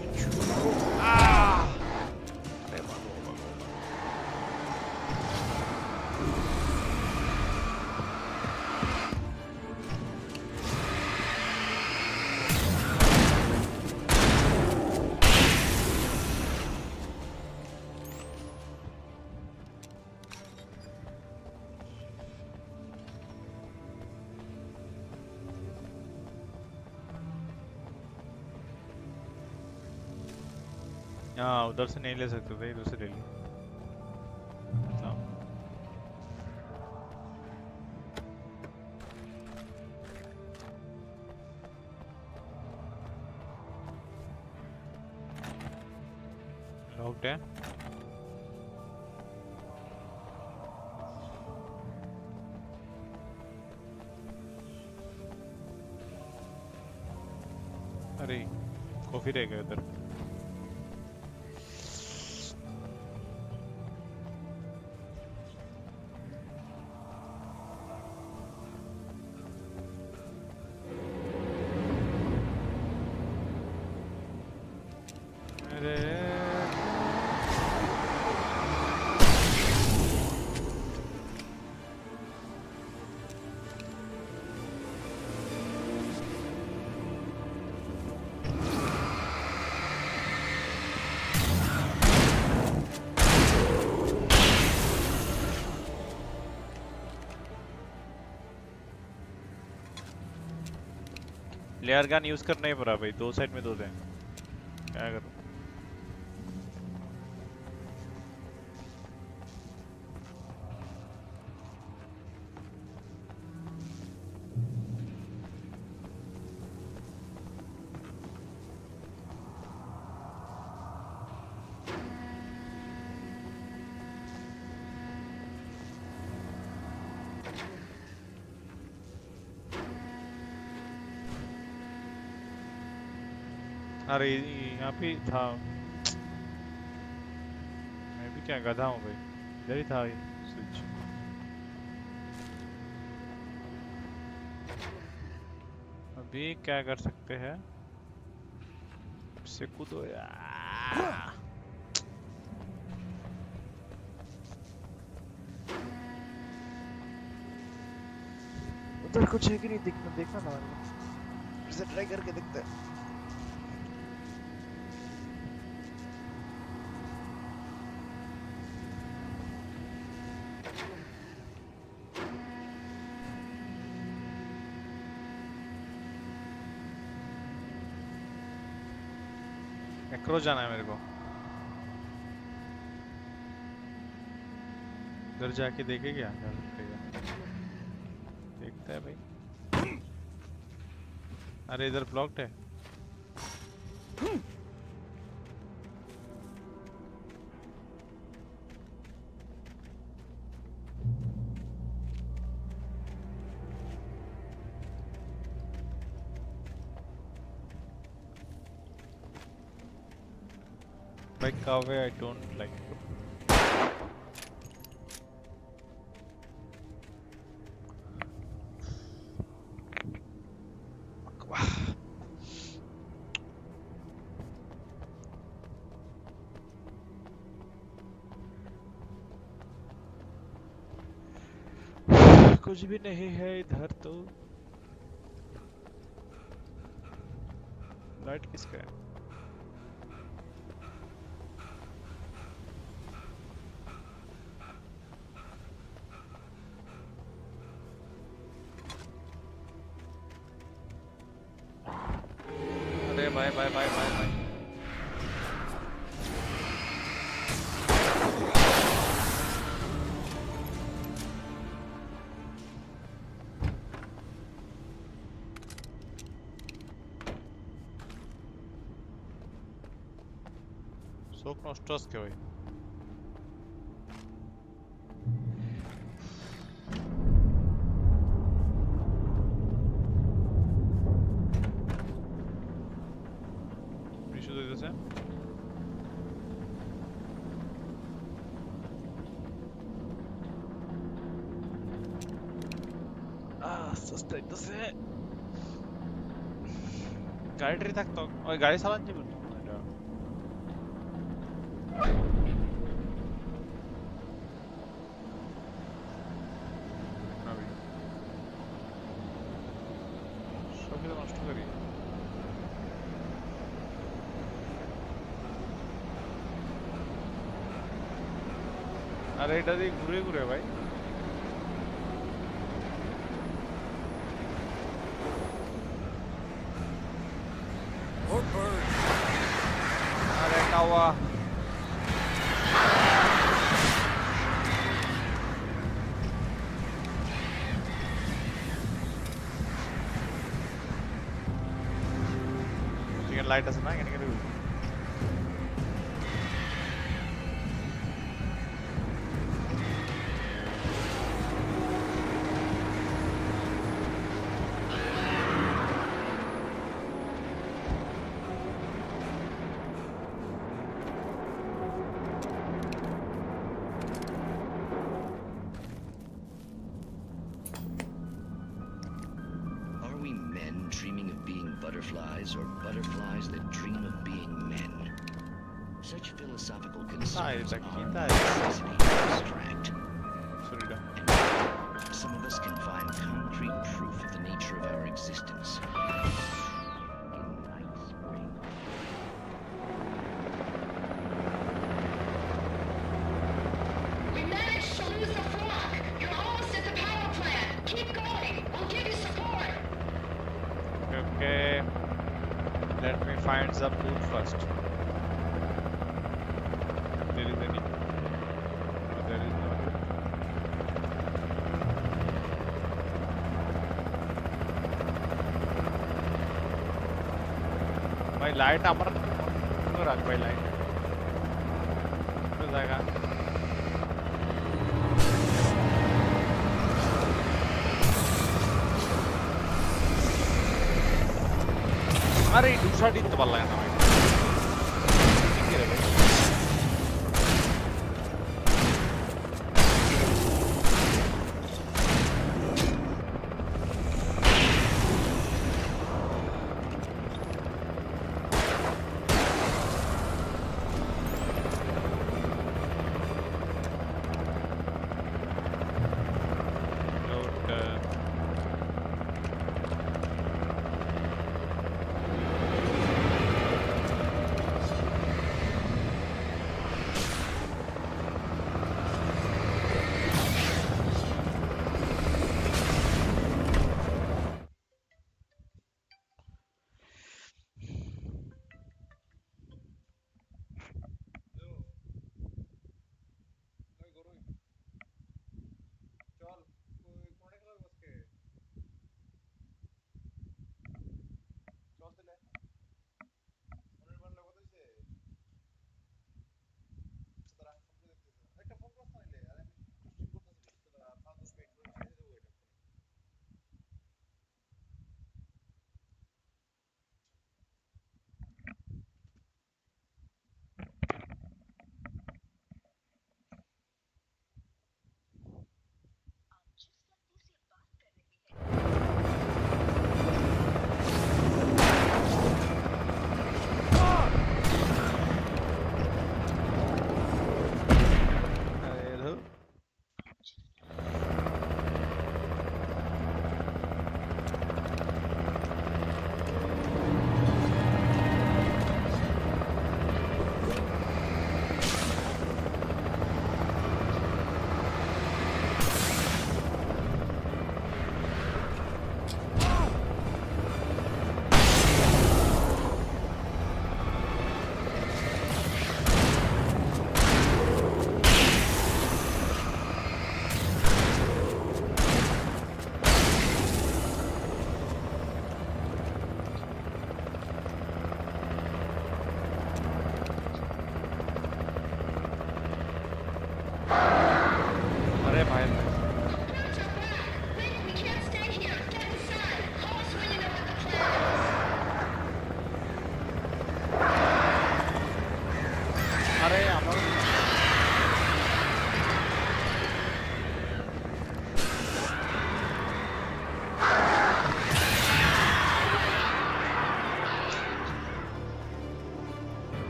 S6: हाँ उधर से नहीं ले सकते थे इधर से ले ली लॉक्ड है अरे कॉफी रह गया उधर फ्लेयर गन यूज करना ही पड़ा भाई, 2 साइड में 2 थे, क्या करूं? अरे यहाँ पे था, मैं भी क्या गधा हूँ भाई, इधर ही था ये स्विच। अभी क्या कर सकते हैं, इससे कूदो यार। उधर कुछ है कि नहीं, देखना था, फिर से ट्राई करके देखते हैं। एक्रो जाना है मेरे को, उधर जाके देखे क्या जा सकते हैं, देखते हैं भाई। अरे इधर ब्लॉक्ड है। Like Kawe, I don't like. कुछ भी नहीं है इधर तो। लाइट किसका है? अरे bye bye bye bye bye. Sok nostroske भाई। Что это за? সস্তাইতেছে। গাড়িটারি থাকতো, ওই গাড়ি চালান যাবে না। अरे এটা দিয়ে ঘুরে ঘুরে ভাই। अरे कावा এখানে লাইট আছে না, এখানে কেন?
S19: Or butterflies that dream of being men. Such philosophical concerns are abstract. Some of us can find concrete proof of the nature of our existence. In night spring.
S11: We managed to lose the flock. You're almost at the power plant. Keep going. We'll give you support.
S6: Okay. Let me find some loot first. There is any? No, there is no loot. भाई light আমার क्यों रख भाई light तो जाएगा अरे दूसरा दिन तो बल्ला है ना भाई ठीक है भाई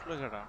S6: Look at that.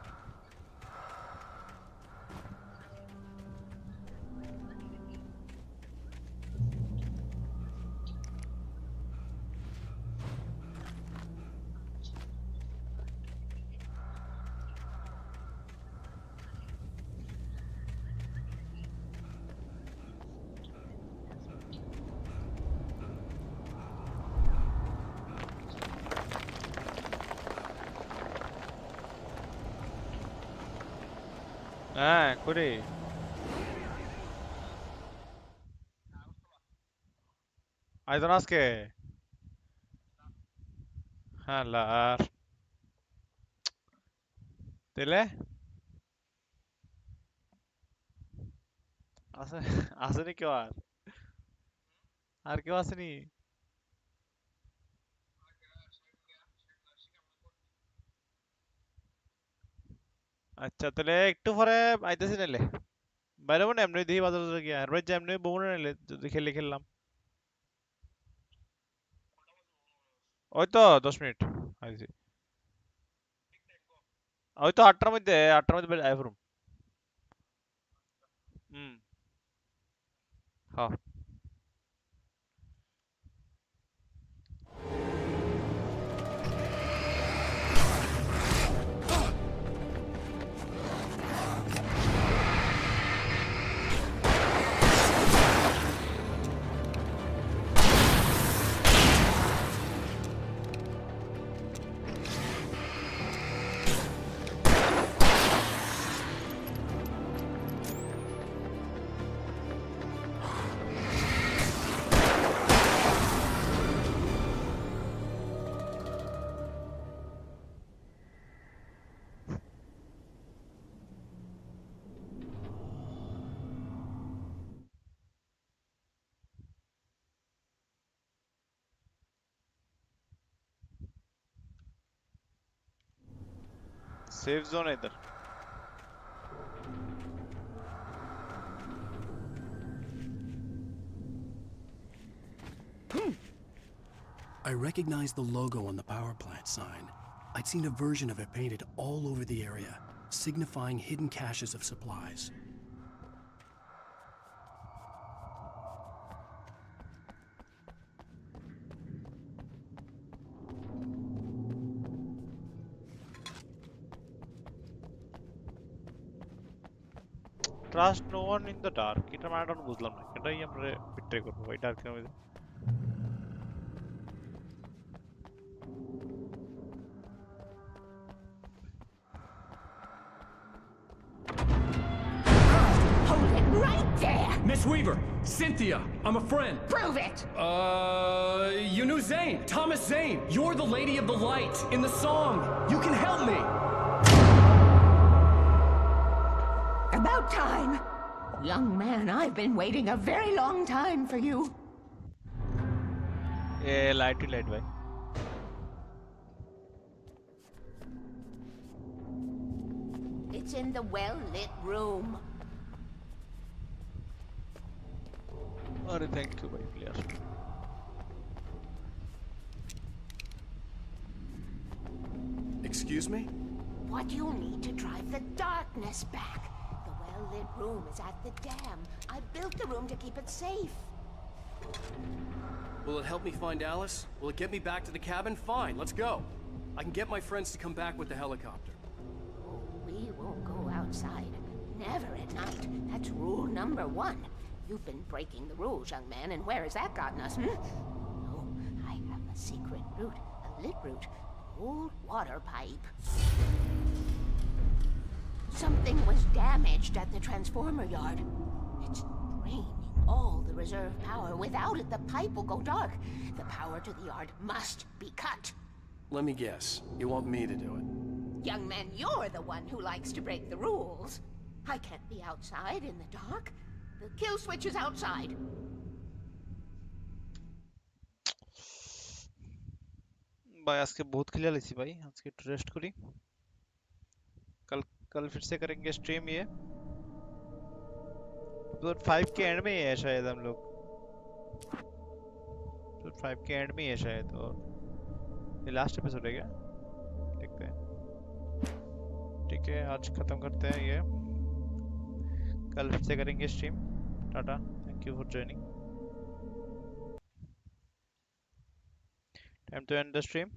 S6: হ্যাঁ করে আইজন আজকে হ্যাঁ লার তেলে আছে আসেনি কেউ আর কেউ আসেনি আচ্ছা তাহলে একটু পরে আইতেছি নাইলে বাইরে মানে এমনি দেখি বাজার গিয়া আর ভাই যে এমনি বউ নাইলে যদি খেললাম ওই তো 10 মিনিট আইছি ওই তো 8টার মধ্যে আই পড়ুম হুম হ্যাঁ सेफ जोन है इधर।
S1: I recognized the logo on the power plant sign. I'd seen a version of it painted all over the area, signifying hidden caches of supplies.
S6: Trust no one in the dark. এটা মানে এখন বুঝলাম না। এটাই আমরা betray করবো ভাই ডার্কের মধ্যে।
S11: Hold it right there!
S15: Miss Weaver, Cynthia, I'm a friend.
S11: Prove it!
S15: You knew Zane, Thomas Zane. You're the Lady of the Light in the song. You can help me.
S11: About time. Young man, I've been waiting a very long time for you.
S6: light भाई।
S11: It's in the well-lit room.
S6: अरे thank you भाई clear।
S1: Excuse me?
S11: What you'll need to drive the darkness back. The well-lit room is at the dam. I built the room to keep it safe.
S12: Will it help me find Alice? Will it get me back to the cabin? Fine, let's go. I can get my friends to come back with the helicopter.
S11: Oh, we won't go outside. Never at night. That's rule number 1. You've been breaking the rules, young man, and where has that gotten us, No, I have a secret route, a lit route, an old water pipe. Something was damaged at the transformer yard. It's draining all the reserve power. Without it, the pipe will go dark. The power to the yard must be cut.
S12: Let me guess. You want me to do it?
S11: Young man, you're the one who likes to break the rules. I can't be outside in the dark. The kill switch is outside.
S6: भाई आज के बहुत clear लिखी भाई। आज के rest करी। कल फिर से करेंगे स्ट्रीम ये। एपिसोड 5 के एंड में ही है शायद हम लोग। एपिसोड 5 के एंड में ही है शायद और ये लास्ट एपिसोड है क्या? देखते हैं। ठीक है आज खत्म करते हैं ये। कल फिर से करेंगे stream. Tata, thank you for joining. Time to end the stream.